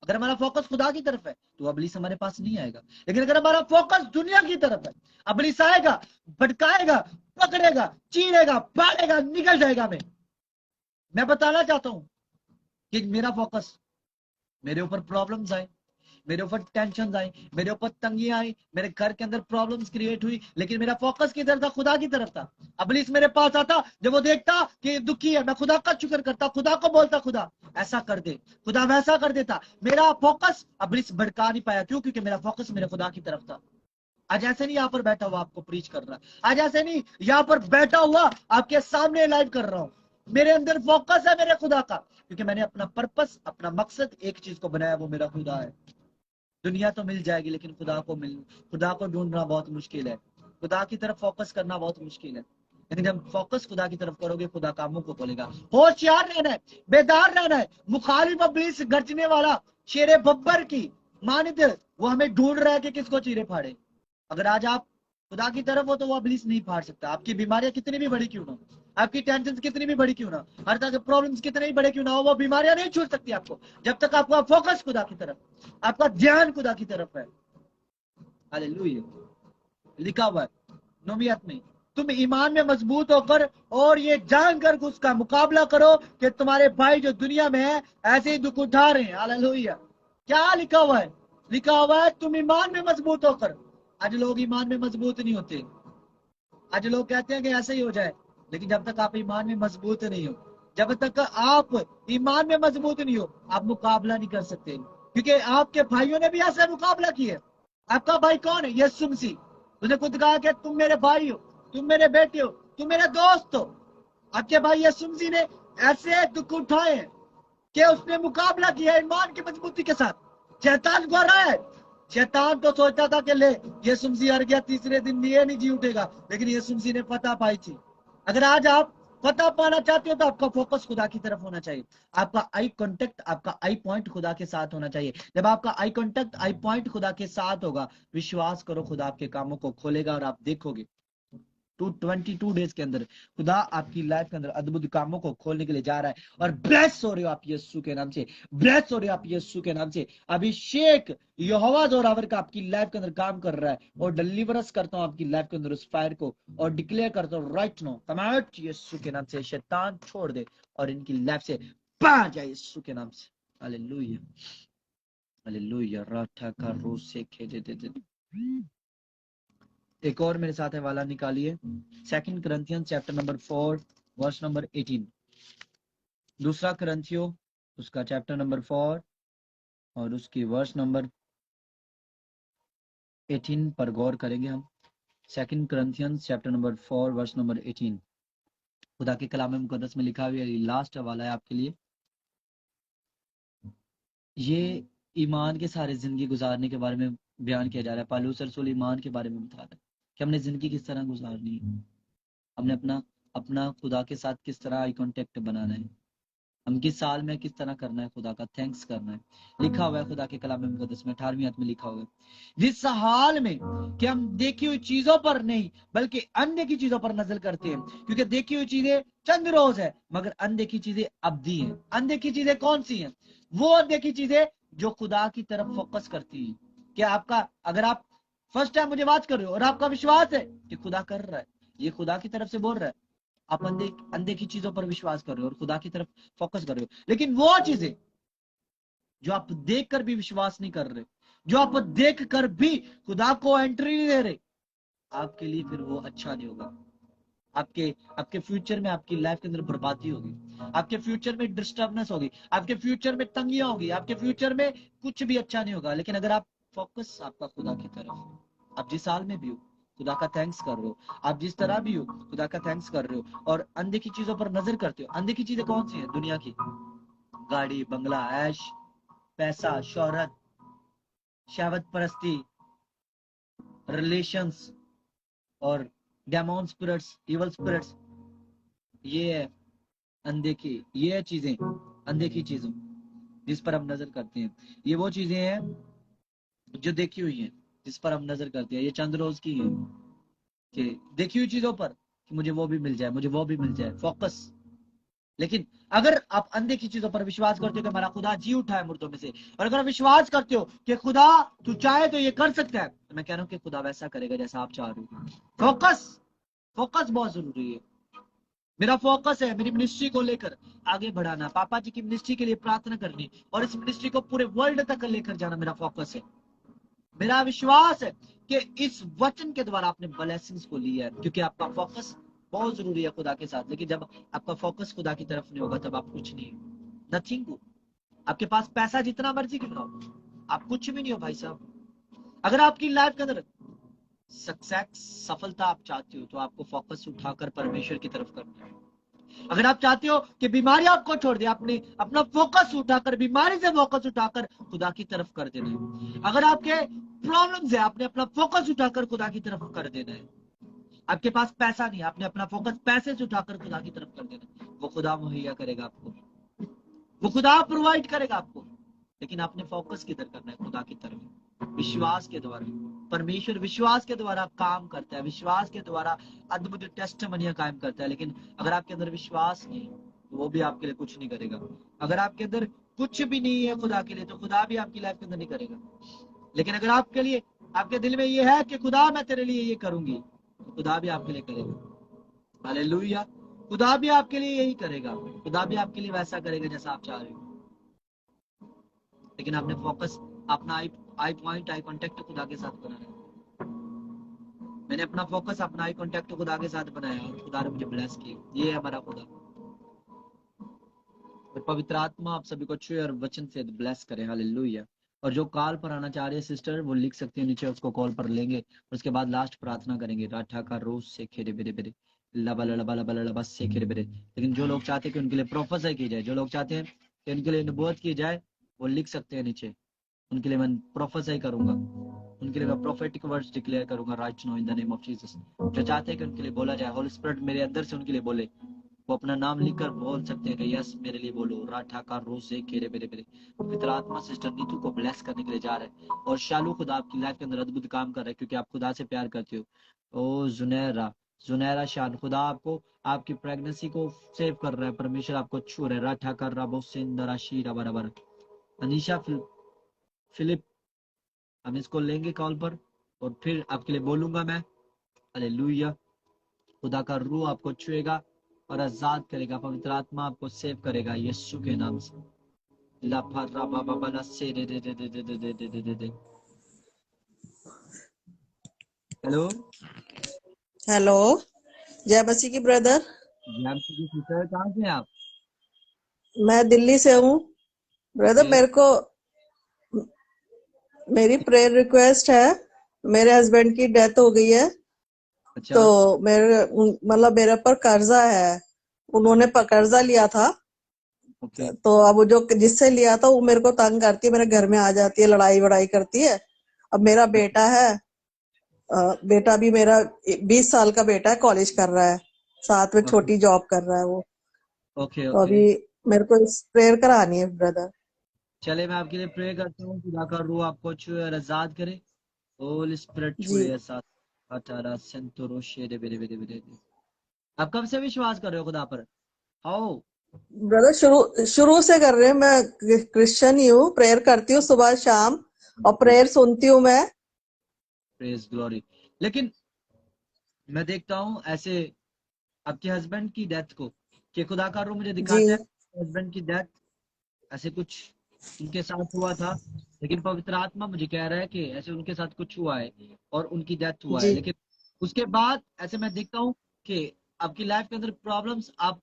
अगर हमारा फोकस खुदा की तरफ है तो इब्लीस हमारे पास नहीं आएगा। लेकिन अगर हमारा फोकस दुनिया की तरफ है, इब्लीस आएगा, भटकाएगा, पकड़ेगा, चीरेगा, पालेगा, निकल जाएगा। मैं बताना चाहता हूं कि मेरा फोकस, मेरे ऊपर प्रॉब्लम्स आए, मेरे ऊपर टेंशन आई, मेरे ऊपर तंगी आई, मेरे घर के अंदर प्रॉब्लम्स क्रिएट हुई, लेकिन मेरा फोकस किधर था? खुदा की तरफ था। इब्लीस मेरे पास आता, जब वो देखता कि दुखी है, मैं खुदा का शुक्र करता, खुदा को बोलता खुदा ऐसा कर दे, खुदा वैसा कर देता। मेरा फोकस इब्लीस भड़का नहीं पाया। क्यों? क्योंकि मेरा फोकस मेरे खुदा की तरफ था। आज ऐसे नहीं यहाँ पर बैठा हुआ आपको प्रीच कर रहा, आज ऐसे नहीं यहाँ पर बैठा हुआ आपके सामने लाइव कर रहा हूँ। मेरे अंदर फोकस है मेरे खुदा का, क्योंकि मैंने अपना पर्पस, अपना मकसद एक चीज को बनाया, वो मेरा खुदा है। दुनिया तो मिल जाएगी, लेकिन खुदा को ढूंढना बहुत मुश्किल है। खुदा की तरफ फोकस करना बहुत मुश्किल है। लेकिन जब फोकस खुदा की तरफ करोगे, खुदा कामों को खोलेगा। होशियार रहना है, बेदार रहना है। मुखालिफ इब्लीस गरजने वाला शेरे बब्बर की मानित, वो हमें ढूंढ रहा है कि किसको चीरे फाड़े। अगर आज आप खुदा की तरफ हो तो वो इब्लीस नहीं फाड़ सकता। आपकी बीमारियां कितनी भी बड़ी क्यों ना, आपकी टेंशन कितनी भी बड़ी क्यों ना, हर तरह के प्रॉब्लम्स कितने भी बड़े क्यों ना हो, वो बीमारियां नहीं छूट सकती आपको, जब तक आपका फोकस खुदा की तरफ, आपका ध्यान खुदा की तरफ है। हालेलुया। लिखा हुआ है 9वीं आयत में, तुम ईमान में मजबूत होकर और ये जानकर उसका मुकाबला करो कि तुम्हारे भाई जो दुनिया में है ऐसे ही दुख उठा रहे हैं। हालेलुया। क्या लिखा हुआ है? लिखा हुआ है तुम ईमान में मजबूत होकर। आज लोग ईमान में मजबूत नहीं होते। आज लोग कहते हैं कि ऐसे ही हो जाए, लेकिन जब तक आप ईमान में मजबूत नहीं हो, जब तक आप ईमान में मजबूत नहीं हो, आप मुकाबला नहीं कर सकते। क्योंकि आपके भाइयों ने भी ऐसे मुकाबला किया। आपका भाई कौन है? यीशु मसीह। उसने खुद कहा कि तुम मेरे भाई हो, तुम मेरे बेटे हो, तुम मेरे दोस्त हो। आपके भाई यीशु मसीह ने ऐसे दुख उठाए कि उसने मुकाबला किया ईमान की मजबूती के साथ। शैतान को रहा है, शैतान तो सोचता था कि ले यीशु मसीह हार गया, तीसरे दिन ये नहीं जी उठेगा, लेकिन यीशु मसीह ने फतह पाई थी। अगर आज आप फतह पाना चाहते हो तो आपका फोकस खुदा की तरफ होना चाहिए। आपका आई कांटेक्ट, आपका आई पॉइंट खुदा के साथ होना चाहिए। जब आपका आई कांटेक्ट, आई पॉइंट खुदा के साथ होगा, विश्वास करो खुदा आपके कामों को खोलेगा और आप देखोगे 22 डेज के अंदर खुदा आपकी लाइफ के अंदर अद्भुत कामों को खोलने के लिए जा रहा है। और ब्लेस हो रहे हो आप यीशु के नाम से, ब्लेस हो रहे हो आप यीशु के नाम से। अभिषेक यहोवा जोरावर का आपकी लाइफ के अंदर काम कर रहा है, और डिलीवरेंस करता हूं आपकी लाइफ के अंदर उस फायर को, और डिक्लेयर करता हूं राइट नाउ, कम आउट यीशु के नाम से। शैतान छोड़ दे और इनकी लाइफ से बाहर जाए यीशु के नाम से। Hallelujah hallelujah. राठा का रोज से खेजे दे। एक और मेरे साथ है वाला निकालिए, 2 Corinthians chapter number 4 verse number 18। दूसरा करंथियो उसका चैप्टर नंबर 4 और उसकी वर्स नंबर 18 पर गौर करेंगे हम। 2 Corinthians chapter number 4 verse number 18 खुदा के कलाम मुकद्दस में लिखा हुआ है, लास्ट वाला है आपके लिए। ये ईमान के सारे जिंदगी गुजारने के बारे में बयान किया जा रहा है। पौलुस रसूल ईमान के बारे में बता रहा है कि हमने जिंदगी किस तरह गुजारनी है, हमने अपना खुदा के साथ किस तरह आई कांटेक्ट बनाना है, हम किस साल में किस तरह करना है, खुदा का थैंक्स करना है। लिखा हुआ है खुदा के कलाम मुकद्दस में 18वीं आयत में लिखा हुआ है, जिस हाल में कि हम देखी हुई चीजों पर नहीं बल्कि अनदेखी चीजों पर नजर करते हैं, क्योंकि देखी हुई चीजें चंद रोज है मगर अनदेखी चीजें अब्दी हैं। अनदेखी चीजें कौन सी हैं? वो अनदेखी चीजें जो खुदा की तरफ फोकस करती है। कि आपका, अगर आप फर्स्ट टाइम मुझे बात कर रहे हो और आपका विश्वास है कि खुदा कर रहा है, ये खुदा की तरफ से बोल रहा है, आप अनदेखी चीजों पर विश्वास कर रहे हो और खुदा की तरफ फोकस कर रहे हो। लेकिन वो चीजें जो आप देख कर भी विश्वास नहीं कर रहे, जो आप देख कर भी खुदा को एंट्री नहीं दे रहे, आपके लिए फिर वो अच्छा नहीं होगा। आपके फ्यूचर में, आपकी लाइफ के अंदर बर्बादी होगी, आपके फ्यूचर में डिस्टर्बनेस होगी, आपके फ्यूचर में तंगियां होगी, आपके फ्यूचर में कुछ भी अच्छा नहीं होगा। लेकिन अगर आप फोकस आपका खुदा की तरफ, आप जिस हाल में भी हो खुदा का थैंक्स कर रहे हो, आप जिस तरह भी हो खुदा का थैंक्स कर रहे हो और अनदेखी चीजों पर नजर करते हो। अनदेखी चीजें कौन सी हैं दुनिया की? गाड़ी, बंगला, ऐश, पैसा, शोहरत, शहवत परस्ती, रिलेशंस और डेमोन स्पिरिट्स, इवल स्पिरिट्स, ये है अनदेखी, ये चीजें अनदेखी चीजों जिस पर हम नजर करते हैं। ये वो चीजें हैं जो देखी हुई हैं जिस पर हम नजर करते हैं। ये चंद रोज की हैं कि देखी हुई चीजों पर कि मुझे वो भी मिल जाए, मुझे वो भी मिल जाए, फोकस। लेकिन अगर आप अनदेखी चीजों पर विश्वास करते हो कि हमारा खुदा जी उठा है मुर्दों में से, और अगर आप विश्वास करते हो कि खुदा तू चाहे तो ये कर सकता है, तो मैं कह रहा हूं कि खुदा वैसा करेगा जैसा आप चाह रहे हो। फोकस बहुत जरूरी है। मेरा फोकस है मेरी मिनिस्ट्री को लेकर आगे बढ़ाना, पापा जी की मिनिस्ट्री के लिए प्रार्थना करनी और इस मिनिस्ट्री को पूरे वर्ल्ड तक लेकर जाना मेरा फोकस है। मेरा विश्वास है कि इस वचन के द्वारा आपने ब्लेसिंग्स को लिया है, क्योंकि आपका फोकस बहुत जरूरी है खुदा के साथ। लेकिन जब आपका फोकस खुदा की तरफ नहीं होगा तब आप कुछ नहीं, नथिंग हो। आपके पास पैसा जितना मर्जी क्यों ना हो, आप कुछ भी नहीं हो भाई साहब। अगर आपकी लाइफ के अंदर सक्सेस, सफलता आप चाहते हो तो आपको फोकस उठाकर परमेश्वर की तरफ करना है। अगर आप चाहते हो कि बीमारी आपको छोड़ दे, आपने अपना फोकस उठाकर, बीमारी से फोकस उठाकर खुदा की तरफ कर देना है। अगर आपके प्रॉब्लम्स है, आपने अपना फोकस उठाकर खुदा की तरफ कर देना है। आपके पास पैसा नहीं, आपने अपना फोकस पैसे से उठाकर खुदा की तरफ कर देना है। वो खुदा मुहैया करेगा आपको, वो खुदा प्रोवाइड करेगा आपको। लेकिन आपने फोकस किधर करना है? खुदा की तरफ, विश्वास के द्वारा। परमेश्वर विश्वास के द्वारा काम करता है, विश्वास के द्वारा अद्भुत टेस्टिमनियां कायम करता है। लेकिन अगर आपके अंदर विश्वास नहीं तो वो भी आपके लिए कुछ नहीं करेगा। अगर आपके अंदर कुछ भी नहीं है खुदा के लिए तो खुदा भी आपकी लाइफ के अंदर नहीं करेगा। लेकिन अगर आपके लिए, आपके दिल में ये है कि खुदा मैं तेरे लिए ये करूंगी, तो खुदा भी आपके लिए करेगा। हालेलुया। खुदा भी आपके लिए यही करेगा, खुदा भी आपके लिए वैसा करेगा जैसा आप चाह रहे हो। लेकिन आपने फोकस, अपना आई पॉइंट, आई कांटेक्ट खुदा के साथ बनाना है। मैंने अपना फोकस, अपना आई कांटेक्ट खुदा के साथ बनाया और खुदा ने मुझे ब्लेस किया। ये है हमारा खुदा। और पवित्र आत्मा आप सभी को छुए और वचन से ब्लेस करे। हालेलुया। और जो कॉल पर आना चाह रहे हैं सिस्टर, वो लिख सकते हैं नीचे, उसको कॉल पर लेंगे और उसके बाद लास्ट प्रार्थना करेंगे। राठा का रोज से खेरे बेरे बेरे लबा लबा लबा लबा से खेरे बेरे। लेकिन जो लोग चाहते हैं कि उनके लिए प्रोफेसर की जाए, जो लोग चाहते हैं कि उनके लिए नबूवत की जाए, वो लिख सकते हैं नीचे। उनके लिए मैं प्रोफेसर करूंगा, उनके लिए मैं प्रोफेटिक वर्ड्स डिक्लेयर करूंगा right now in the name of Jesus. जो चाहते हैं कि उनके लिए बोला जाए, होली स्पिरिट मेरे अंदर से उनके लिए बोले, वो अपना नाम लिखकर बोल सकते हैं कि यस मेरे लिए बोलो। राठा का रोज से खेरे बेरे बेरे। पवित्र आत्मा सिस्टर नीतू को ब्लेस करने के लिए जा रहे हैं और शालू खुदा आपकी लाइफ के अंदर अद्भुत काम कर रहे हैं क्योंकि आप खुदा से प्यार करते हो। ओ जुनैरा, जुनैरा शान, खुदा आपको आपकी प्रेगनेंसी को सेव कर रहा है, परमेश्वर आपको छू रहा है। राठा कर रहा बो सिंदरा शीरा बराबर। अनीशा फिलिप, हम इसको लेंगे कॉल पर और फिर आपके लिए बोलूंगा मैं। हालेलुया। खुदा का रूह आपको छुएगा और आजाद करेगा, पवित्र आत्मा आपको सेव करेगा यीशु के नाम से। लाफा राबा बाबा ला से दे दे दे दे दे दे दे दे दे दे। हेलो हेलो, जय मसीह की ब्रदर। जैम की सिस्टर, कहाँ से हैं आप? मैं दिल्ली से हूँ ब्रदर। ओके, मेरे को मेरी प्रेयर रिक्वेस्ट है। मेरे हस्बैंड की डेथ हो गई है, अच्छा तो मतलब मेरे पर कर्जा है। उन्होंने कर्जा लिया था, ओके तो अब वो जो जिससे लिया था वो मेरे को तंग करती है, मेरे घर में आ जाती है, लड़ाई वड़ाई करती है। अब मेरा बेटा है, बेटा भी मेरा 20 साल का बेटा है, कॉलेज कर रहा है, साथ में ओके छोटी जॉब कर रहा है वो। ओके तो ओके। अभी मेरे को इस प्रेयर करानी है ब्रदर। चले मैं आपके लिए प्रे करता हूँ, खुदा का रूह आपको छुए और आजाद करे। होली स्पिरिट जी छुए साथ। अठारह सेंतुरो शेरे बेरे बेरे बेरे। आप कब से विश्वास कर रहे हो खुदा पर? आओ। ब्रदर, शुरू शुरू से कर रहे हैं। मैं क्रिश्चियन ही हूँ, प्रेयर करती हूँ सुबह शाम और प्रेयर सुनती हूँ मैं। Praise glory. लेकिन मैं देखता हूँ ऐसे आपके हस्बैंड की डेथ को, कि खुदा का रूह मुझे जी दिखाता है हस्बैंड की डेथ ऐसे कुछ उनके साथ हुआ था, लेकिन पवित्र आत्मा मुझे कह रहा है कि ऐसे उनके साथ कुछ हुआ है और उनकी डेथ हुआ है। जी लेकिन उसके बाद ऐसे मैं देखता हूँ कि आपकी लाइफ के अंदर प्रॉब्लम्स, आप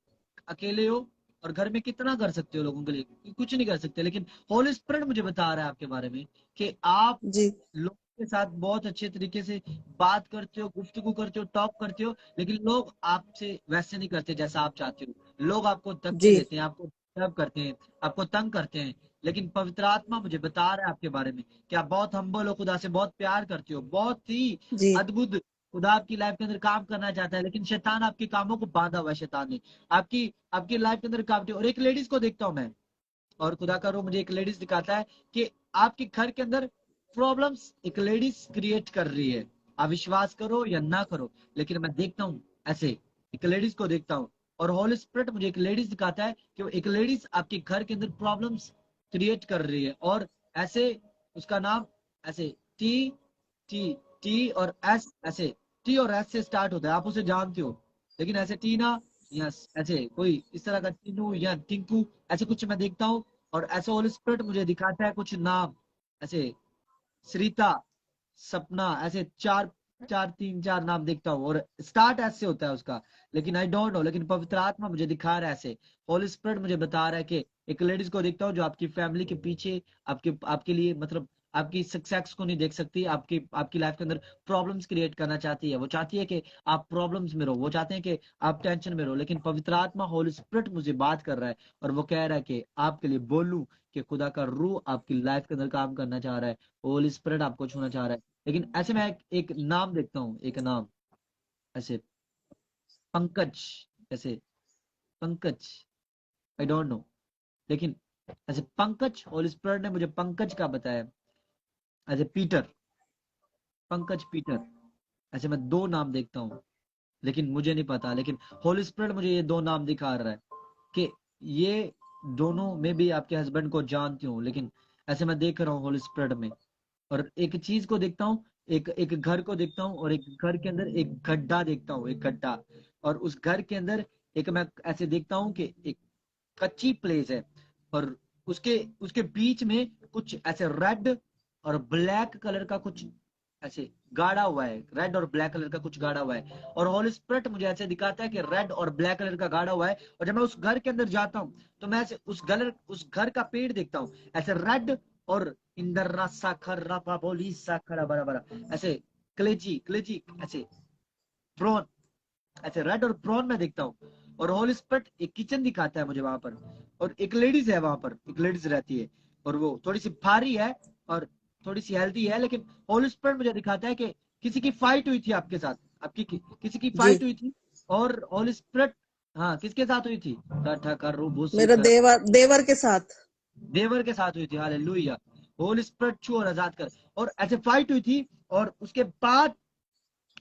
अकेले हो और घर में कितना कर सकते हो लोगों के लिए, कुछ नहीं कर सकते। लेकिन होली स्पिरिट मुझे बता रहा है आपके बारे में कि आप जी लोगों के साथ बहुत अच्छे तरीके से बात करते हो, गुफ्तगू करते हो, टॉक करते हो, लेकिन लोग आपसे वैसे नहीं करते जैसा आप चाहते हो। लोग आपको धक्के जी देते हैं, आपको डिस्टर्ब करते हैं, आपको तंग करते हैं। लेकिन पवित्र आत्मा मुझे बता रहा है आपके बारे में कि आप बहुत हम्बल हो, खुदा से बहुत प्यार करते हो, बहुत ही जी अद्भुत खुदा आपकी लाइफ के अंदर काम करना चाहता है। लेकिन शैतान आपके कामों को बांधा हुआ है, शैतान ने आपकी आपकी लाइफ के अंदर काम। और एक लेडीज को देखता हूं मैं, और खुदा का रूह मुझे एक लेडीज दिखाता है कि आपके घर के अंदर प्रॉब्लम्स एक लेडीज क्रिएट कर रही है। आप विश्वास करो या ना करो, लेकिन मैं देखता हूँ ऐसे एक लेडीज को देखता हूँ, और होली स्पिरिट मुझे एक लेडीज दिखाता है कि वो एक लेडीज आपके घर के अंदर प्रॉब्लम्स क्रिएट कर रही है। और ऐसे उसका नाम ऐसे टी टी टी और एस, ऐसे टी और एस से स्टार्ट होता है, आप उसे जानते हो। लेकिन ऐसे टीना या ऐसे कोई इस तरह का टीनू या टिंकू, ऐसे कुछ मैं देखता हूँ। और ऐसे होली स्पिरिट मुझे दिखाता है कुछ नाम, ऐसे सरिता, सपना, ऐसे चार चार तीन चार नाम देखता हूँ, और स्टार्ट ऐसे होता है उसका। लेकिन आई डोंट नो, लेकिन पवित्र आत्मा मुझे दिखा रहा है ऐसे, होली स्पिरिट मुझे बता रहा है कि एक लेडीज को देखता हूँ जो आपकी फैमिली के पीछे आपके आपके लिए मतलब आपकी सक्सेस को नहीं देख सकती, आपकी आपकी लाइफ के अंदर प्रॉब्लम्स क्रिएट करना चाहती है। वो चाहती है कि आप प्रॉब्लम्स में रहो, वो चाहते हैं कि आप टेंशन में रहो। लेकिन पवित्र आत्मा होली स्पिरिट मुझे बात कर रहा है और वो कह रहा है कि आपके लिए बोलूं कि खुदा का रूह आपकी लाइफ के अंदर काम करना चाह रहा है, होली स्पिरिट आपको छूना चाह रहा है। लेकिन ऐसे मैं एक नाम देखता हूँ, एक नाम ऐसे पंकज, ऐसे पंकज, आई डोंट नो, लेकिन ऐसे पंकज, होली स्पिरिट ने मुझे पंकज का बताया, ऐसे पीटर, पंकज पीटर, ऐसे मैं दो नाम देखता हूँ। लेकिन मुझे नहीं पता, लेकिन होली स्पिरिट मुझे ये दो नाम दिखा रहा है कि ये दोनों में भी आपके हस्बैंड को जानती हूँ। लेकिन ऐसे मैं देख रहा हूँ होली स्पिरिट में, और एक चीज को देखता हूँ, एक एक घर को देखता हूँ, और एक घर के अंदर एक गड्ढा देखता हूँ, एक गड्ढा। और उस घर के अंदर एक मैं ऐसे देखता हूँ कि एक कच्ची प्लेस है, और उसके उसके बीच में कुछ ऐसे रेड और ब्लैक कलर का कुछ ऐसे गाड़ा हुआ है, रेड और ब्लैक कलर का कुछ गाड़ा हुआ है। और होली स्पिरिट मुझे ऐसे दिखाता है कि रेड और ब्लैक कलर का गाड़ा हुआ है। और जब मैं उस घर के अंदर जाता हूँ तो मैं ऐसे उस घर का पेड़ देखता हूँ, ऐसे रेड और इंदर साखर बोली साखर बड़ा बड़ा, ऐसे कलेजी कलेजी, ऐसे ब्राउन, ऐसे रेड और ब्राउन में देखता हूँ। और होल स्पिरिट एक किचन दिखाता है मुझे वहां पर, और एक लेडीज है वहां पर, एक लेडीज रहती है, और वो थोड़ी सी भारी है और थोड़ी सी हेल्दी है। लेकिन होल स्पिरिट मुझे दिखाता है कि किसी की फाइट हुई थी आपके साथ, आपकी किसी की जी। फाइट हुई थी। और होल स्पिरिट, हाँ, किसके साथ हुई थी? कर मेरा देवर के साथ। देवर के साथ हुई थी। हालेलुया। होल स्पिरिट छू और आजाद कर। और ऐसे फाइट हुई थी, और उसके बाद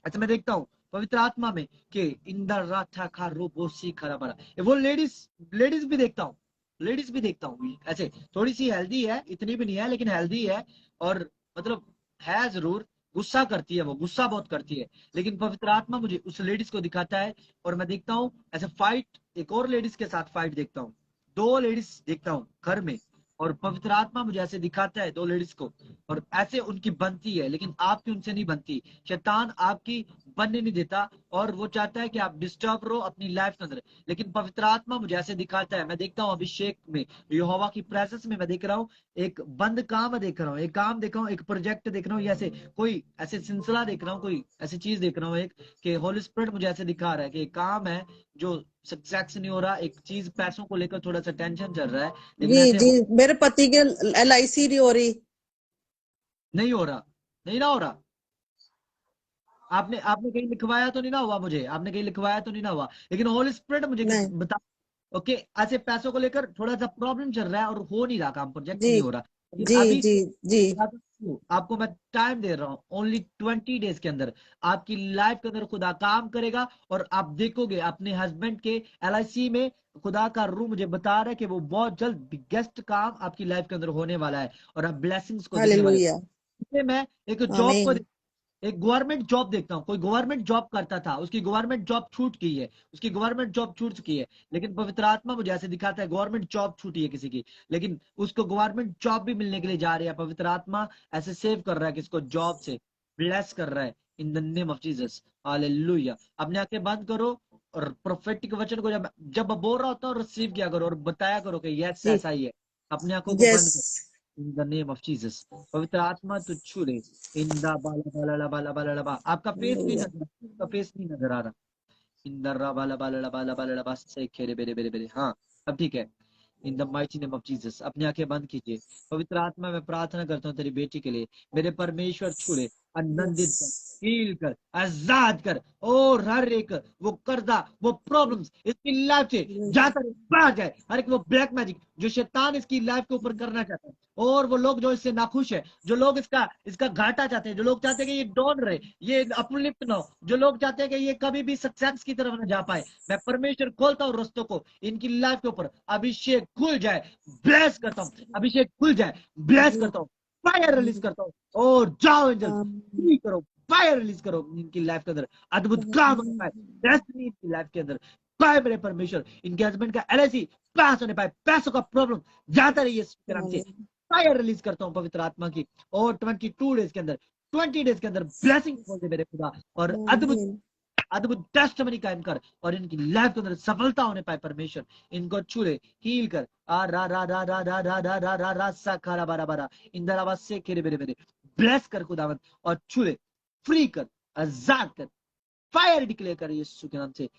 अच्छा मैं देखता हूँ पवित्र आत्मा में कि इंदर राथा खा रोबोसी खरा बरा, वो लेडीज भी देखता हूँ, लेडीज भी देखता हूँ ऐसे, थोड़ी सी हेल्दी है, इतनी भी नहीं है लेकिन हेल्दी है, और मतलब है जरूर, गुस्सा करती है, वो गुस्सा बहुत करती है, लेकिन पवित्र आत्मा मुझे उस लेडीज को दिखाता है और मैं देखता हूँ ऐसे फाइट, एक और लेडीज के साथ फाइट देखता हूँ, दो लेडीज देखता हूँ घर में, और पवित्र आत्मा मुझे ऐसे दिखाता है दो लेडीज को, और ऐसे उनकी बनती है, लेकिन आपकी उनसे नहीं बनती। शैतान आपकी बनने नहीं देता, और वो चाहता है कि आप डिस्टर्ब रहो अपनी लाइफ के अंदर, लेकिन पवित्र आत्मा मुझे ऐसे दिखाता है, मैं देखता हूँ अभिषेक में, यहोवा की प्रेजेंस में मैं देख रहा हूँ एक बंद काम देख रहा हूँ, एक काम देख रहा हूँ, एक प्रोजेक्ट देख रहा हूँ, ऐसे कोई ऐसे सिलसिला देख रहा हूँ, कोई ऐसी चीज देख रहा हूँ, एक कि होली स्पिरिट मुझे ऐसे दिखा रहा है कि एक काम है जो सक्सेस नहीं हो रहा, एक चीज पैसों को लेकर थोड़ा सा टेंशन चल रहा है, लेकिन जी ऐसे जी, मेरे पति के LIC नहीं हो रही। नहीं हो रहा, नहीं ना हो रहा। आपने आपने कहीं लिखवाया तो नहीं ना हुआ, मुझे आपने कहीं लिखवाया तो नहीं ना हुआ, लेकिन होली स्पिरिट मुझे नहीं। बता, ओके, ऐसे पैसों को लेकर थोड़ा सा प्रॉब्लम चल रहा है और हो नहीं रहा काम, प्रोजेक्ट जी नहीं हो रहा, लेकिन जी अभी जी जी आपको मैं टाइम दे रहा हूँ, ओनली 20 डेज के अंदर आपकी लाइफ के अंदर खुदा काम करेगा, और आप देखोगे अपने हस्बैंड के LIC में खुदा का रूह मुझे बता रहा है कि वो बहुत जल्द बिगेस्ट काम आपकी लाइफ के अंदर होने वाला है, और आप ब्लेसिंग्स को देखने वाले हालेलुया। हो। इसलिए मैं एक जॉब को, आमीन। एक गवर्नमेंट जॉब देखता हूँ, कोई गवर्नमेंट जॉब करता था, उसकी गवर्नमेंट जॉब छूट गई है, उसकी गवर्नमेंट जॉब छूट चुकी है, लेकिन पवित्र आत्मा मुझे ऐसे दिखाता है गवर्नमेंट जॉब छूटी है किसी की, लेकिन उसको गवर्नमेंट जॉब भी मिलने के लिए जा रही है, पवित्र आत्मा ऐसे सेव कर रहा है किसको, जॉब से ब्लेस कर रहा है, इन the name of Jesus, hallelujah. अपने आंखें बंद करो और प्रोफेटिक वचन को जब मैं बोल रहा होता हूँ रिसीव किया करो और बताया करो कि यस जी। ऐसा ही है। अपनी आंखों को यस। बंद करो इन द नेम ऑफ जीसस, पवित्र आत्मा तू छू ले, इंदा बाला बाला ला बाला बाला ला बा, आपका फेस नहीं हालेलुया। नजर, आपका फेस नहीं नजर आ रहा, इंदर बाला बाला ला बाला बाला ला बा से खेरे बेरे बेरे बेरे, हाँ अब ठीक है। इन the mighty name of Jesus, अपनी आंखें बंद कीजिए। पवित्र आत्मा मैं प्रार्थना करता हूँ तेरी बेटी के लिए, मेरे परमेश्वर छू ले, यस। आनंदित कर, हील कर, आजाद कर, और हर एक वो कर्जा, वो प्रॉब्लम्स इसकी लाइफ से जाता रहे, बाहर जाए, हर एक वो ब्लैक मैजिक जो शैतान इसकी लाइफ के ऊपर करना चाहता है, और वो लोग जो इससे नाखुश है, जो लोग इसका इसका घाटा चाहते हैं, जो लोग चाहते हैं कि ये डाउन रहे, ये अपलिफ्ट ना हो, जो लोग चाहते हैं कि ये कभी भी सक्सेस की तरफ ना जा पाए, मैं परमेश्वर खोलता हूँ रास्तों को इनकी लाइफ के ऊपर, अभिषेक खुल जाए, ब्लेस करता हूँ, अभिषेक खुल जाए, ब्लेस करता हूँ, फायर रिलीज करता हूँ, और जाओ एंजल फ्री करो, फायर रिलीज करो इनकी लाइफ के अंदर, अद्भुत काम होने पाए, डेस्टिनी इनकी लाइफ के अंदर पाए, मेरे परमेश्वर इनके हस्बैंड का LIC पास होने पाए, पैसों का प्रॉब्लम जाता रही है नाम से, फायर रिलीज करता हूँ पवित्र आत्मा की, और 22 डेज के अंदर, 20 डेज के अंदर ब्लेसिंग बोल दे मेरे खुदा, और अद्भुत अद्भुत टेस्टमनी कायम कर, और इनकी लाइफ के अंदर सफलता होने पाए परमेश्वर, इनको छूले, हील कर, आ रा रा रा रा रा रा रा रा रा रा सा खारा बारा बारा, इंदर आवाज से खेरे बेरे बेरे, ब्लेस कर खुदावंत, और छूले, फ्री कर, आजाद कर, फायर डिक्लेयर कर यीशु के नाम से,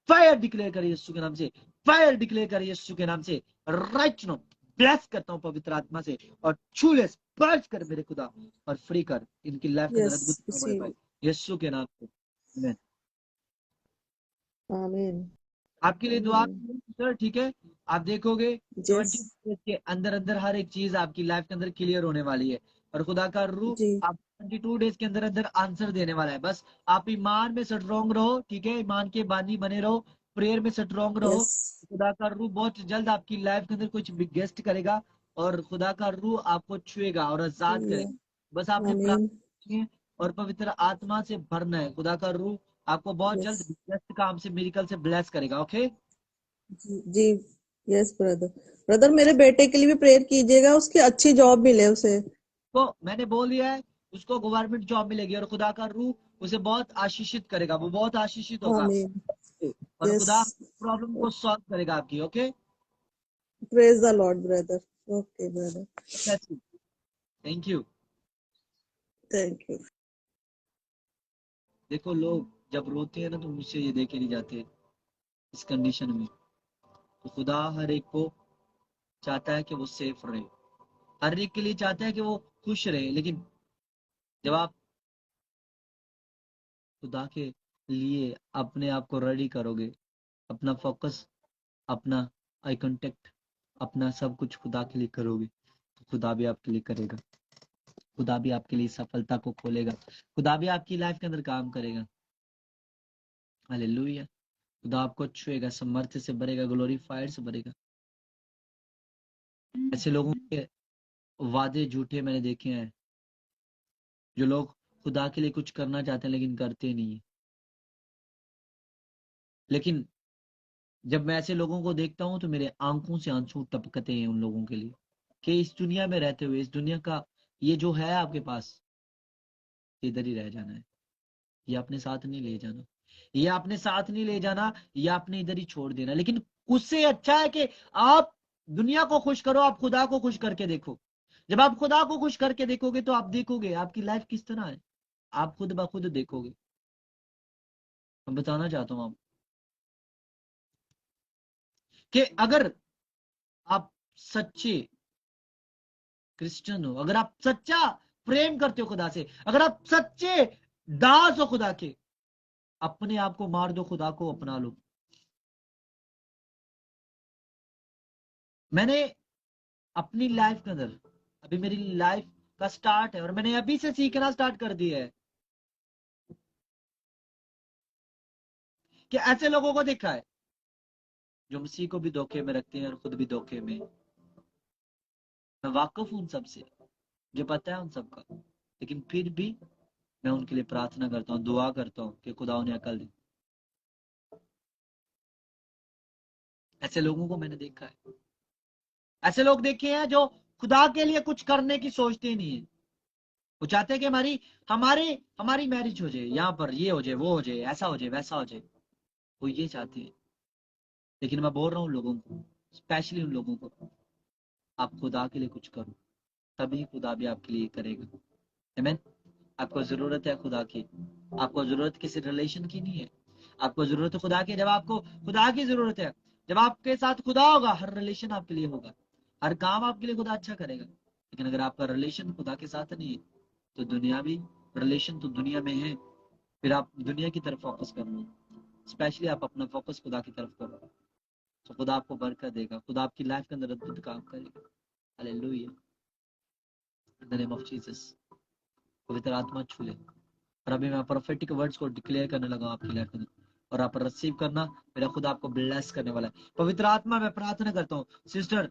फायर डिक्लेयर कर यीशु के नाम से, फायर डिक्लेयर कर यीशु के नाम से, राइट नो ब्लेस करता हूँ पवित्र आत्मा से, और छूले स्पर्श कर मेरे खुदा, और फ्री कर इनकी लाइफ के अंदर यस। अद्भुत काम होने पाए यीशु के नाम से, आमीन। आमीन। आपके लिए दुआ सर, ठीक है, आप देखोगे यस 20 डेज के अंदर अंदर हर एक चीज आपकी लाइफ के अंदर क्लियर होने वाली है, और खुदा का रूह जी। आप 22 डेज के अंदर अंदर आंसर देने वाला है, बस आप ईमान में स्ट्रॉन्ग रहो, ठीक है, ईमान के बानी बने रहो, प्रेयर में स्ट्रॉन्ग रहो, यस। खुदा का रूह बहुत जल्द आपकी लाइफ के अंदर कुछ बिगेस्ट करेगा, और खुदा का रूह आपको छुएगा और आजाद करेगा, बस आपने आमीन। प्रार्थना है और पवित्र आत्मा से भरना है, खुदा का रूह आपको बहुत यस जल्द बिगेस्ट काम से, मिरेकल से ब्लेस करेगा, ओके। जी जी। Yes brother. ब्रदर मेरे बेटे के लिए भी प्रेयर कीजिएगा, उसकी अच्छी जॉब मिले उसे। तो मैंने बोल दिया है उसको गवर्नमेंट जॉब मिलेगी, और खुदा का रूह उसे बहुत आशीषित करेगा, वो बहुत आशीषित होगा, आमीन। और यस। खुदा प्रॉब्लम को सॉल्व करेगा आपकी, okay. Praise the Lord brother. Okay brother. Thank you. Thank you. देखो लोग जब रोते हैं ना तो मुझसे ये देखे नहीं जाते इस कंडीशन में, तो खुदा हर एक को चाहता है कि वो सेफ रहे, हर एक के लिए चाहता है कि वो खुश रहे, लेकिन जब आप खुदा के लिए अपने आप को रेडी करोगे, अपना फोकस, अपना आई कांटेक्ट, अपना सब कुछ खुदा के लिए करोगे, तो खुदा भी आपके लिए करेगा, खुदा भी आपके लिए सफलता को खोलेगा, खुदा भी आपकी लाइफ के अंदर काम करेगा। हालेलुया। खुदा आपको छुएगा, सामर्थ्य से भरेगा, ग्लोरीफायर से भरेगा। ऐसे लोगों के वादे झूठे मैंने देखे हैं, जो लोग खुदा के लिए कुछ करना चाहते हैं लेकिन करते नहीं है। लेकिन जब मैं ऐसे लोगों को देखता हूं तो मेरे आंखों से आंसू टपकते हैं उन लोगों के लिए, कि इस दुनिया में रहते हुए, इस दुनिया का ये जो है आपके पास, इधर ही रह जाना है, ये अपने साथ नहीं ले जाना, ये अपने साथ नहीं ले जाना, ये आपने इधर ही छोड़ देना। लेकिन उससे अच्छा है कि आप दुनिया को खुश करो, आप खुदा को खुश करके देखो। जब आप खुदा को खुश करके देखोगे तो आप देखोगे आपकी लाइफ किस तरह है, आप खुद ब खुद देखोगे। मैं बताना चाहता हूं आप कि अगर आप सच्चे क्रिश्चियन हो, अगर आप सच्चा प्रेम करते हो खुदा से, अगर आप सच्चे दास हो खुदा के, अपने आप को मार दो, खुदा को अपना लो। मैंने अपनी लाइफ के अंदर, अभी मेरी लाइफ का स्टार्ट है और मैंने अभी से सीखना स्टार्ट कर दिया है कि ऐसे लोगों को देखा है जो मसीह को भी धोखे में रखते हैं और खुद भी धोखे में। मैं वाकिफ हूं उन सबसे, मुझे पता है उन सबका, लेकिन फिर भी मैं उनके लिए प्रार्थना करता हूँ, दुआ करता हूँ कि खुदा उन्हें अकल दे। ऐसे लोगों को मैंने देखा है, ऐसे लोग देखे हैं जो खुदा के लिए कुछ करने की सोचते ही नहीं है। वो चाहते हैं कि हमारी हमारी मैरिज हो जाए, यहाँ पर ये हो जाए, वो हो जाए, ऐसा हो जाए, वैसा हो जाए, वो ये चाहते हैं। लेकिन मैं बोल रहा हूँ लोगों को, स्पेशली उन लोगों को, आप खुदा के लिए कुछ करो, तभी खुदा भी आपके लिए करेगा। आमीन। आपको जरूरत है खुदा की, आपको जरूरत किसी रिलेशन की नहीं है, आपको जरूरत है खुदा की। जब आपको खुदा की जरूरत है, जब आपके साथ खुदा होगा, हर रिलेशन आपके लिए होगा, हर काम आपके लिए खुदा अच्छा करेगा। लेकिन अगर आपका रिलेशन खुदा के साथ नहीं है, तो दुनियावी रिलेशन तो दुनिया में है, फिर आप दुनिया की तरफ फोकस करना, स्पेशली आप अपना फोकस खुदा की तरफ करो, तो खुदा आपको बरकत देगा, खुदा आपकी लाइफ के अंदर अद्भुत काम करेगा। Hallelujah. In the name of Jesus. पवित्र आत्मा छू ले, और अभी मैं प्रोफेटिक वर्ड्स को डिक्लेयर करने लगा आपकी लाइफ में, और आप रिसीव करना, मेरा खुदा आपको ब्लेस करने वाला है। पवित्र आत्मा, मैं प्रार्थना करता हूँ सिस्टर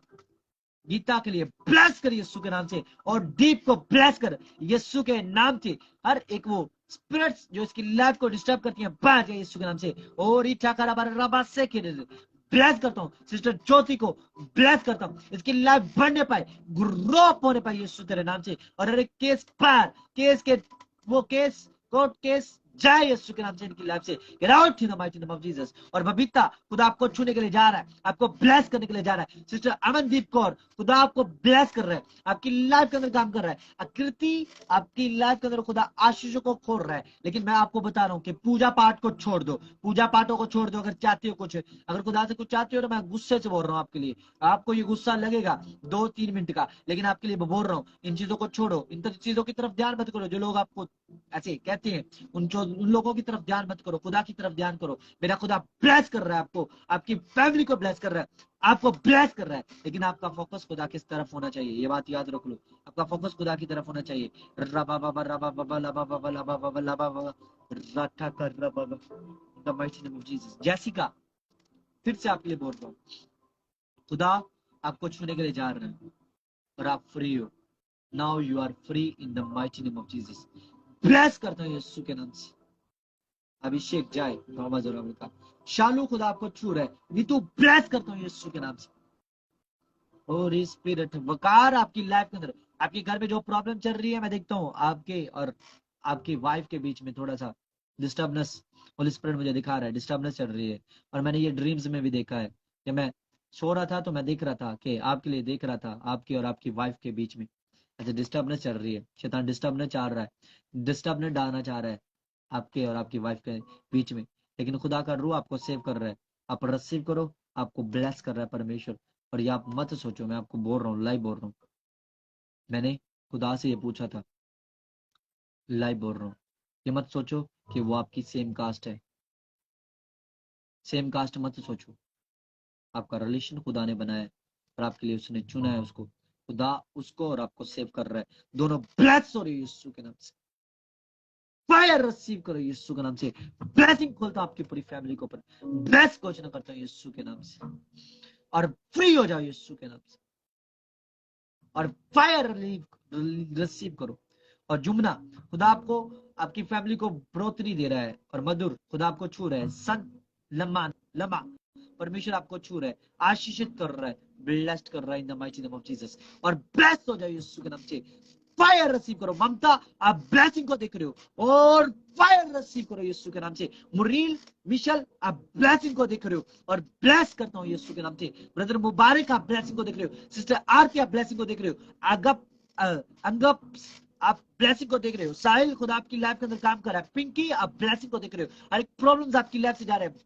गीता के लिए, ब्लेस कर यीशु के नाम से, और दीप को ब्लेस कर यीशु के नाम से। हर एक वो स्पिरिट्स जो इसकी लाइफ को डिस्टर्ब करती हैं, बाहर जाए यीशु के नाम से। और इच्छा करा रबा से ब्लेस करता हूँ सिस्टर ज्योति को, ब्लेस करता हूँ, इसकी लाइफ बढ़ने पाए, ग्रो अप होने पाए यीशु तेरे नाम से। और हर एक केस पार, केस के वो केस, कोर्ट केस जाए यीशु के नाम से इनकी लाइफ से। Get out in the mighty name of Jesus. और बबीता, खुदा आपको छूने के लिए जा रहा है, आपको ब्लेस करने के लिए जा रहा है। सिस्टर अमनदीप कौर, खुदा आपको ब्लेस कर रहा है, आपकी लाइफ के अंदर काम कर रहा है। आकृति, आपकी लाइफ के अंदर खुदा आशीषों को खोल रहा है। लेकिन मैं आपको बता रहा हूँ कि पूजा पाठ को छोड़ दो, पूजा पाठों को छोड़ दो। अगर चाहते हो कुछ, अगर खुदा से कुछ चाहते हो, तो मैं गुस्से से बोल रहा हूँ आपके लिए, आपको ये गुस्सा लगेगा 2-3 मिनट का, लेकिन आपके लिए बोल रहा हूँ, इन चीजों को छोड़ो, इन चीजों की तरफ ध्यान मत करो जो लोग आपको ऐसे कहते हैं। उन लोगों की तरफ ध्यान मत करो, खुदा की तरफ ध्यान करो। मेरा खुदा ब्लेस कर रहा है आपको, आपकी फैमिली को ब्लेस कर रहा है, आपको ब्लेस कर रहा है। लेकिन आपका फोकस खुदा किस तरफ होना चाहिए, ये बात याद रख लो, आपका फोकस खुदा की तरफ होना चाहिए। रबा बाबा रबा बाबा लबा बाबा लबा बाबा लबा बाबा राठा कर रबा the mighty name of Jesus. Jessica, फिर से आपके लिए बोल रहा हूँ, खुदा आपको छूने के लिए जा रहा है और आप फ्री हो। Now you are free in the mighty name of Jesus. Bless करता हूँ यीशु के नाम से। अभिषेक जाए बाबा जोरावर का, शालू खुदा आपको छू रहा है, नीतू ब्लेस करता हूँ यीशु के नाम से। और इस स्पिरिट वकार आपकी लाइफ के अंदर, आपके घर में जो प्रॉब्लम चल रही है, मैं देखता हूँ आपके और आपकी वाइफ के बीच में थोड़ा सा डिस्टर्बनेस, होली स्पिरिट मुझे दिखा रहा है, डिस्टर्बनेस चल रही है। और मैंने ये ड्रीम्स में भी देखा है, कि मैं सो रहा था तो मैं देख रहा था कि आपके लिए देख रहा था, आपकी और आपकी वाइफ के बीच में अच्छा डिस्टर्बनेस चल रही है। शैतान डिस्टर्बनेस चाह रहा है, डिस्टर्बनेस डालना चाह रहा है आपके और आपकी वाइफ के बीच में। लेकिन खुदा का रूह आपको सेव कर रहा है, आप रिसीव करो, आपको ब्लेस कर रहा है परमेश्वर। और ये आप मत सोचो, मैं आपको बोल रहा हूँ, लाइव बोल रहा हूँ, मैंने खुदा से ये पूछा था, लाइव बोल रहा हूँ। ये मत सोचो कि वो आपकी सेम कास्ट है, सेम कास्ट मत सोचो। आपका रिलेशन खुदा ने बनाया है और आपके लिए उसने चुना है उसको, खुदा उसको और आपको सेव कर रहा है, दोनों ब्लेस हो रही है यीशु के नाम से। फायर रिसीव करो यीशु के नाम से। ब्लेसिंग खोलता हूं आपकी पूरी फैमिली के ऊपर, ब्लेस घोषणा करता हूं यीशु के नाम से, और फ्री हो जाओ यीशु के नाम से, और फायर रिसीव करो। और जुमना, खुदा आपको आपकी फैमिली को बढ़ोतरी दे रहा है, और मधुर खुदा आपको छू रहा है, सन लम्मा लम्मा परमेश्वर आपको छू रहा है, आशीषित कर रहा है, ब्लेस्ड कर रहा है इन the mighty name of Jesus, और ब्लेस हो जाओ यीशु के नाम से। फायर रिसीव करो। ममता, आप ब्लेसिंग को देख रहे हो, और फायर रिसीव करो यीशु के नाम से। मुरील, मिशल, आप ब्लेसिंग को देख रहे हो, और ब्लेस करता हूं यीशु के नाम से। ब्रदर मुबारक, आप ब्लेसिंग को देख रहे हो। सिस्टर आरती, आप ब्लेसिंग को देख रहे हो। अंगप, आप ब्लेसिंग को देख रहे हो। साहिल, खुदा आपकी लाइफ के अंदर काम कर रहा है। पिंकी, आप ब्लेसिंग को देख रहे हो। हर एक प्रॉब्लम्स आपकी लाइफ से जा रहे हैं।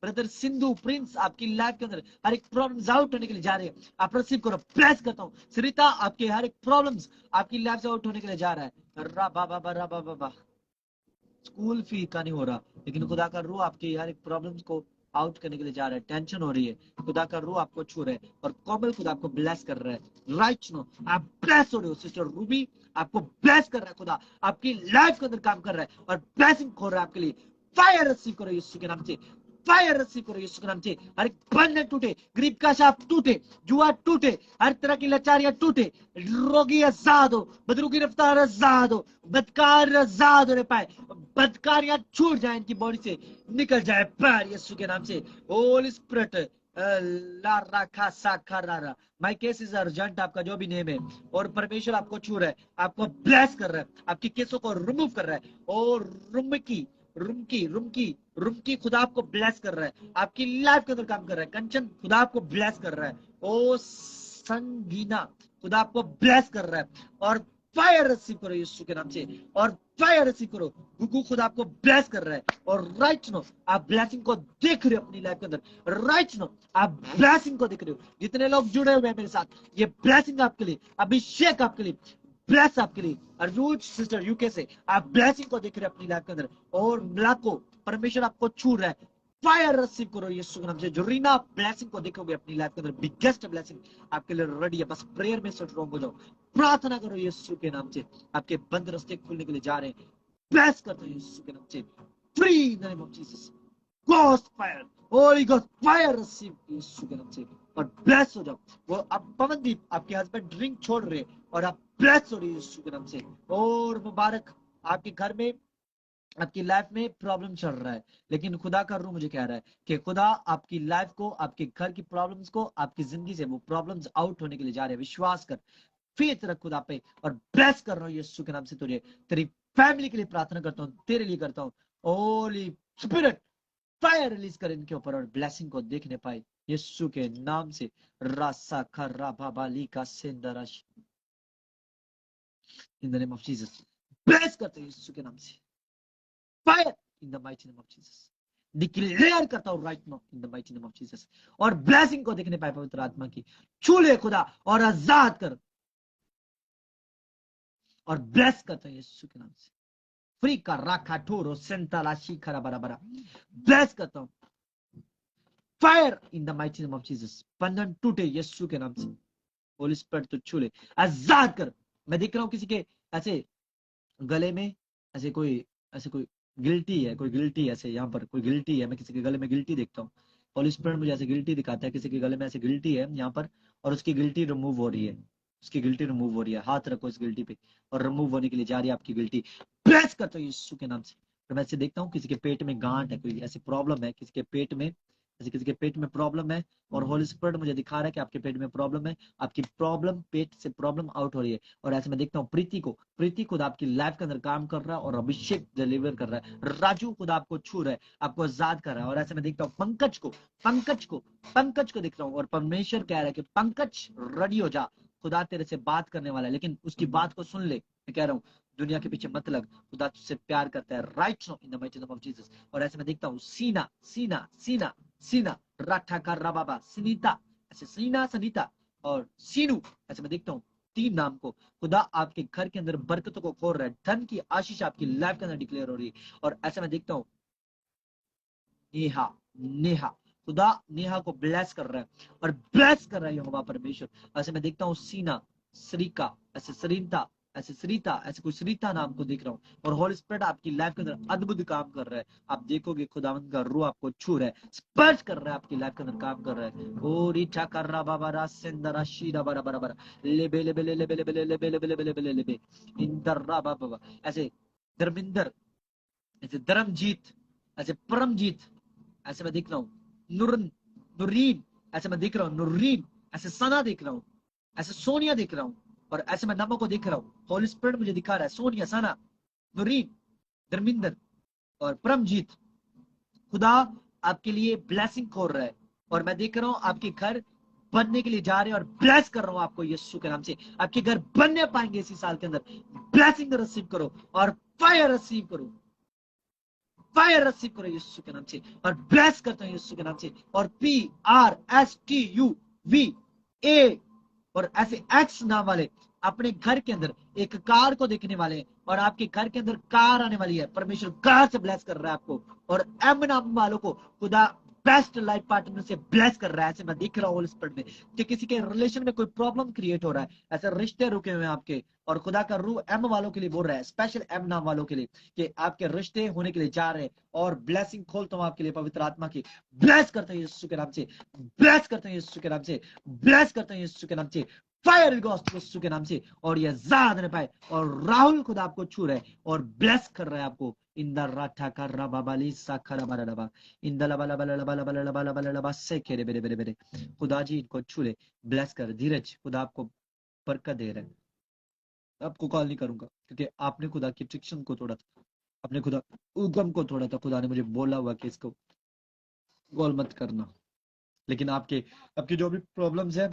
ब्रदर सिंधु, प्रिंस, आपकी लाइफ के अंदर हर एक प्रॉब्लम्स आउट होने के लिए जा रहे हैं, आप रिसीव करो। ब्लेस करता हूं। सरिता, आपके हर एक प्रॉब्लम्स आपकी लाइफ से आउट होने के लिए जा रहा है। रा बाबा, स्कूल फी का नहीं हो रहा, लेकिन खुदा का रूह आपकी हर एक प्रॉब्लम्स को आउट करने के लिए जा रहा है। टेंशन हो रही है, खुदा का रूह आपको छू रहा है, और कोमल खुदा आपको ब्लेस कर रहा है। राइट नो, आप ब्लेस हो रहे हो। सिस्टर रूबी, आपको ब्लेस कर रहा है खुदा, आपकी लाइफ के अंदर काम कर रहा है, और ब्लेसिंग खोल रहा है आपके लिए। फायर रिसीव करो यीशु के नाम से। फायर रिसीव करो यीशु के नाम से। हर एक बंधन टूटे, गरीब का शाप टूटे, जुआ टूटे, हर तरह की लाचारियां टूटे, रोगी आजाद हो, बदरू की रफ्तार आजाद हो, बदकार आजाद होने पाए, बदकारियां छूट जाए इनकी बॉडी से, निकल जाए पैर यीशु के नाम से। होली स्पिरिट, ला राखा साखा रारा, माय केस इज अर्जेंट, आपका जो भी नेम है, और परमेश्वर आपको छू रहा है, आपको ब्लेस कर रहा है, आपके केसों को रिमूव कर रहा है। और रुमकी खुदा आपको ब्लेस कर रहा है, आपकी लाइफ के अंदर काम कर रहा है। कंचन, खुदा आपको ब्लेस कर रहा है। ओ संगीना, खुदा आपको ब्लेस कर रहा है, और फायर रिसीव करो यीशु के नाम से, और फायर रिसीव करो। गुगु, खुदा आपको ब्लेस कर रहा है, और राइट नो आप ब्लेसिंग को देख रहे हो अपनी लाइफ के अंदर। राइट नो आप ब्लेसिंग को देख रहे हो। जितने लोग जुड़े हुए हैं मेरे साथ, ये ब्लेसिंग आपके लिए, अभिषेक आपके लिए, ब्लेस आपके लिए। अर्जुन सिस्टर यूके से, आप ब्लेसिंग को देख रहे हैं अपनी लाइफ के अंदर, और मिलाको परमेश्वर आपको छू रहा है। फायर रिसीव करो यीशु के नाम से। जोरीना, ब्लेसिंग को देखोगे अपनी लाइफ के अंदर, बिगेस्ट ब्लेसिंग आपके लिए रेडी है। बस प्रेयर में स्ट्रांग हो जाओ, प्रार्थना करो यीशु के नाम से। आपके बंद रास्ते खुलने के लिए जा रहे हैं। ब्लेस करते हो यीशु के नाम से। Free in the name of Jesus. God fire, holy God fire receive यीशु के नाम से, और ब्लेस हो जाओ। वो अब पवनदीप, आपके हस्बैंड ड्रिंक छोड़ रहे हैं, और आप ब्लेस हो रही है यीशु के नाम से। और मुबारक, आपके घर में, आपकी लाइफ में प्रॉब्लम चल रहा है, लेकिन खुदा का रूह मुझे कह रहा है कि खुदा आपकी लाइफ को, आपके घर की प्रॉब्लम्स को, आपकी जिंदगी से वो प्रॉब्लम्स आउट होने के लिए जा रहे हैं। विश्वास कर, फेथ रख खुदा पे, और ब्लेस कर रहा हूँ यीशु के नाम से तुझे। तेरी फैमिली के लिए प्रार्थना करता हूँ, तेरे लिए करता हूँ। होली स्पिरिट, फायर रिलीज कर इनके ऊपर, और ब्लेसिंग को देखने पाए यीशु के नाम से। रासा खर्रा बाबाली का सेंदराश, in the name of Jesus. Bless करते हैं यीशु के नाम से। Fire in the mighty name of Jesus. Declare करता हूं right now in the mighty name of Jesus, और ब्लेसिंग को देखने पाए पवित्र आत्मा की। छू ले खुदा, और आजाद कर, और ब्लेस करता है यीशु के नाम से। फ्री का राखा ठोरो सेंताला शिखरा बराबरा, ब्लेस करता हूं। Fire in the mighty name of Jesus. बंधन टूटे यीशु के नाम से। होली स्पिरिट तो छू ले, आजाद कर। मैं देख रहा हूं किसी के ऐसे गले में ऐसे कोई गिल्टी है, कोई गिल्टी ऐसे, यहाँ पर कोई गिल्टी है, मैं किसी के गले में गिल्टी देखता हूँ। होली स्पिरिट मुझे ऐसे गिल्टी दिखाता है, किसी के गले में ऐसे गिल्टी है यहाँ पर, और उसकी गिल्टी रिमूव हो रही है, उसकी गिल्टी रिमूव हो रही है। हाथ रखो इस गिल्टी पे, और रिमूव होने के लिए जा रही है आपकी गिल्टी। ब्लेस करता हूँ यीशु के नाम से। तो मैं ऐसे देखता हूँ किसी के पेट में गांठ है, कोई ऐसी प्रॉब्लम है किसी के पेट में, ऐसे किसी के पेट में प्रॉब्लम है, और होली स्पिरिट मुझे दिखा रहा है कि आपके पेट में प्रॉब्लम है, आपकी प्रॉब्लम, पेट से प्रॉब्लम आउट हो रही है। और ऐसे मैं देखता हूँ प्रीति खुद आपकी लाइफ के अंदर काम कर रहा है, और अभिषेक डिलीवर कर रहा है। राजू खुद आपको छू रहा है, आपको आजाद कर रहा है। और ऐसे मैं देखता हूँ पंकज को दिख रहा हूँ, और परमेश्वर कह रहा है कि पंकज रेडी हो जा, खुदा तेरे से बात करने वाला है, लेकिन उसकी बात को सुन ले। मैं कह रहा हूँ दुनिया के पीछे मत लग, खुदा तुझसे प्यार करता है। Right now in the mighty name of Jesus. और ऐसे मैं देखता हूँ सीना राठा का राबाबा, सुनीता, ऐसे सीना, सनीता और सीनू, ऐसे मैं देखता हूँ 3 नाम को। खुदा आपके घर के अंदर बरकतों को खोल रहा है, धन की आशीष आपकी लाइफ के अंदर डिक्लेयर हो रही है। और ऐसे मैं देखता हूँ नेहा, खुदा नेहा को ब्लेस कर रहा है, और ब्लेस कर रहा है यहोवा परमेश्वर। ऐसे मैं देखता हूँ सीना, सरीका, ऐसे सरीनता, ऐसे सरिता, ऐसे कुछ सरिता नाम को देख रहा हूँ। और होली स्पिरिट आपकी लाइफ के अंदर अद्भुत काम कर रहा है। आप देखोगे खुदावंद का रूह आपको छू रहा है, स्पर्श कर रहा है, आपकी लाइफ के अंदर काम कर रहा है। ओ रिचा कर रहा बाबा रा सिंदरा शीरा बरा बरा बरा लेबे लेबे लेबे लेबे लेबे लेबे लेबे लेबे लेबे इंदर रा बाबा, ऐसे धर्मिंदर, ऐसे धर्मजीत, ऐसे परमजीत, ऐसे मैं देख रहा हूँ। नुरीन, ऐसे मैं देख रहा हूँ। नुरीन, ऐसे सना देख रहा हूँ, ऐसे सोनिया देख रहा हूँ, और ऐसे मैं नमो को देख रहा हूँ। होली स्पिरिट मुझे दिखा रहा है सोनिया, सना, नुरीन, धर्मिंदर और परमजीत। खुदा आपके लिए ब्लेसिंग खोल रहा है, और मैं देख रहा हूँ आपके घर बनने के लिए जा रहे हैं, और ब्लेस कर रहा हूँ आपको यीशु के नाम से। आपके घर बनने पाएंगे इसी साल के अंदर। ब्लेसिंग रिसीव करो और फायर रिसीव करो, फायर रिसीव करो यीशु के नाम से। और ब्लेस करता हूँ यीशु के नाम से। और PRSTUVA और ऐसे एक्स नाम वाले अपने घर के अंदर एक कार को देखने वाले हैं, और आपके घर के अंदर कार आने वाली है। परमेश्वर कार से ब्लेस कर रहा है आपको। और M नाम वालों को खुदा बेस्ट लाइफ पार्टनर से ब्लेस कर रहा है। ऐसे मैं दिख रहा हूँ होली स्पिरिट में कि किसी के रिलेशन में कोई प्रॉब्लम क्रिएट हो रहा है, ऐसे रिश्ते रुके हुए हैं आपके, और खुदा का रूह M वालों के लिए बोल रहा है, स्पेशल M नाम वालों के लिए, कि आपके रिश्ते होने के लिए जा रहे हैं। और ब्लेसिंग खोलता हूँ आपके लिए पवित्र आत्मा की। ब्लेस करता हूँ यीशु के नाम से, ब्लेस करता हूँ यीशु के नाम से, ब्लेस करता हूँ यीशु के नाम से। फायर गॉस्ट यीशु के नाम से। और ये ज्यादा न पाए। और राहुल खुदा आपको छू रहा है और ब्लेस कर रहा है आपको। इन द राठा का रबाबाली साखरा बारा लबा इन द लबा लबा लबा लबा लबा लबा लबा से खेरे बेरे बेरे बेरे। खुदा जी इनको छू ले, ब्लेस कर। धीरज, खुदा आपको बरकत दे रहा है। आपको कॉल नहीं करूंगा क्योंकि आपने खुदा की ट्रिक्शन को तोड़ा था, आपने खुदा उगम को तोड़ा था। खुदा ने मुझे बोला हुआ कि इसको कॉल मत करना। लेकिन आपके जो भी प्रॉब्लम्स है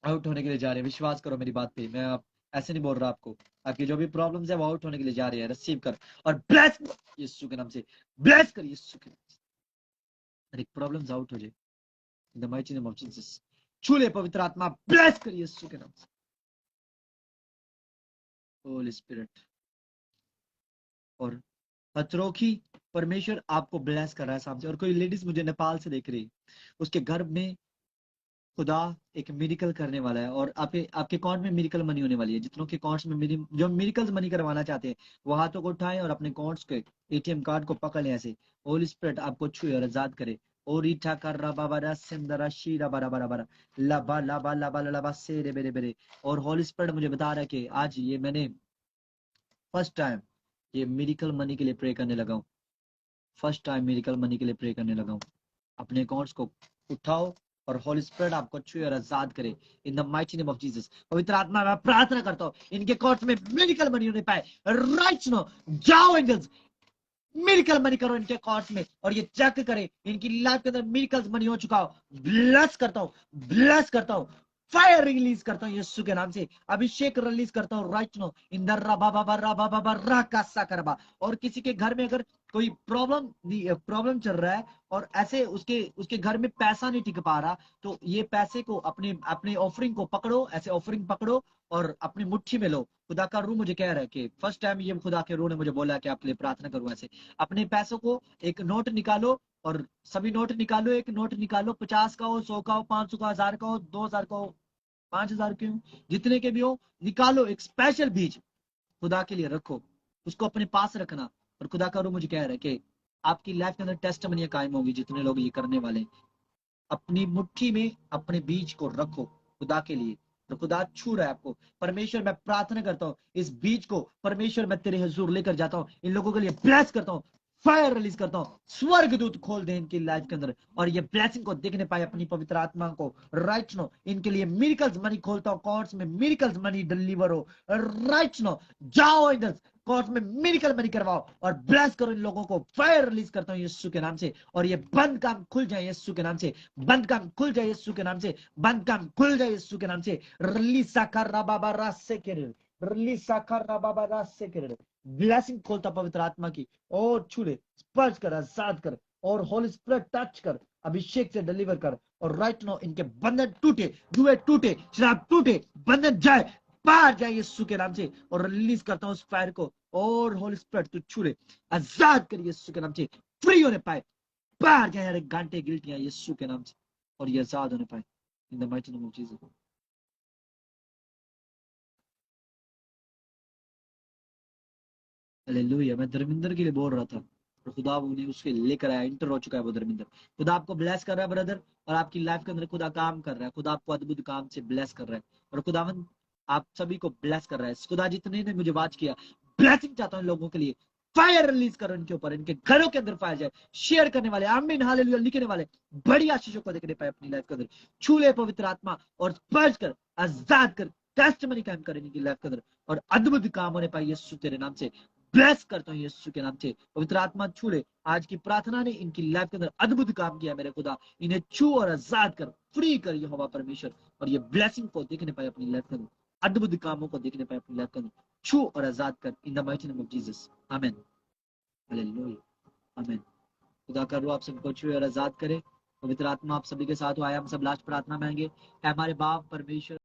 आउट होने के लिए जा रहे हैं। विश्वास करो मेरी बात पे, मैं आप ऐसे नहीं बोल रहा आपको। आपकी जो भी प्रॉब्लम्स है वो आउट होने के लिए जा रही है। रिसीव कर और ब्लेस यीशु के नाम से, ब्लेस कर यीशु के नाम से। हर एक प्रॉब्लम्स आउट हो जाए इन the mighty name of Jesus. छू ले पवित्र आत्मा, ब्लेस कर यीशु के नाम से। होली स्पिरिट और अतरोखी परमेश्वर आपको ब्लेस कर रहा है सामने। और कोई लेडीज मुझे नेपाल से देख रही, उसके घर में खुदा एक मिरेकल करने वाला है, और आपके अकाउंट में मिरेकल मनी होने वाली है। जितनों के अकाउंट्स में जो मिरेकल्स मनी करवाना चाहते हैं वो हाथों को उठाएं और अपने अकाउंट्स के ATM कार्ड को पकड़ लें ऐसे। होली स्पिरिट आपको छुए और आजाद करे। और इठा कर रबा बरा सिंदरा शीरा बरा बरा बरा लबा लबा लबा लबा से रे बेरे बेरे। और होली स्पिरिट मुझे बता रहा है कि आज ये मैंने फर्स्ट टाइम ये मिरेकल मनी के लिए प्रे करने लगा हूँ। फर्स्ट टाइम मिरेकल मनी के लिए प्रे करने लगा हूँ। अपने अकाउंट्स को उठाओ और होली स्पिरिट आपको छुए और आजाद करे इन the mighty name of Jesus. पवित्र आत्मा मैं प्रार्थना करता हूँ इनके अकाउंट्स में मिरेकल मनी होने पाए राइट नाउ। जाओ एंजल्स, मिरेकल मनी करो इनके अकाउंट्स में, और ये चेक करें इनकी लाइफ के अंदर मिरेकल्स मनी हो चुका हो। ब्लेस करता हूँ, ब्लेस करता हूँ, फायर रिलीज करता हूँ यीशु के नाम से। अभिषेक रिलीज करता हूँ राइट नो इन द रबा। और किसी के घर में अगर कोई प्रॉब्लम चल रहा है और ऐसे उसके घर में पैसा नहीं टिक पा रहा, तो ये पैसे को अपने ऑफरिंग को पकड़ो, ऐसे ऑफरिंग पकड़ो और अपनी मुट्ठी में लो। खुदा का रूह मुझे कह रहा है कि फर्स्ट टाइम ये खुदा के रूह ने मुझे बोला कि आपके लिए प्रार्थना करूं। ऐसे अपने पैसों को एक नोट निकालो, और सभी नोट निकालो, एक नोट निकालो, 50 का हो, 100 का हो, 500 का, 1000 का हो, 2000 का हो, 5000 के हो, जितने के भी हो, निकालो। एक स्पेशल बीज खुदा के लिए रखो, उसको अपने पास रखना। और खुदा का रूह मुझे कह रहा है कि आपकी लाइफ के अंदर टेस्टमनी कायम होगी। जितने लोग ये करने वाले हैं, अपनी मुट्ठी में अपने बीज को रखो खुदा के लिए, तो खुदा छू रहा है आपको। परमेश्वर मैं प्रार्थना करता हूँ इस बीज को परमेश्वर मैं तेरे हुजूर लेकर जाता हूँ, इन लोगों के लिए ब्लेस करता हूँ, फायर रिलीज करता हूँ। स्वर्ग दूत खोल दे इनकी लाइफ के अंदर, और ये ब्लेसिंग को देखने पाए अपनी पवित्र आत्मा को राइट नो। इनके लिए मिरेकल्स मनी खोलता हूँ, अकाउंट्स में मिरेकल्स मनी डिलीवर हो राइट नो। जाओ इधर कोर्ट में मिरेकल मनी करवाओ और ब्लेस करो इन लोगों को। फायर रिलीज करता हूँ यीशु के नाम से, और ये बंद काम खुल जाए यीशु के नाम से, बंद काम खुल जाए यीशु के नाम से, बंद काम खुल जाए यीशु के नाम से। रिलीज साकार बाबा रास से करे, रिलीज साकार बाबा रास से करे। ब्लेसिंग खोलता पवित्र आत्मा की, और छूले, स्पर्श कर, आजाद कर, और होली स्पिरिट टच कर, अभिषेक से डिलीवर कर। और राइट नो इनके बंधन टूटे, जुए टूटे, शराब टूटे, बंधन जाए, बाहर जाए यीशु के नाम से। और रिलीज करता हूँ उस फायर को, और होली स्पिरिट तू छूले, आजाद कर यीशु के नाम से। फ्री होने पाए, बाहर जाए हर एक घंटे गिल्टियां यीशु के नाम से, और ये आजाद होने पाए इन the mighty name of Jesus. Hallelujah. मैं धर्मिंदर के लिए बोल रहा था और खुदा उन्हें उसके लेकर आया, इंटर हो चुका है वो धर्मिंदर। खुदा आपको ब्लेस कर रहा है ब्रदर, और आपकी लाइफ के अंदर खुदा काम कर रहा है। खुदा आपको अद्भुत काम से ब्लेस कर रहा है, और खुदावन आप सभी को ब्लेस कर रहा है। खुदा जितने ने मुझे बात किया, ब्लेसिंग चाहता हूं लोगों के लिए, फायर रिलीज करो इनके ऊपर, इनके घरों के अंदर फायर जाए। शेयर करने वाले, आमीन हालेलुया लिखने वाले बड़ी आशीषों को देखने पाए अपनी लाइफ के अंदर। छू ले पवित्र आत्मा और स्पर्श कर, आजाद कर, टेस्टमनी कायम कर इनकी लाइफ के अंदर, और अद्भुत काम होने पाए यीशु तेरे नाम से। ब्लेस करता हूँ यीशु के नाम से। पवित्र आत्मा छू ले, आज की प्रार्थना ने इनकी लाइफ के अंदर अद्भुत काम किया मेरे खुदा। इन्हें छू और आजाद कर, फ्री कर यहोवा परमेश्वर, और ये ब्लेसिंग को देखने पाए अपनी लाइफ के अंदर, अद्भुत कामों को देखने पाए अपनी लाइफ के अंदर। छू और आजाद कर in the mighty name of Jesus, आमीन हालेलुया आमीन। खुदा करो आप सबको छुए और आजाद करे। पवित्र आत्मा आप सभी के साथ हो आया। हम सब लास्ट प्रार्थना मांगे। हमारे बाप परमेश्वर